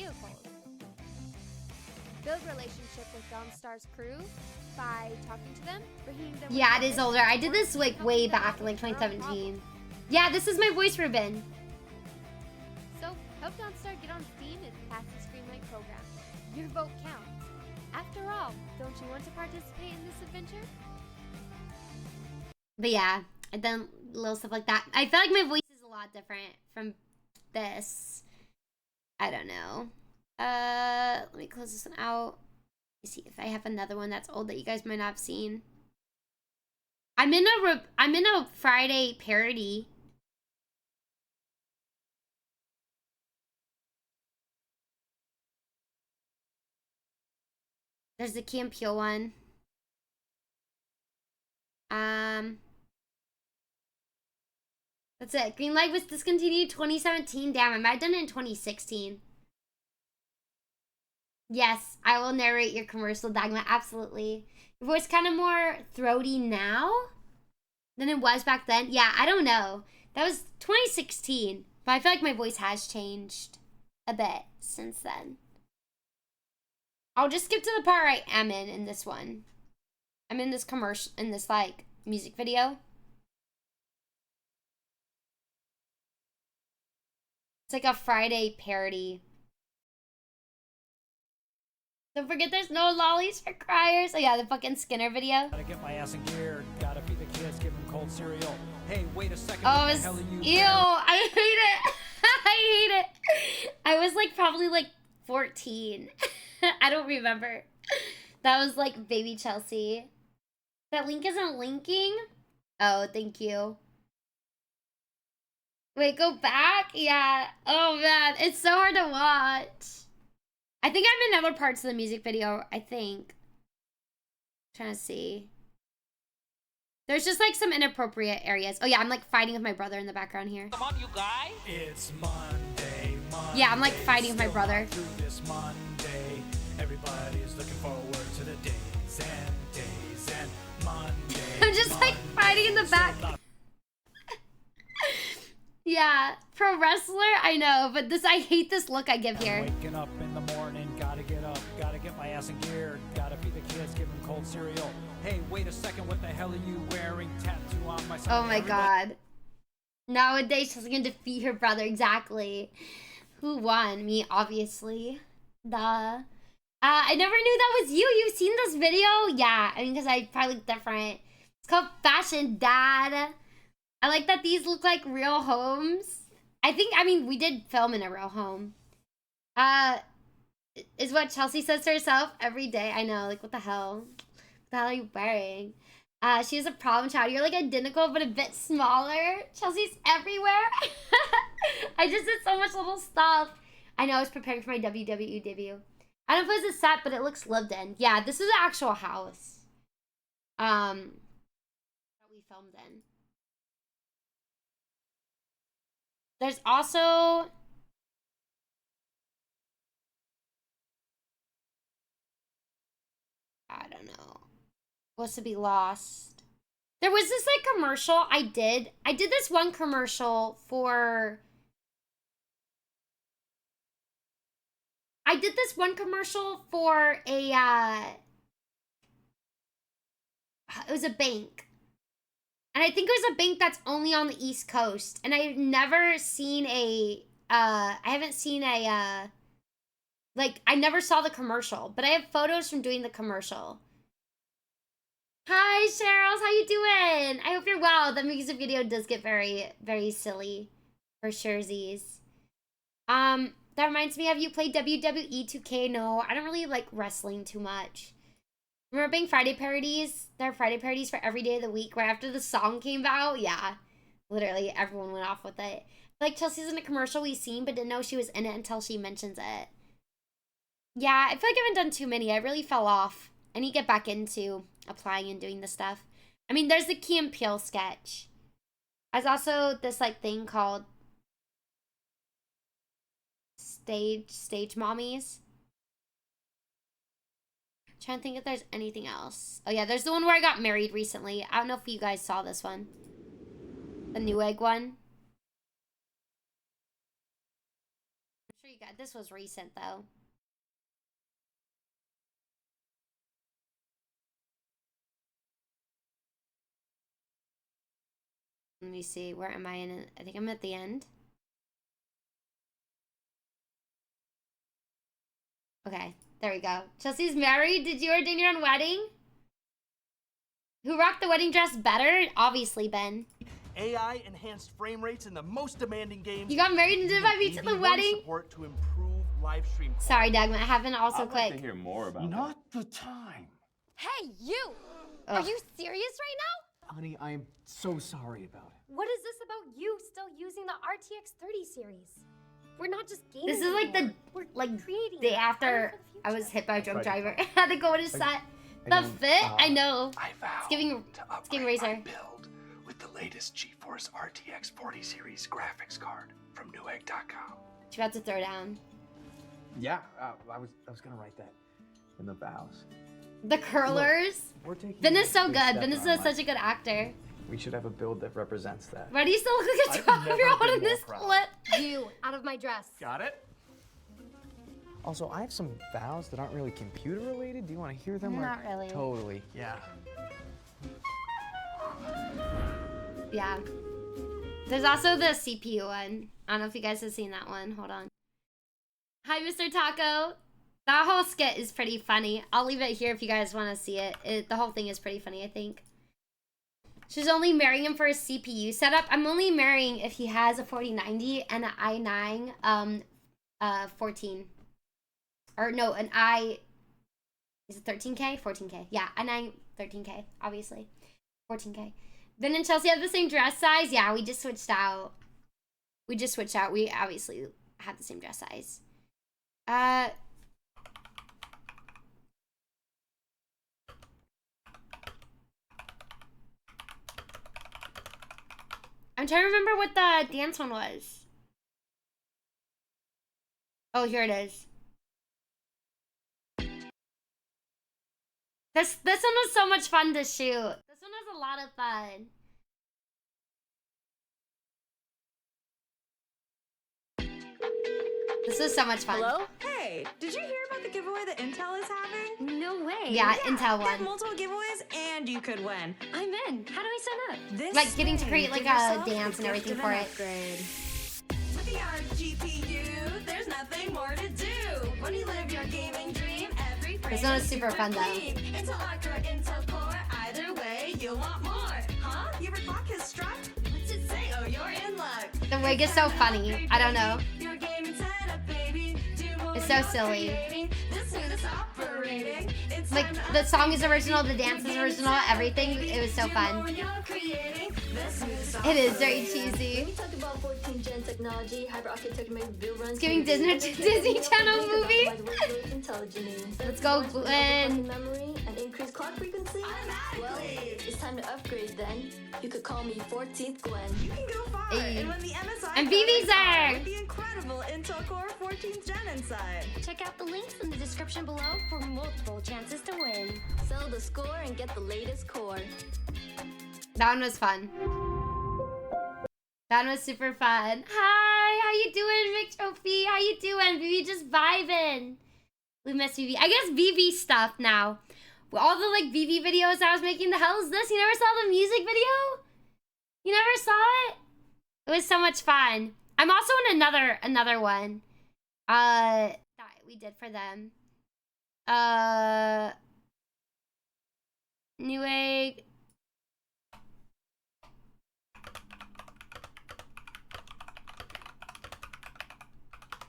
Build relationship with Dawnstar's crew by talking to them, bringing them. Yeah, it is older. I did this like way back in like 2017. Yeah, this is my voice ribbon. So help Dawnstar get on Steam and pass the Screenlight program. Your vote counts. After all, don't you want to participate in this adventure? But yeah, I've done little stuff like that. I feel like my voice is a lot different from this. I don't know. Let me close this one out. Let me see if I have another one that's old that you guys might not have seen. I'm in a Friday parody. There's the Key and Peele one. That's it. Greenlight was discontinued 2017. Damn, I might have done it in 2016. Yes, I will narrate your commercial, Dagma. Absolutely. Your voice kind of more throaty now than it was back then. Yeah, I don't know. That was 2016. But I feel like my voice has changed a bit since then. I'll just skip to the part I am in this one. I'm in this commercial, in this like music video. It's like a Friday parody. Don't forget there's no lollies for criers. Oh yeah, the fucking Skinner video. Gotta get my ass in gear. Gotta feed the kids, give them cold cereal. Hey, wait a second. Oh, what it the hell was, are you ew, I hate it. I hate it. I was like probably like 14. I don't remember. That was like baby Chelsea. That link isn't linking? Oh, thank you. Wait, go back? Yeah. Oh man, it's so hard to watch. I think I'm in other parts of the music video, I think. Trying to see. There's just like some inappropriate areas. Oh yeah, I'm like fighting with my brother in the background here. Come on, you guys. It's Monday. Yeah, I'm like fighting with my brother. Through this Monday, everybody's looking forward to the days and Monday. I'm just like fighting in the back. Yeah, pro wrestler, I know, but this, I hate this look I give here. Waking up in the morning, gotta get up, gotta get my ass in gear, gotta feed the kids, give them cold cereal. Hey, wait a second, what the hell are you wearing? Tattoo on my side. Oh my god. Nowadays, she's gonna defeat her brother, exactly. Who won? Me, obviously. Duh. I never knew that was you. You've seen this video? Yeah, I mean, because I probably look different. It's called Fashion Dad. I like that these look like real homes. I mean, we did film in a real home. Is what Chelsea says to herself every day. I know, like, what the hell? What the hell are you wearing? She has a problem child. You're like identical, but a bit smaller. Chelsea's everywhere. I just did so much little stuff. I know, I was preparing for my WWE debut. I don't know if it was a set, but it looks lived in. Yeah, this is an actual house. That we filmed in. There's also... I don't know. Supposed to be lost. There was this like commercial I did this one commercial for... I did this one commercial for a, it was a bank. And I think it was a bank that's only on the East Coast. And I've never seen a, I haven't seen a Like, I never saw the commercial, but I have photos from doing the commercial. Hi, Cheryl. How you doing? I hope you're well. The music video does get very, very silly. For sure, Z's. That reminds me, have you played WWE 2K? No, I don't really like wrestling too much. Remember being Friday parodies? There are Friday parodies for every day of the week where after the song came out, yeah. Literally, everyone went off with it. Like, Chelsea's in a commercial we've seen, but didn't know she was in it until she mentions it. Yeah, I feel like I haven't done too many. I really fell off. I need to get back into applying and doing this stuff. I mean, there's the Key and Peele sketch. There's also this, like, thing called Stage Mommies. I'm trying to think if there's anything else. Oh, yeah, there's the one where I got married recently. I don't know if you guys saw this one. The Newegg one. I'm sure you got this was recent though. Let me see, where am I in it? I think I'm at the end. Okay, there we go. Chelsea's married. Did you ordain your own wedding? Who rocked the wedding dress better? Obviously, Ben. AI enhanced frame rates in the most demanding games. You got married and did my beats at the wedding? Support to improve live stream quality. Sorry, Dagma. I haven't also I'd quick. like to hear more about Not the time. Hey, you! Are you serious right now? Honey, I am so sorry about it. What is this about you still using the RTX 30 series? We're not just gaming. This is like the creating day after I was hit by a drunk driver. I had to go in his set. The fit? I know. It's giving Razor. With the latest GeForce RTX 40 series graphics card from Newegg.com. She's about to throw down. Yeah, I was gonna write that in the vows. The curlers. Ben is so good. Ben is such a good actor. We should have a build that represents that. Why do you still look like a 12-year-old in this clip? You, out of my dress. Got it? Also, I have some vows that aren't really computer related. Do you want to hear them? Not really. Totally. Yeah. Yeah. There's also the CPU one. I don't know if you guys have seen that one. Hold on. Hi, Mr. Taco. That whole skit is pretty funny. I'll leave it here if you guys want to see it. The whole thing is pretty funny, I think. She's only marrying him for his CPU setup. I'm only marrying if he has a 4090 and an i9 14. Or no, an i... Is it 13K? 14K. Yeah, i9 13K, obviously. 14K. Ben and Chelsea have the same dress size. Yeah, we just switched out. We obviously have the same dress size. I'm trying to remember what the dance one was. Oh, here it is. This one was so much fun to shoot. This one was a lot of fun. This is so much fun. Hello? Hey, did you hear about the giveaway that Intel is having? No way. Yeah, Intel Get one. multiple giveaways and you could win. I'm in. How do I sign up? This Like getting to way, create like give a yourself dance the and everything gift for of an it. upgrade. With the RGPU, there's nothing more to do. When you live your gaming dream, every frame This one is is super fun though. clean. Intel Arc or Intel Core, either way, you'll want more. Huh? Your clock has struck? What's it say? Oh, you're in luck. The wig is so funny. I don't know. Your gaming setup, baby. It's so silly. This smoothest operating. It's Like the song is original, the dance is original, everything. It was so fun. It is very cheesy. Talk about 14th gen technology, hyper architecture make build runs. It's giving Disney Channel movie. Let's go, Glenn. Memory and increased clock frequency. Well, it's time to upgrade then. You could call me 14th Gwen. You can go far and win the MSI And BB's there. with the incredible Intel Core 14th Gen inside. Check out the links in the description below for multiple chances to win. Sell the score and get the latest core. That one was fun. That one was super fun. Hi, how you doing, Vic Trophy? How you doing? BB just vibing. We miss BB. I guess BB stuff now. All the like BB videos I was making, the hell is this? You never saw the music video? You never saw it? It was so much fun. I'm also in another one. we did for them. Newegg.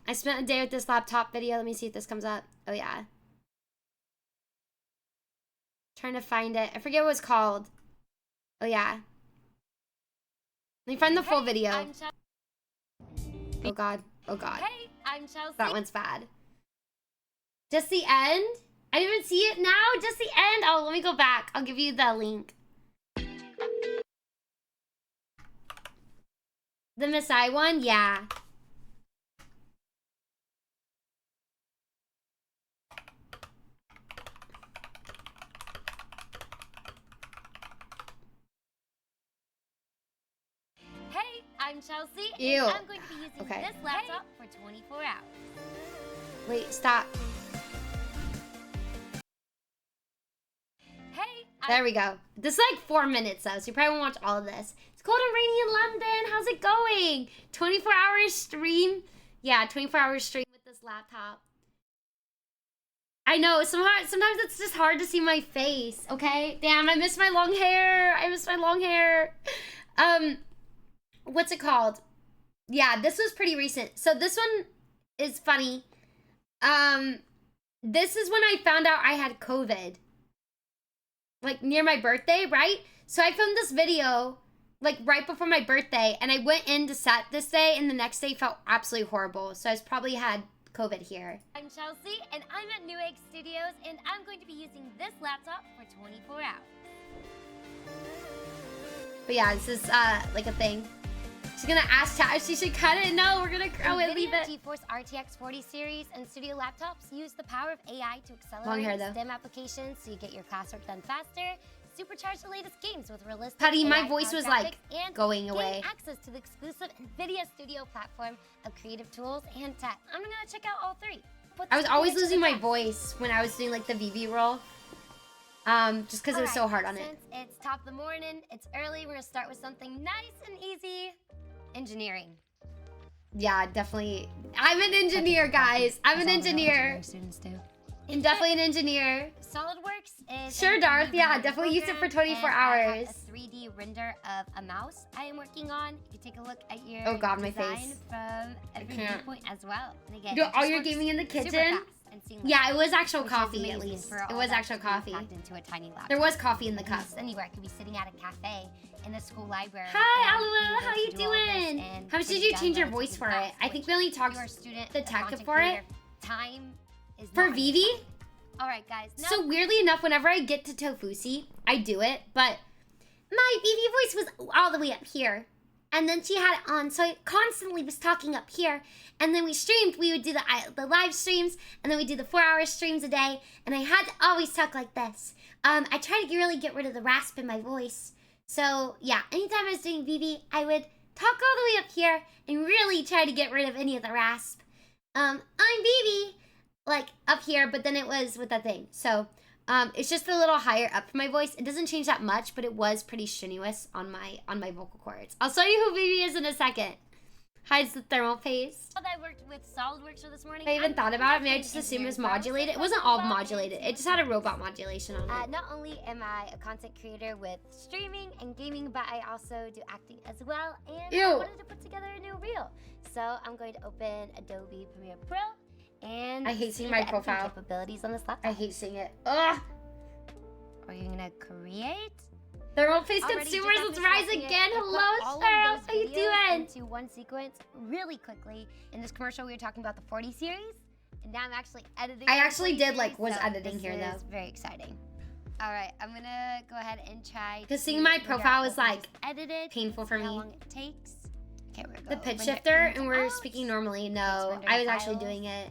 I spent a day with this laptop video. Let me see if this comes up. Oh yeah. Trying to find it. I forget what it's called. Oh yeah. Let me find the full video. Oh god. Oh god. Hey, I'm Chelsea. That one's bad. Just the end? I didn't even see it now. Just the end. Oh, let me go back. I'll give you the link. The Miss I one? Yeah. Hey, I'm Chelsea. Ew. And I'm going to be using Okay. this laptop for 24 hours. Wait, stop. Hey, There we go. This is like 4 minutes though, so you probably won't watch all of this. It's cold and rainy in London. How's it going? 24-hour stream? Yeah, 24-hour stream with this laptop. I know, sometimes it's just hard to see my face, okay? Damn, I miss my long hair. I miss my long hair. What's it called? Yeah, this was pretty recent. So this one is funny. This is when I found out I had COVID. Like near my birthday, right? So I filmed this video like right before my birthday, and I went in to set this day, and the next day felt absolutely horrible. So I was probably had COVID here. I'm Chelsea, and I'm at Newegg Studios, and I'm going to be using this laptop for 24 hours. But yeah, this is like a thing. She's gonna ask chat if she should cut it. No, we're gonna leave it. GeForce RTX 40 series and studio laptops use the power of AI to Long hair, accelerate though. STEM applications so you get your classwork done faster, supercharge the latest games with realistic Putty, my AI voice powered was, like, graphics, and going gain away. access to the exclusive NVIDIA Studio platform of creative tools and tech. I'm gonna check out all three. Put I was this always video to losing the my test. voice when I was doing like the VV roll. Just because it was so Alright, hard on it. Since it's top of the morning, it's early, we're gonna start with something nice and easy. Engineering. Yeah, definitely. I'm an engineer, guys. I'm an engineer. Students do. I'm definitely an engineer. SolidWorks is Sure, an Darth. Yeah, 3D definitely use it for program, 24 and I have hours. a 3D render of a mouse I am working on. You can take a look at your Oh God, my design face. from every can't. viewpoint as well. And again, Do it all just your works gaming in the super kitchen? fast and seamless, Yeah, it was actual which is coffee at amazing least. for It all was that actual to be coffee. packed into a tiny laptop. There was coffee in the You cup. can use anywhere. I could be sitting at a cafe in the school library. Hi, and Alua. being How able you to do all this doing? and How much did break you down change your those voice for it? tasks, I think which we only talked your student, the a tech content for it. creator, time is For not Vivi? All right, guys. Now So weirdly enough, whenever I get to Tofusi, I do it, but my Vivi voice was all the way up here. And then she had it on, so I constantly was talking up here. And then we streamed, we would do the live streams, and then we do the 4-hour streams a day, and I had to always talk like this. I try to really get rid of the rasp in my voice. So yeah, anytime I was doing Vivi, I would talk all the way up here and really try to get rid of any of the rasp. I'm Vivi, like up here, but then it was with that thing. So it's just a little higher up for my voice. It doesn't change that much, but it was pretty strenuous on my vocal cords. I'll show you who Vivi is in a second. Hides the thermal paste. I worked with SolidWorks for this morning. I even I'm thought about it. Maybe I definitely just an assumed it was engineer, so I modulated. It just wasn't thought all about modulated. It just had a robot modulation on it. Not only am I a content creator with streaming and gaming, but I also do acting as well. And I Ew. wanted to put together a new reel. So I'm going to open Adobe Premiere Pro and I hate seeing see my the editing profile. capabilities on this laptop. I hate seeing it. Ugh. Are you gonna create? Thermal paste Alrighty, consumers, just let's after rise selecting it, again. I put Hello, all of Cheryl. those How you videos doing? Into one sequence really quickly. In this commercial, we were talking about the 40 series, and now I'm actually editing. I the actually 40 did, like, series, was so editing this here, is though. Very exciting. All right, I'm gonna go ahead and try. Because to seeing my figure out profile what is we like just edited, painful for see how me. long it takes. Okay, we're The gonna pitch render shifter, into and we're out. speaking normally. No, render I was actually files. doing it.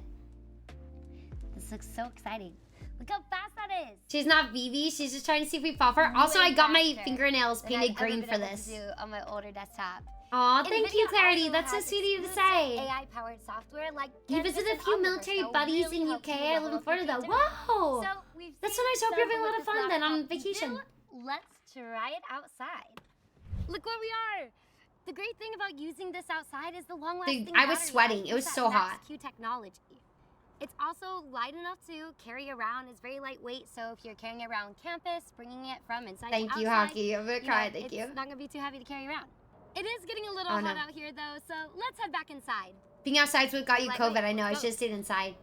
This looks so exciting. Look how fast that is. She's not Vivi. She's just trying to see if we fall for her. Also, I got my faster fingernails than painted I've ever green been for able to this. do on my older desktop. Aw, thank you, NVIDIA Clarity. also That's so has sweet of you to exclusive say. AI-powered software like You Canvas visited a and few Omniverse military that buddies really in help UK. you I live level in up Florida, your though. creativity. Whoa! So we've That's seen so nice. I hope you're having a some lot of of fun this then on laptop vacation. do. Let's try it outside. Look where we are. The great thing about using this outside is the long-lasting Dude, I was battery sweating. life It was with so that hot. Max-Q technology. It's also light enough to carry around. It's very lightweight, so if you're carrying it around campus, bringing it from inside Thank to you, outside, Hockey. I'm gonna cry. Thank you. It's not gonna be too heavy to carry around. It is getting a little Oh, no. hot out here though, so let's head back inside. Being outside's what got you Lightweight, COVID. I know. I let's should have stayed inside.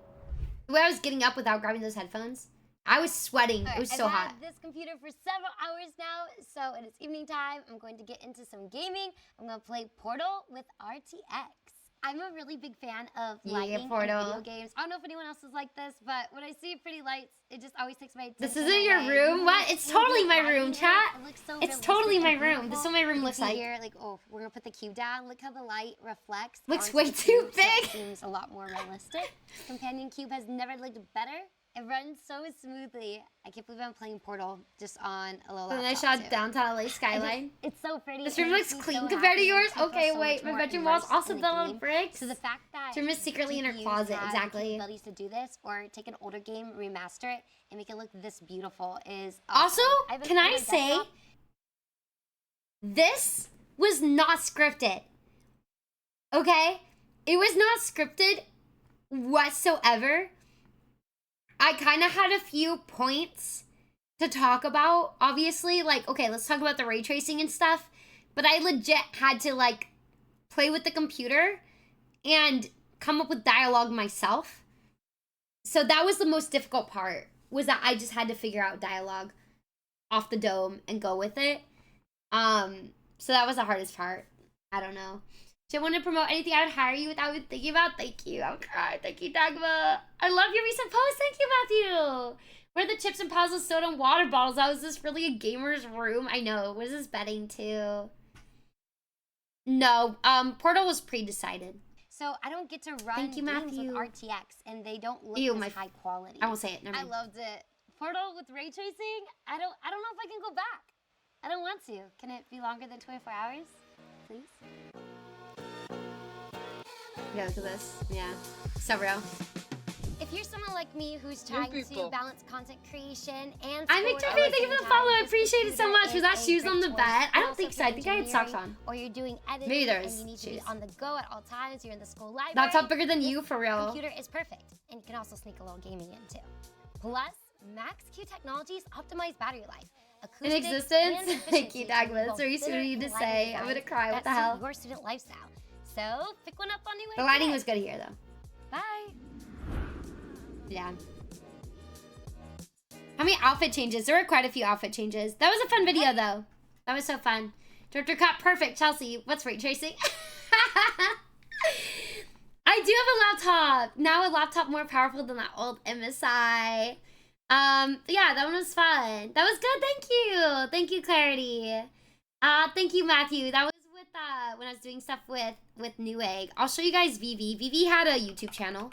The way I was getting up without grabbing those headphones, I was sweating. It was so I've hot. had this computer for several hours now, so it is evening time. I'm going to get into some gaming. I'm going to play Portal with RTX. I'm a really big fan of lighting in Portal. video games. I don't know if anyone else is like this, but when I see pretty lights, it just always takes my attention. This isn't your away. room? What? It's totally my room, chat. It looks so It's totally my realistic and room. This is beautiful. what my room You looks can like. Here, like, oh, we're gonna put the cube down. Look how the light reflects. Looks onto way the too cube, so it big. seems a lot more realistic. Companion cube has never looked better. It runs so smoothly. I can't believe I'm playing Portal just on a low And laptop. I shot too. downtown LA skyline. It's so pretty. This and room it looks makes me clean so compared to happy. yours. It feels Okay, so wait. much My more bedroom wall's immersed also in the built on game. bricks. So the fact that Trim is secretly in her GPUs closet. have Exactly. the abilities to do this, or take an older game, remaster it, and make it look this beautiful is Also, awesome. have an can I older say, desktop. this was not scripted. Okay? It was not scripted whatsoever. I kind of had a few points to talk about, obviously. Like, okay, let's talk about the ray tracing and stuff. But I legit had to, like, play with the computer and come up with dialogue myself. So that was the most difficult part, was that I just had to figure out dialogue off the dome and go with it. So that was the hardest part. I don't know. Do you want to promote anything I would hire you without even thinking about? Thank you. I'm crying. Thank you, Dagma. I love your recent post. Thank you, Matthew. Where are the chips and puzzles, soda, and water bottles? That was this really a gamer's room? I know. What is this betting too? No. Portal was pre-decided. So I don't get to run Thank you, games Matthew. with RTX, and they don't look Ew, this my- high quality. I won't say it. Never I mind. loved it. Portal with ray tracing. I don't know if I can go back. I don't want to. Can it be longer than 24 hours, please? Yeah, look at this. Yeah. So real. If you're someone like me who's New trying to people. balance content creation and I'm Victor V. Thank you for the follow. I appreciate it so much. Was that shoes on the bed? I don't think so. I think I had socks on. Or you're doing editing Maybe and there's you need to be shoes. on the go at all times. You're in the school library. Laptop bigger than This you, for real. Computer is perfect, and you can also sneak a little gaming in too. Plus, Max-Q Technologies optimize battery life. In acoustic, existence? and Thank you, efficiency Douglas. for It's very both sweet of you to lighting say. I'm gonna designs cry. What that the suit hell? Your student lifestyle. So pick one up on your way. The lighting today. was good here, though. Bye. Yeah. How many outfit changes? There were quite a few outfit changes. That was a fun video, though. That was so fun. Director Cut, perfect. Chelsea, what's ray tracing? I do have a laptop. Now a laptop more powerful than that old MSI. Yeah, that one was fun. That was good. Thank you. Thank you, Clarity. Thank you, Matthew. That was with when I was doing stuff with Newegg. I'll show you guys Vivi. Vivi had a YouTube channel.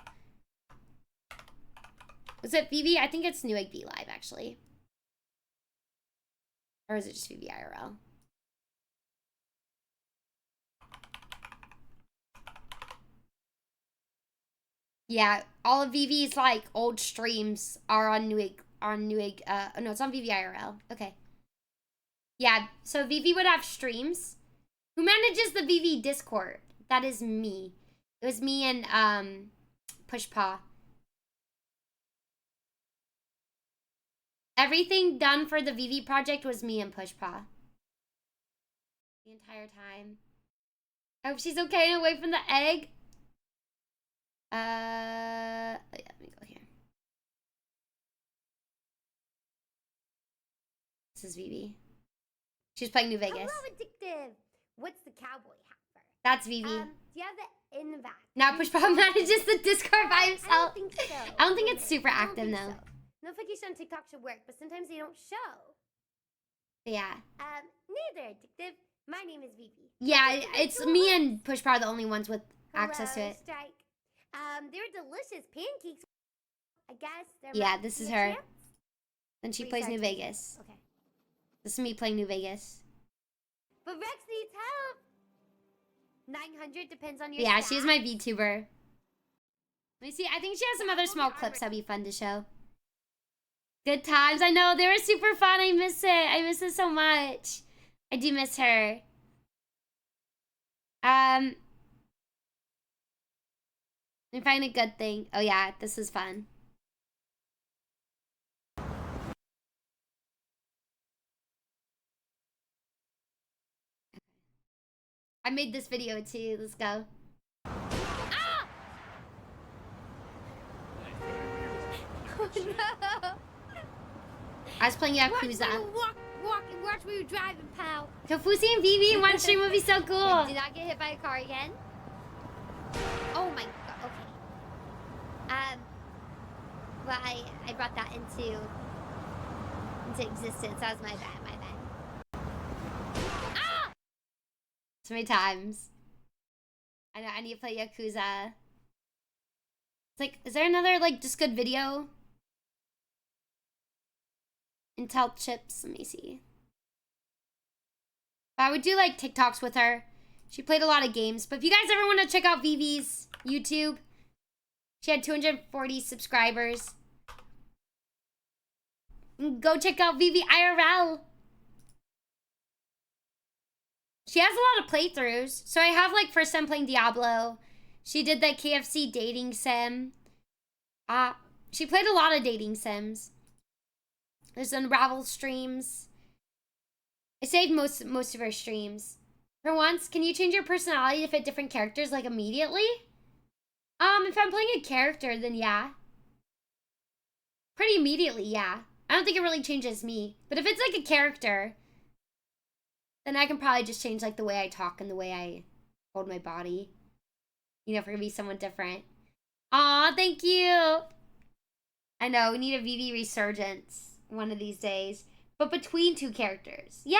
Was it Vivi? I think it's Newegg B Live, actually. Or is it just Vivi IRL? Yeah, all of Vivi's like old streams are on Newegg. No, it's on Vivi IRL. Okay. Yeah, so Vivi would have streams. Who manages the Vivi Discord? That is me. It was me and Pushpaw. Everything done for the Vivi project was me and Pushpaw. The entire time. I hope she's okay and away from the egg. Oh yeah, let me go here. This is Vivi. She's playing New Vegas. Hello, Addictive. What's the cowboy hat for? That's Vivi. Do you have the in the back? Now Pushpaw manages the Discord by I himself. don't think so. I don't think it's super I don't active think though. so. Notification on TikTok should work, but sometimes they don't show. Yeah. Neither, Addictive. My name is Vivi. Yeah, it's me and Pushpaw are the only ones with access to Hello, it. Strike. They're delicious pancakes. I guess they're Yeah, my this is new her. champ. Then she Please plays start New tweeting. Vegas. Okay. This is me playing New Vegas. But Rex needs help. 900 depends on your Yeah, stats. she's my VTuber. Let me see. I think she has some other small clips that'd be fun to show. Good times. I know. They were super fun. I miss it. I miss it so much. I do miss her. Let me find a good thing. Oh yeah, this is fun. I made this video too. Let's go. Ah! Oh no! I was playing Yakuza. Watch me driving, pal. Tofusi and Vivi in one stream would be so cool. Did not get hit by a car again. Oh my god. Okay. Well, I brought that into existence. That was my bad. My bad. Ah! So many times. I know. I need to play Yakuza. It's like, is there another like just good video? Intel chips. Let me see. I would do like TikToks with her. She played a lot of games. But if you guys ever want to check out Vivi's YouTube, she had 240 subscribers. Go check out Vivi IRL. She has a lot of playthroughs. So I have like first time playing Diablo. She did the KFC dating sim. She played a lot of dating sims. There's Unravel streams. I saved most of her streams. For once, can you change your personality to fit different characters like immediately? If I'm playing a character, then yeah. Pretty immediately, yeah. I don't think it really changes me. But if it's like a character, then I can probably just change like the way I talk and the way I hold my body. You know, if we're gonna be someone different. Aw, thank you. I know, we need a Vivi resurgence one of these days. But between two characters. Yeah,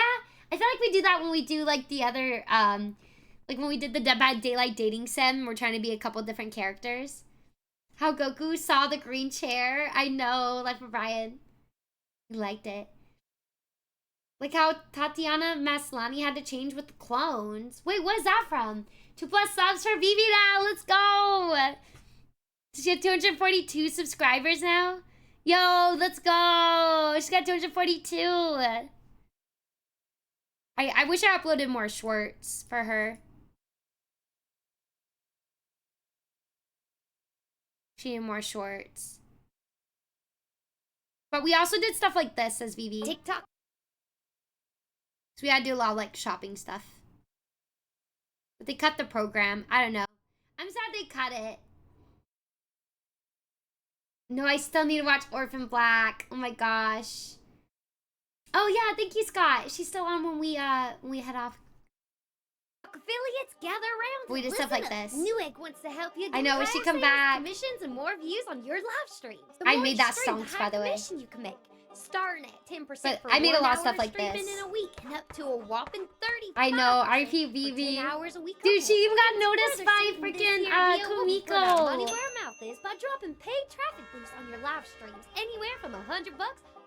I feel like we do that when we do like the other, like when we did the Dead by Daylight dating sim. We're trying to be a couple different characters. How Goku saw the green chair. I know, Life of Brian. He liked it. Like how Tatiana Maslany had to change with the clones. Wait, what is that from? 2+ subs for Vivi now. Let's go. Does she have 242 subscribers now? Yo, let's go. She's got 242. I wish I uploaded more shorts for her. She needed more shorts. But we also did stuff like this as Vivi. TikTok. So we had to do a lot of like shopping stuff. But they cut the program. I don't know. I'm sad they cut it. No, I still need to watch Orphan Black. Oh my gosh. Oh yeah, thank you, Scott. She's still on when we head off. Affiliates gather around. We did stuff like this. Newegg wants to help you get I know, we higher should come sales, back. commissions and more views on your live streams. The I more made you that stream, stonks, the by higher the way. commission you can make. Starting at 10% But for I made a 1 lot of stuff hour like streaming this. in a week, and up to a whopping 30. I know, RP Vivi. 10 hours a week. Dude, she even got Further noticed by seeing this freaking here deal will put our money Kumiko. where our mouth is by dropping paid traffic boosts on your live streams, anywhere from $100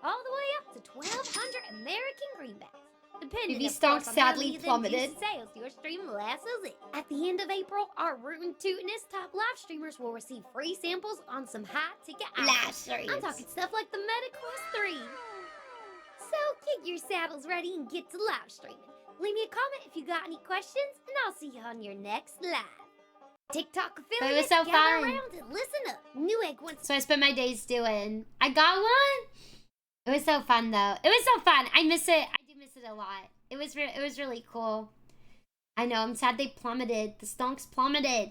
all the way up to 1,200 American greenbacks. Depending, Vivi of course, Stonks on how sadly many of them plummeted. juicy sales your stream lasts it. At the end of April, our Rootin' Tootin'est top live streamers will receive free samples on some high-ticket Live items. streams. I'm talking stuff like the MetaQuest 3. So get your saddles ready and get to live streaming. Leave me a comment if you got any questions, and I'll see you on your next live. TikTok But it was affiliates, so gather fun. around and listen up. Newegg wants So I spent my days doing. I got one. It was so fun though. It was so fun. I miss it. I do miss it a lot. It was really cool. I know. I'm sad they plummeted. The stonks plummeted.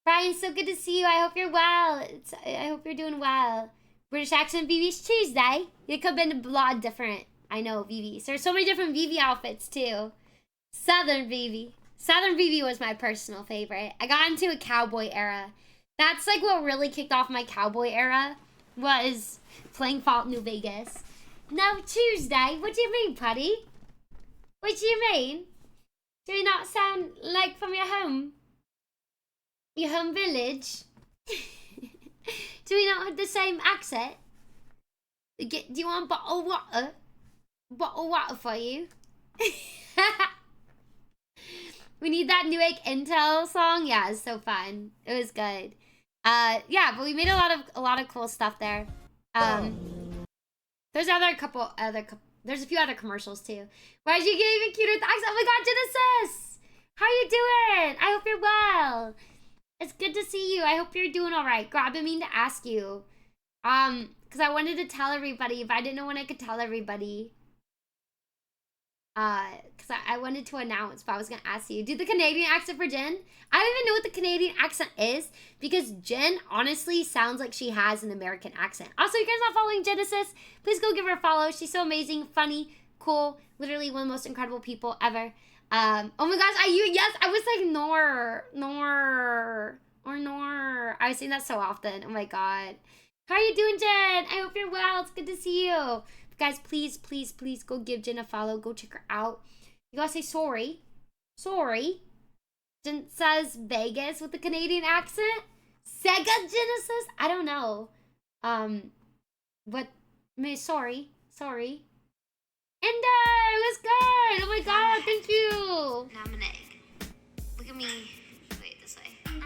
Brian, so good to see you. I hope you're well. I hope you're doing well. British accent Vivi's Tuesday. It could have been a lot different. I know, Vivi. So there's so many different Vivi outfits too. Southern Vivi. Southern Vivi was my personal favorite. I got into a cowboy era. That's like what really kicked off my cowboy era, was playing Fallout New Vegas. No, Tuesday? What do you mean, Putty? What do you mean? Do we not sound like from your home? Your home village? Do we not have the same accent? Do you want a bottle of water? Bottle of water for you? We need that Newegg Intel song. Yeah, it's so fun. It was good. Yeah, but we made a lot of cool stuff there. There's there's a few other commercials too. Why'd you get even cuter? Thanks. Oh my god, Genesis! How you doing? I hope you're well. It's good to see you. I hope you're doing all right. Girl, I've been meaning to ask you. Because I wanted to tell everybody, but I didn't know when I could tell everybody. Because I wanted to announce, but I was going to ask you. Do the Canadian accent for Jen? I don't even know what the Canadian accent is, because Jen honestly sounds like she has an American accent. Also, you guys not following Genesis? Please go give her a follow. She's so amazing, funny, cool, literally one of the most incredible people ever. Oh my gosh, yes, I was like Nor. I was saying that so often. Oh my god. How are you doing, Jen? I hope you're well. It's good to see you. Guys, please, please, please go give Jen a follow. Go check her out. You gotta say sorry. Sorry. Jen says Vegas with the Canadian accent. Sega Genesis? I don't know. But, sorry. Sorry. Ender, what's good? Oh my god, thank you. Now I'm an egg. Look at me. Wait, this way. I'm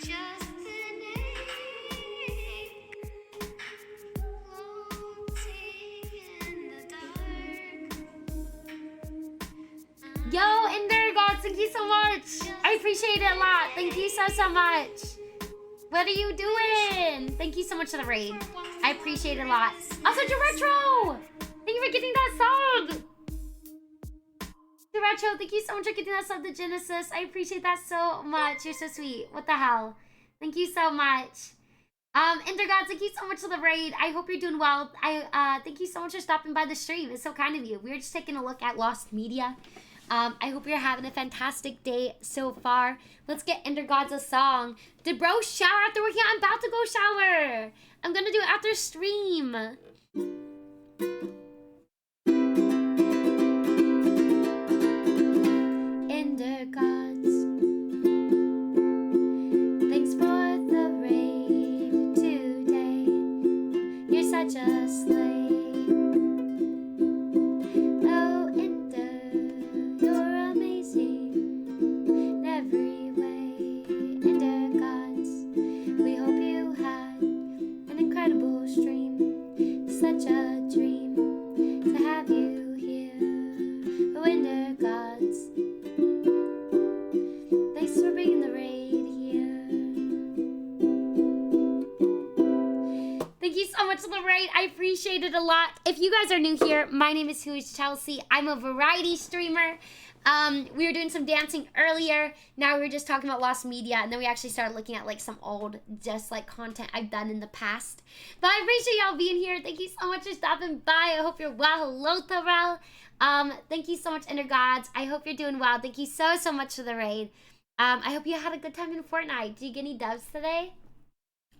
just an egg. Floating in the dark. Yo, Ender God, thank you so much. I appreciate it a lot. Thank you so much. What are you doing? Thank you so much for the raid. I appreciate it a lot. Also, Retro! Thank you for getting that sub! Retro, thank you so much for getting that sub to Genesis. I appreciate that so much. You're so sweet. What the hell? Thank you so much. Ender God, thank you so much for the raid. I hope you're doing well. Thank you so much for stopping by the stream. It's so kind of you. We were just taking a look at Lost Media. I hope you're having a fantastic day so far. Let's get Ender Gods a song. Did bro shower after working out? I'm about to go shower. I'm gonna do it after stream. Ender Gods, thanks for the raid today. You're such a slave. Oh, Ender, you're amazing in every way. Ender Gods, we hope you had an incredible stream. Such a dream to have you here. Oh, Ender Gods, thanks for bringing the raid here. Thank you so much for the raid. I appreciate it a lot. If you guys are new here, my name is Who is Chelsea. I'm a variety streamer. We were doing some dancing earlier. Now we were just talking about Lost Media, and then we actually started looking at like some old just like content I've done in the past. But I appreciate y'all being here. Thank you so much for stopping by. I hope you're well. Hello, Tharell. Thank you so much, Ender Gods. I hope you're doing well. Thank you so much for the raid. I hope you had a good time in Fortnite. Did you get any dubs today?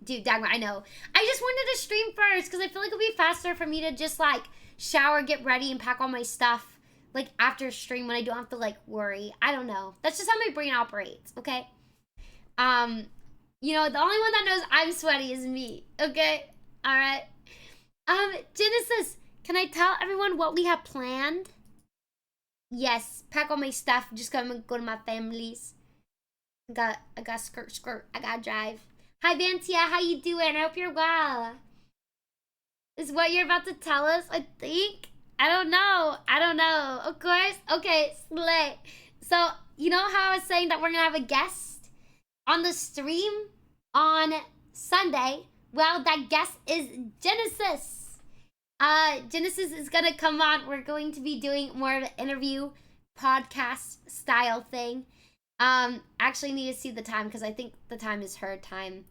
Dude, Dagmar, I know. I just wanted to stream first because I feel like it'll be faster for me to just like shower, get ready, and pack all my stuff like after stream when I don't have to like worry. I don't know. That's just how my brain operates, okay? You know, the only one that knows I'm sweaty is me, okay? All right. Genesis, can I tell everyone what we have planned? Yes, pack all my stuff. Just gonna go to my family's. I got skirt. I gotta drive. Hi, Vantia. How you doing? I hope you're well. Is what you're about to tell us, I think? I don't know. Of course. Okay, slay. So, you know how I was saying that we're gonna have a guest on the stream on Sunday? Well, that guest is Genesis. Genesis is gonna come on. We're going to be doing more of an interview podcast style thing. Actually need to see the time because I think the time is her time.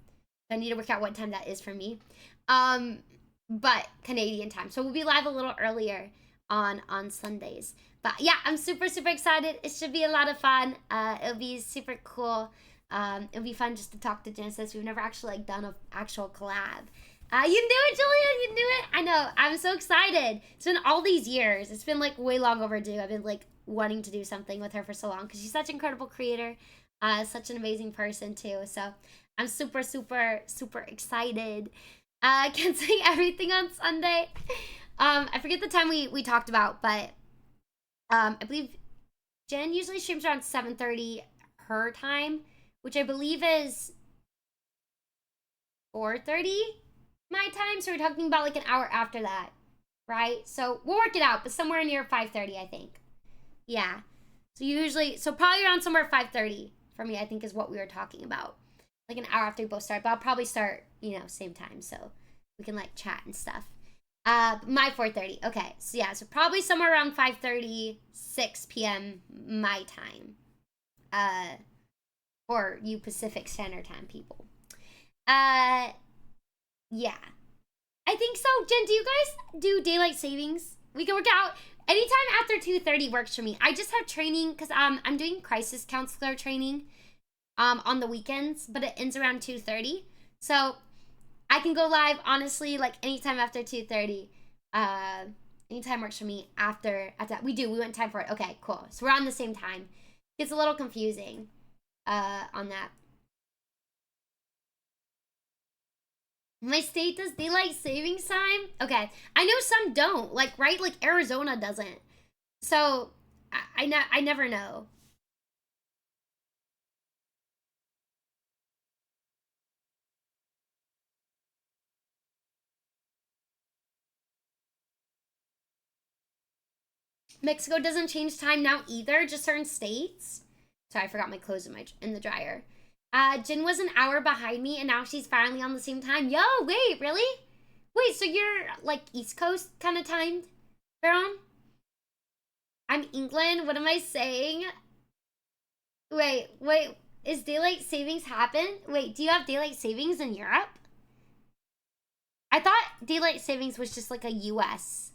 I need to work out what time that is for me. But Canadian time. So we'll be live a little earlier on Sundays. But yeah, I'm super excited. It should be a lot of fun. It'll be super cool. It'll be fun just to talk to Genesis. We've never actually like done an actual collab. You knew it, Julian. You knew it. I know. I'm so excited. It's been all these years. It's been like way long overdue. I've been like wanting to do something with her for so long because she's such an incredible creator, such an amazing person too. So I'm super excited. I can't say everything on Sunday. I forget the time we talked about, but I believe Jen usually streams around 7:30 her time, which I believe is 4:30 my time. So we're talking about like an hour after that, right? So we'll work it out, but somewhere near 5:30, I think. Yeah. So probably around somewhere 5:30 for me, I think, is what we were talking about. Like an hour after we both start. But I'll probably start, you know, same time. So we can like chat and stuff. My 4:30. Okay. So yeah, so probably somewhere around 5:30, 6 p.m. my time. For you Pacific Standard Time people. Yeah. I think so. Jen, do you guys do daylight savings? We can work out. Anytime after 2:30 works for me. I just have training because I'm doing crisis counselor training on the weekends, but it ends around 2:30. So I can go live honestly like anytime after 2:30. Anytime works for me after that. We went time for it. Okay, cool. So we're on the same time. It's a little confusing on that. My state does daylight savings time? Okay. I know some don't. Like, right? Like, Arizona doesn't. So, I never know. Mexico doesn't change time now either, just certain states. Sorry, I forgot my clothes in the dryer. Jin was an hour behind me, and now she's finally on the same time. Yo, wait, really? Wait, so you're, like, East Coast kind of timed, Baron? I'm England. What am I saying? Wait. Is daylight savings happen? Wait, do you have daylight savings in Europe? I thought daylight savings was just, like, a U.S.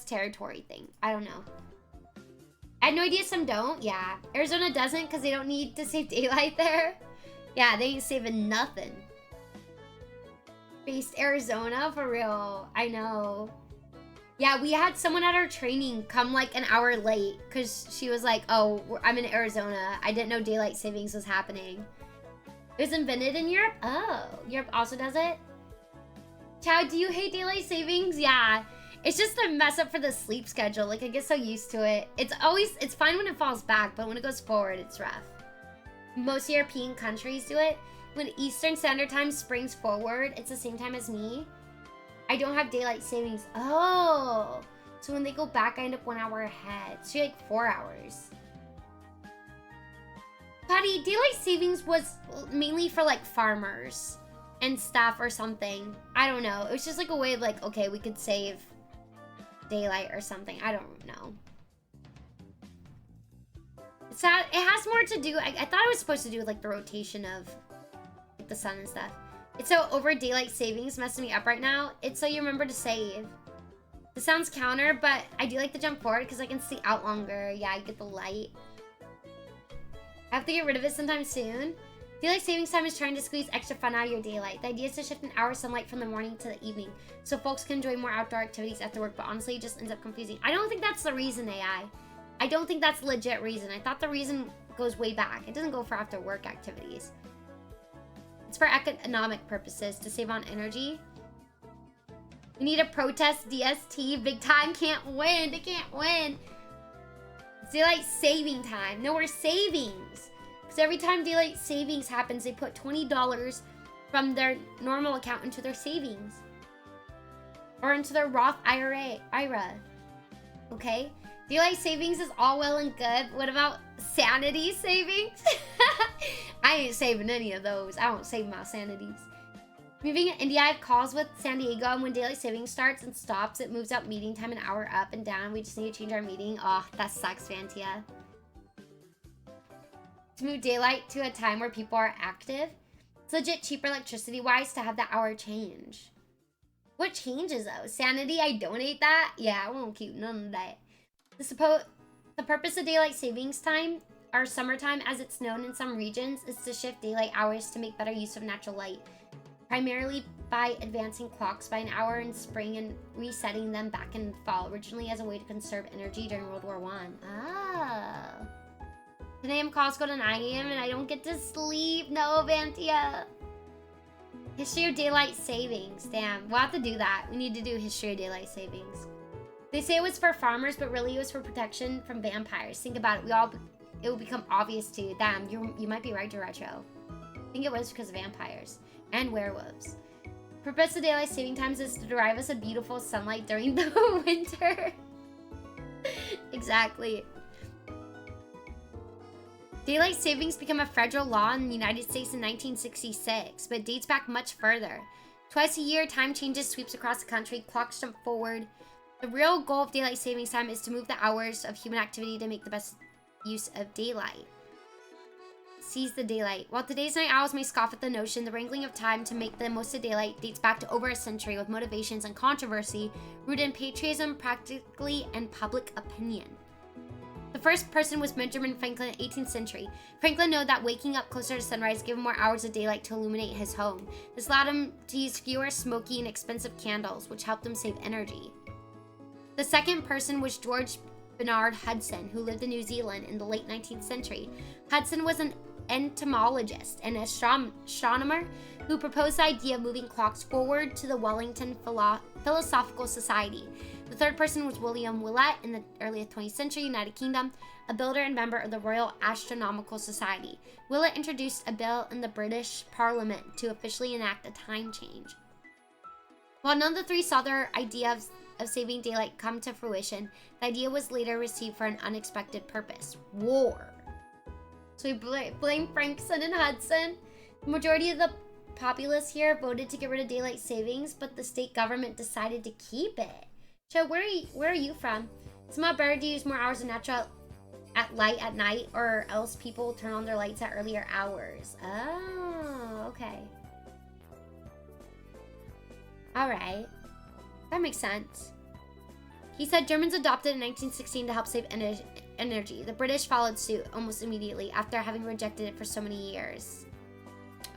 territory thing. I don't know. I had no idea some don't. Yeah. Arizona doesn't because they don't need to save daylight there. Yeah, they ain't saving nothing. Based Arizona, for real. I know. Yeah, we had someone at our training come like an hour late because she was like, oh, I'm in Arizona. I didn't know daylight savings was happening. It was invented in Europe? Oh, Europe also does it? Chow, do you hate daylight savings? Yeah. It's just a mess up for the sleep schedule. Like, I get so used to it. It's fine when it falls back, but when it goes forward, it's rough. Most European countries do it. When Eastern Standard Time springs forward, it's the same time as me. I don't have daylight savings. Oh. So when they go back, I end up 1 hour ahead. So you're like 4 hours. Patty, daylight savings was mainly for like farmers and stuff or something. I don't know. It was just like a way of like, okay, we could save daylight or something. I don't know. It has more to do. I thought it was supposed to do with like the rotation of like, the sun and stuff. It's so over daylight savings messing me up right now. It's so you remember to save. This sounds counter, but I do like to jump forward because I can see out longer. Yeah, I get the light. I have to get rid of it sometime soon. Daylight savings time is trying to squeeze extra fun out of your daylight. The idea is to shift an hour of sunlight from the morning to the evening so folks can enjoy more outdoor activities after work, but honestly it just ends up confusing. I don't think that's the reason, AI. I don't think that's legit reason. I thought the reason goes way back. It doesn't go for after work activities. It's for economic purposes to save on energy. We need to protest DST big time. Can't win. They can't win. It's daylight saving time. No, we're savings. Because every time daylight savings happens, they put $20 from their normal account into their savings. Or into their Roth IRA. Okay? Daylight savings is all well and good. What about sanity savings? I ain't saving any of those. I don't save my sanities. Moving in India, I have calls with San Diego, and when daylight savings starts and stops, it moves up meeting time an hour up and down. We just need to change our meeting. Oh, that sucks, Vantia. To move daylight to a time where people are active. It's legit cheaper electricity-wise to have that hour change. What changes, though? Sanity, I donate that? Yeah, I won't keep none of that. The purpose of daylight savings time, or summertime as it's known in some regions, is to shift daylight hours to make better use of natural light. Primarily by advancing clocks by an hour in spring and resetting them back in fall, originally as a way to conserve energy during World War I. Oh. 10 a.m. calls go to 9 a.m. and I don't get to sleep. No, Vantia. History of daylight savings. Damn, we'll have to do that. We need to do history of daylight savings. They say it was for farmers, but really it was for protection from vampires. Think about it. It will become obvious to you. Damn, you might be right, Retro. I think it was because of vampires and werewolves. Purpose of daylight saving times is to derive us a beautiful sunlight during the winter. Exactly. Daylight savings became a federal law in the United States in 1966, but it dates back much further. Twice a year, time changes, sweeps across the country, clocks jump forward. The real goal of daylight savings time is to move the hours of human activity to make the best use of daylight. Seize the daylight. While today's night owls may scoff at the notion, the wrangling of time to make the most of daylight dates back to over a century with motivations and controversy rooted in patriotism, practically, and public opinion. The first person was Benjamin Franklin in the 18th century. Franklin knew that waking up closer to sunrise gave him more hours of daylight to illuminate his home. This allowed him to use fewer smoky and expensive candles, which helped him save energy. The second person was George Bernard Hudson, who lived in New Zealand in the late 19th century. Hudson was an entomologist and astronomer who proposed the idea of moving clocks forward to the Wellington Philosophical Society. The third person was William Willett in the early 20th century, United Kingdom, a builder and member of the Royal Astronomical Society. Willett introduced a bill in the British Parliament to officially enact a time change. While none of the three saw their idea of saving daylight come to fruition, the idea was later received for an unexpected purpose: war. So we blame Franklin and Hudson. The majority of the populace here voted to get rid of daylight savings, but the state government decided to keep it. So where are you from? It's not better to use more hours of natural light at night, or else people turn on their lights at earlier hours. Oh, okay. All right. That makes sense. He said Germans adopted in 1916 to help save energy. The British followed suit almost immediately after having rejected it for so many years.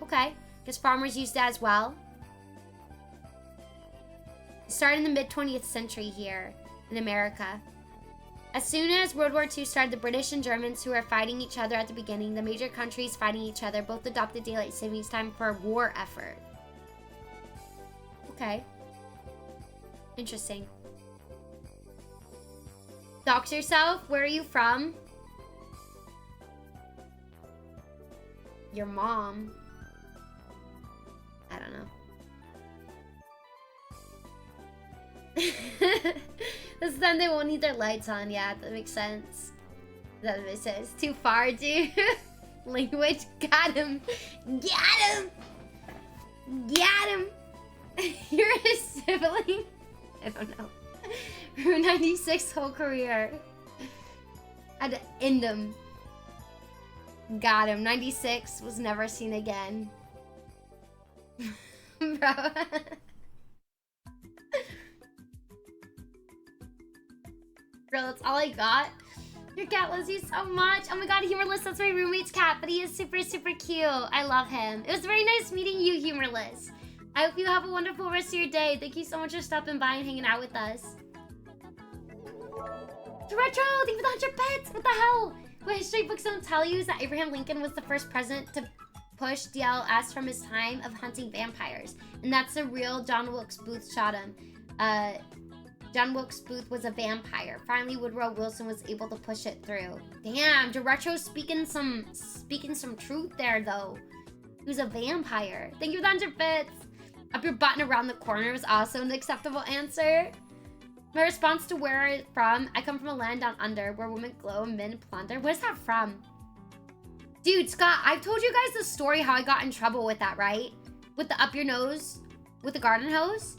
Okay. Guess farmers used it as well. It started in the mid-20th century here in America. As soon as World War II started, the British and Germans, who were fighting each other at the beginning, the major countries fighting each other, both adopted daylight savings time for a war effort. Okay. Interesting. Dox yourself. Where are you from? Your mom. I don't know. This time they won't need their lights on. Yeah, that makes sense. That makes sense. Too far, dude. Language. Got him. Got him. Got him. You're his sibling. I don't know. Route 96 whole career. Had to end him. Got him. 96 was never seen again. Bro. Bro, that's all I got. Your cat loves you so much. Oh my god, Humorless, that's my roommate's cat, but he is super, super cute. I love him. It was very nice meeting you, Humorless. I hope you have a wonderful rest of your day. Thank you so much for stopping by and hanging out with us. Retro, thank you for the 100 bits. What the hell? What history books don't tell you is that Abraham Lincoln was the first president to push DLS from his time of hunting vampires. And that's the real John Wilkes Booth shot him. John Wilkes Booth was a vampire. Finally, Woodrow Wilson was able to push it through. Damn, DeRetro speaking some truth there, though. He was a vampire. Thank you for the 100 bits. Up your butt and around the corner was also an acceptable answer. My response to where I'm from, I come from a land down under where women glow and men plunder. Where's that from? Dude, Scott, I've told you guys the story how I got in trouble with that, right? With the up your nose, with the garden hose.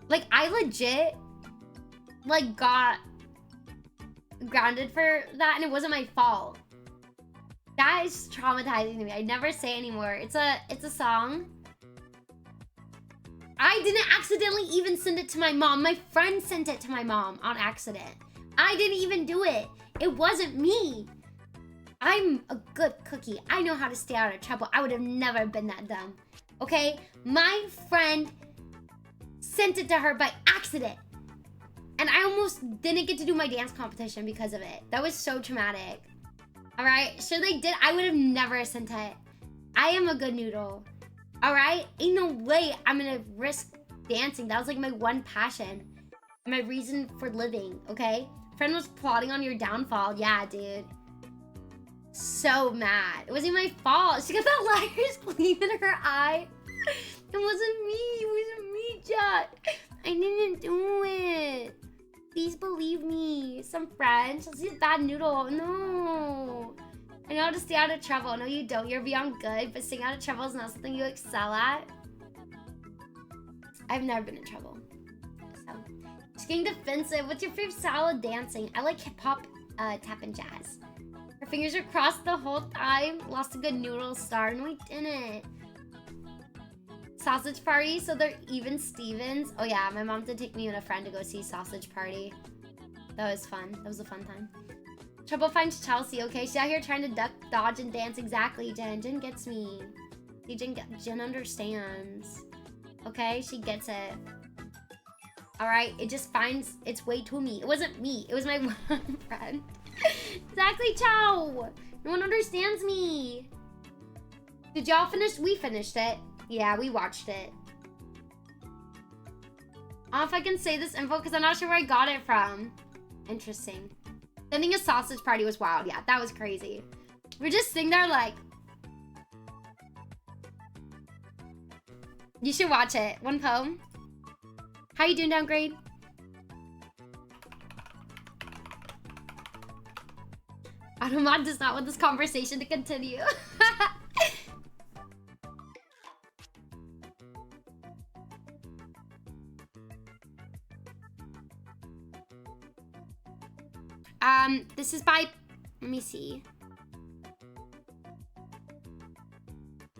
Like, I legit, like, got grounded for that, and it wasn't my fault. That is traumatizing to me. I never say it anymore. It's a song. I didn't accidentally even send it to my mom. My friend sent it to my mom on accident. I didn't even do it. It wasn't me. I'm a good cookie. I know how to stay out of trouble. I would have never been that dumb. Okay? My friend sent it to her by accident. And I almost didn't get to do my dance competition because of it. That was so traumatic. Alright? So they did. I would have never sent it. I am a good noodle. Alright? Ain't no way I'm gonna risk dancing. That was like my one passion. My reason for living, okay? Friend was plotting on your downfall. Yeah, dude. So mad. It wasn't my fault. She got that liar's gleam in her eye. It wasn't me. It wasn't me, chat. I didn't do it. Please believe me. Some French. She's a bad noodle. No. I know how to stay out of trouble. No, you don't. You're beyond good, but staying out of trouble is not something you excel at. I've never been in trouble. So, just getting defensive. What's your favorite style of dancing? I like hip hop, tap, and jazz. Her fingers are crossed the whole time. Lost a good noodle star. No, I didn't. Sausage Party, so they're even Stevens. Oh yeah, my mom did take me and a friend to go see Sausage Party. That was fun. That was a fun time. Trouble finds Chelsea. Okay, she's out here trying to duck, dodge, and dance. Exactly, Jen. Jen gets me. See, Jen understands. Okay, she gets it. All right, it just finds its way to me. It wasn't me. It was my one friend. Exactly, Chow. No one understands me. Did y'all finish? We finished it. Yeah, we watched it. I don't know if I can say this info because I'm not sure where I got it from. Interesting. Sending a Sausage Party was wild. Yeah, that was crazy. We're just sitting there like... You should watch it. One poem. How you doing, Downgrade? Automod does not want this conversation to continue. This is by, let me see.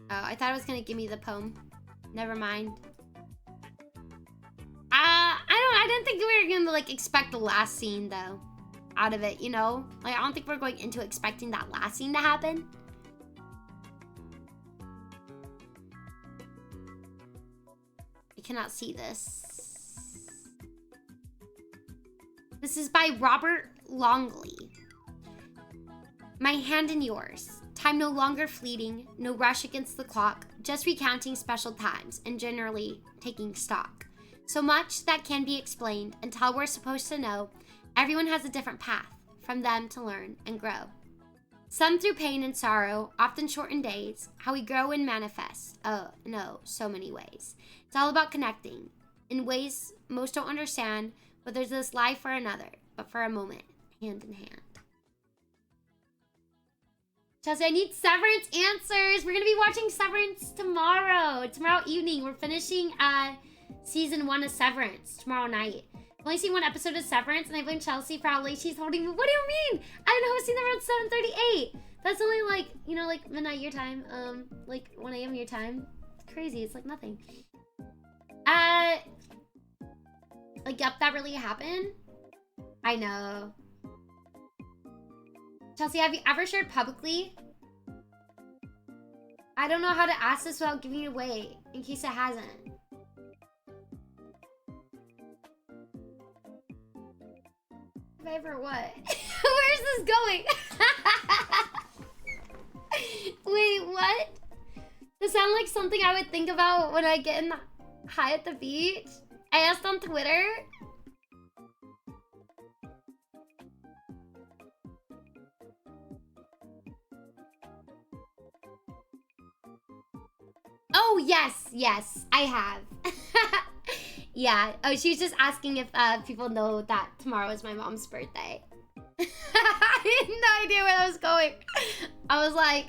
Oh, I thought it was gonna give me the poem. Never mind. I didn't think we were gonna like expect the last scene though, out of it, you know? Like, I don't think we're going into expecting that last scene to happen. I cannot see this. This is by Robert Longley. My hand in yours. Time no longer fleeting, no rush against the clock, just recounting special times and generally taking stock. So much that can be explained until we're supposed to know everyone has a different path from them to learn and grow. Some through pain and sorrow, often shortened days, how we grow and manifest. Oh, no, so many ways. It's all about connecting in ways most don't understand, but there's this life for another, but for a moment, hand in hand. Chelsea, I need Severance answers. We're gonna be watching Severance tomorrow evening. We're finishing season 1 of Severance tomorrow night. I've only seen one episode of Severance, and I blame Chelsea for how late she's holding me. What do you mean? I've been hosting them around 7:38. That's only like, you know, like midnight your time, like 1 a.m. your time. It's crazy. It's like nothing. Like, yep, that really happened. I know. Chelsea, have you ever shared publicly? I don't know how to ask this without giving it away, in case it hasn't. Have I ever what? Where's this going? Wait, what? Does sound like something I would think about when I get high at the beach? I asked on Twitter. Oh, yes, I have. Yeah. Oh, she was just asking if people know that tomorrow is my mom's birthday. I had no idea where that was going. I was like,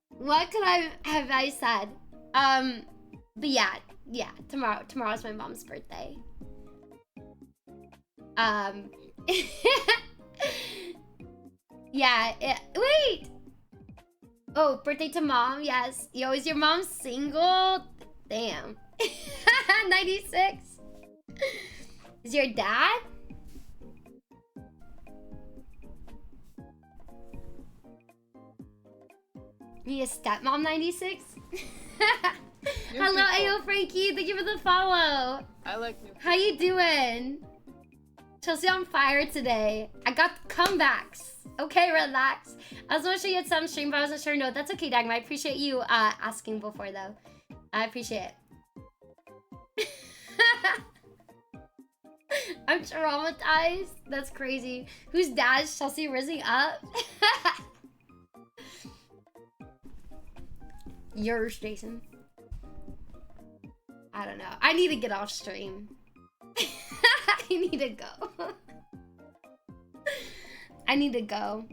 what could I have said? But yeah, tomorrow's my mom's birthday. Yeah, wait! Oh, birthday to mom, yes. Yo, is your mom single? Damn. 96? Is your dad? Me a stepmom 96? Hello, Ayo Frankie. Thank you for the follow. I like new. How you doing? Chelsea on fire today. I got comebacks. Okay, relax. I was wishing you had some stream, but I wasn't sure. No, that's okay, Dagmar. I appreciate you asking before, though. I appreciate it. I'm traumatized. That's crazy. Whose dad is Chelsea rising up? Yours, Jason. I don't know. I need to get off stream. I need to go. I need to go.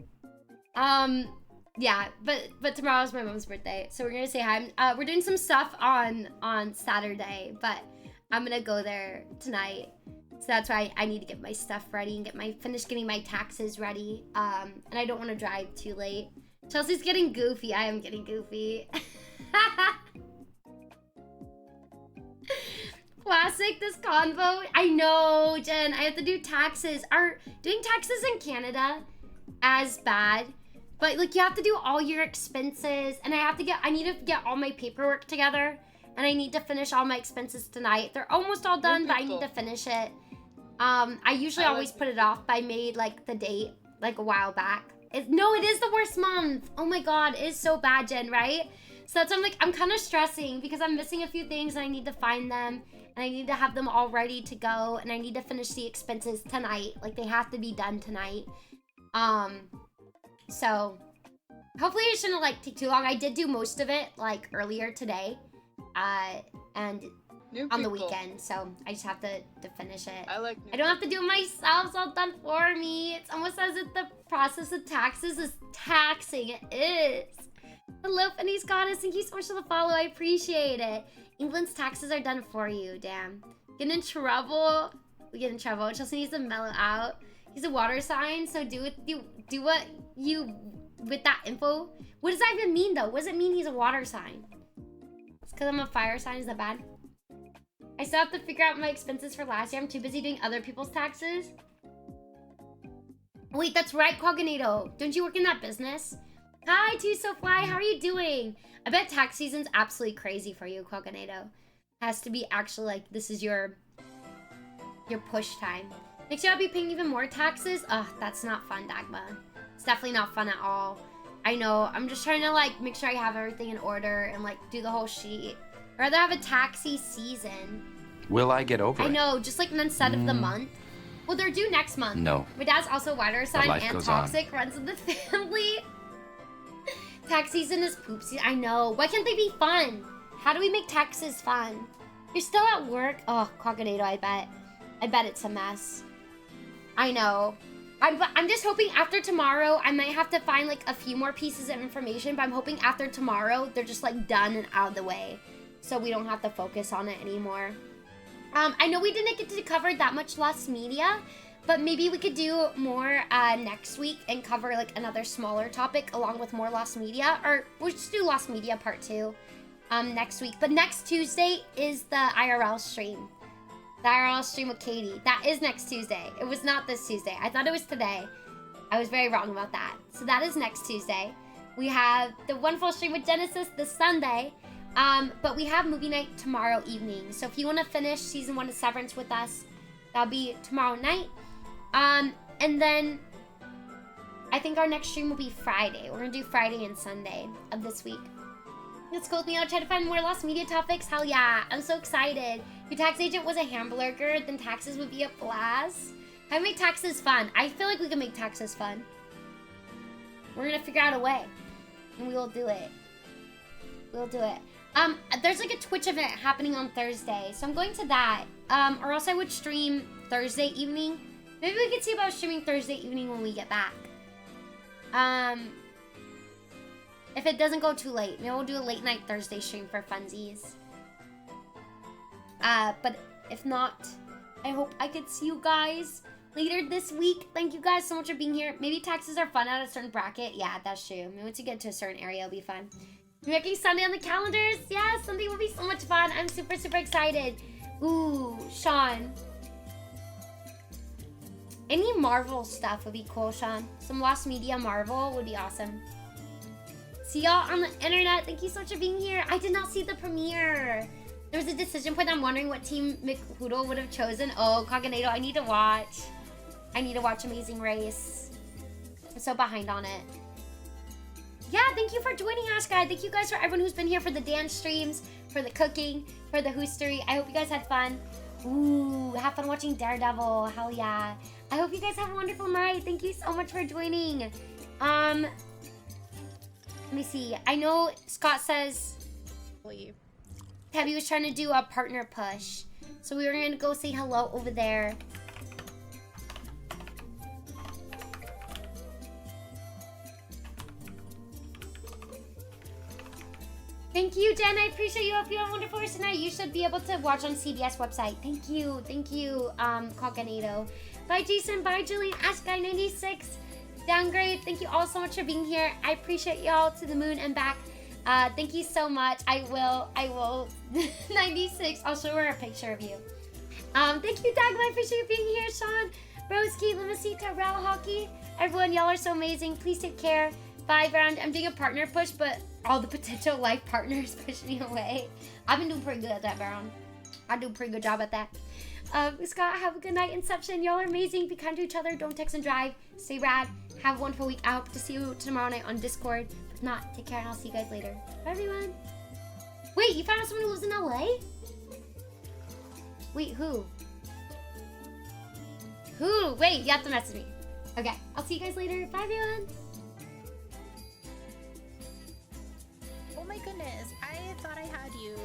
Yeah, but tomorrow's my mom's birthday, so we're gonna say hi. We're doing some stuff on Saturday, but I'm gonna go there tonight. So that's why I need to get my stuff ready and finish getting my taxes ready. And I don't want to drive too late. Chelsea's getting goofy. I am getting goofy. Classic, this convo. I know, Jen. I have to do taxes. Are doing taxes in Canada as bad? But like you have to do all your expenses, and I need to get all my paperwork together, and I need to finish all my expenses tonight. They're almost all done, but I need to finish it. I usually always put it off, but I made like the date like a while back. No, it is the worst month. Oh my god, it is so bad, Jen, right? So that's why I'm kind of stressing because I'm missing a few things and I need to find them, and I need to have them all ready to go, and I need to finish the expenses tonight. Like they have to be done tonight. So hopefully it shouldn't like take too long. I did do most of it like earlier today, and on the weekend, so I just have to finish it. I don't have to do it myself. It's all done for me. It's almost as if the process of taxes is taxing. It is. Hello, Fanny's Goddess. Thank you so much for the follow. I appreciate it. England's taxes are done for you. Damn. Get in trouble. We get in trouble. Chelsea needs to mellow out. He's a water sign, so do what you with that info. What does that even mean though? What does it mean he's a water sign? It's because I'm a fire sign. Is that bad? I still have to figure out my expenses for last year. I'm too busy doing other people's taxes. Wait, that's right, Cognito. Don't you work in that business? Hi, TwoSoFly. How are you doing? I bet tax season's absolutely crazy for you, Cognito. Has to be actually like this is your push time. Next year I'll be paying even more taxes. Ugh, that's not fun, Dagma. It's definitely not fun at all. I know. I'm just trying to like make sure I have everything in order and like do the whole sheet. I'd rather have a taxi season. Will I get over I it? know, just like instead of the month. Well, they're due next month. No. My dad's also water sign life and goes toxic, runs in the family. Tax season is poop season. I know. Why can't they be fun? How do we make taxes fun? You're still at work? Oh, Cognito, I bet. I bet it's a mess. I know. I'm just hoping after tomorrow, I might have to find like a few more pieces of information, but I'm hoping after tomorrow, they're just like done and out of the way. So we don't have to focus on it anymore. I know we didn't get to cover that much Lost Media, but maybe we could do more next week and cover like another smaller topic along with more Lost Media, or we'll just do Lost Media part 2 next week. But next Tuesday is the IRL stream. The IRL stream with Katie. That is next Tuesday. It was not this Tuesday. I thought it was today. I was very wrong about that. So that is next Tuesday. We have the Wonderful stream with Genesis this Sunday. But we have movie night tomorrow evening. So if you want to finish season 1 of Severance with us, that'll be tomorrow night. And then I think our next stream will be Friday. We're gonna do Friday and Sunday of this week. Let's go with me. I'll try to find more Lost Media topics. Hell yeah, I'm so excited. If your tax agent was a hamburger, then taxes would be a blast. How to make taxes fun? I feel like we can make taxes fun. We're gonna figure out a way, and we will do it. We'll do it. There's like a Twitch event happening on Thursday, so I'm going to that. Or else I would stream Thursday evening. Maybe we could see about streaming Thursday evening when we get back. If it doesn't go too late, maybe we'll do a late night Thursday stream for funsies. But if not, I hope I could see you guys later this week. Thank you guys so much for being here. Maybe taxes are fun at a certain bracket. Yeah, that's true. Maybe once you get to a certain area, it'll be fun. We're making Sunday on the calendars. Yeah, Sunday will be so much fun. I'm super, super excited. Ooh, Sean. Any Marvel stuff would be cool, Sean. Some Lost Media Marvel would be awesome. See y'all on the internet. Thank you so much for being here. I did not see the premiere. There was a decision point. I'm wondering what team McHoodle would have chosen. Oh, Cognito, I need to watch. I need to watch Amazing Race. I'm so behind on it. Yeah, thank you for joining, Ash Guy. Thank you guys for everyone who's been here for the dance streams, for the cooking, for the hoostery. I hope you guys had fun. Ooh, have fun watching Daredevil. Hell yeah. I hope you guys have a wonderful night. Thank you so much for joining. Let me see. I know Scott says Tabby was trying to do a partner push. So we were going to go say hello over there. Thank you, Jen. I appreciate you. I hope you have a wonderful rest of the night. You should be able to watch on CBS website. Thank you, Coconado. Bye, Jason. Bye, Julian. AshGuy96. Downgrade. Thank you all so much for being here. I appreciate y'all to the moon and back. Thank you so much. I will. 96. I'll show her a picture of you. Thank you, Dagma. I appreciate you being here, Sean. Broski, Limacita, Rel Hockey. Everyone, y'all are so amazing. Please take care. 5 round. I'm doing a partner push, but all the potential life partners push me away. I've been doing pretty good at that, Baron. I do a pretty good job at that. Scott, have a good night. Inception, y'all are amazing. Be kind to each other. Don't text and drive. Stay rad. Have a wonderful week. I hope to see you tomorrow night on Discord. If not, take care and I'll see you guys later. Bye, everyone. Wait, you found out someone who lives in LA? Wait, who? Who? Wait, you have to message me. Okay, I'll see you guys later. Bye, everyone. Oh my goodness, I thought I had you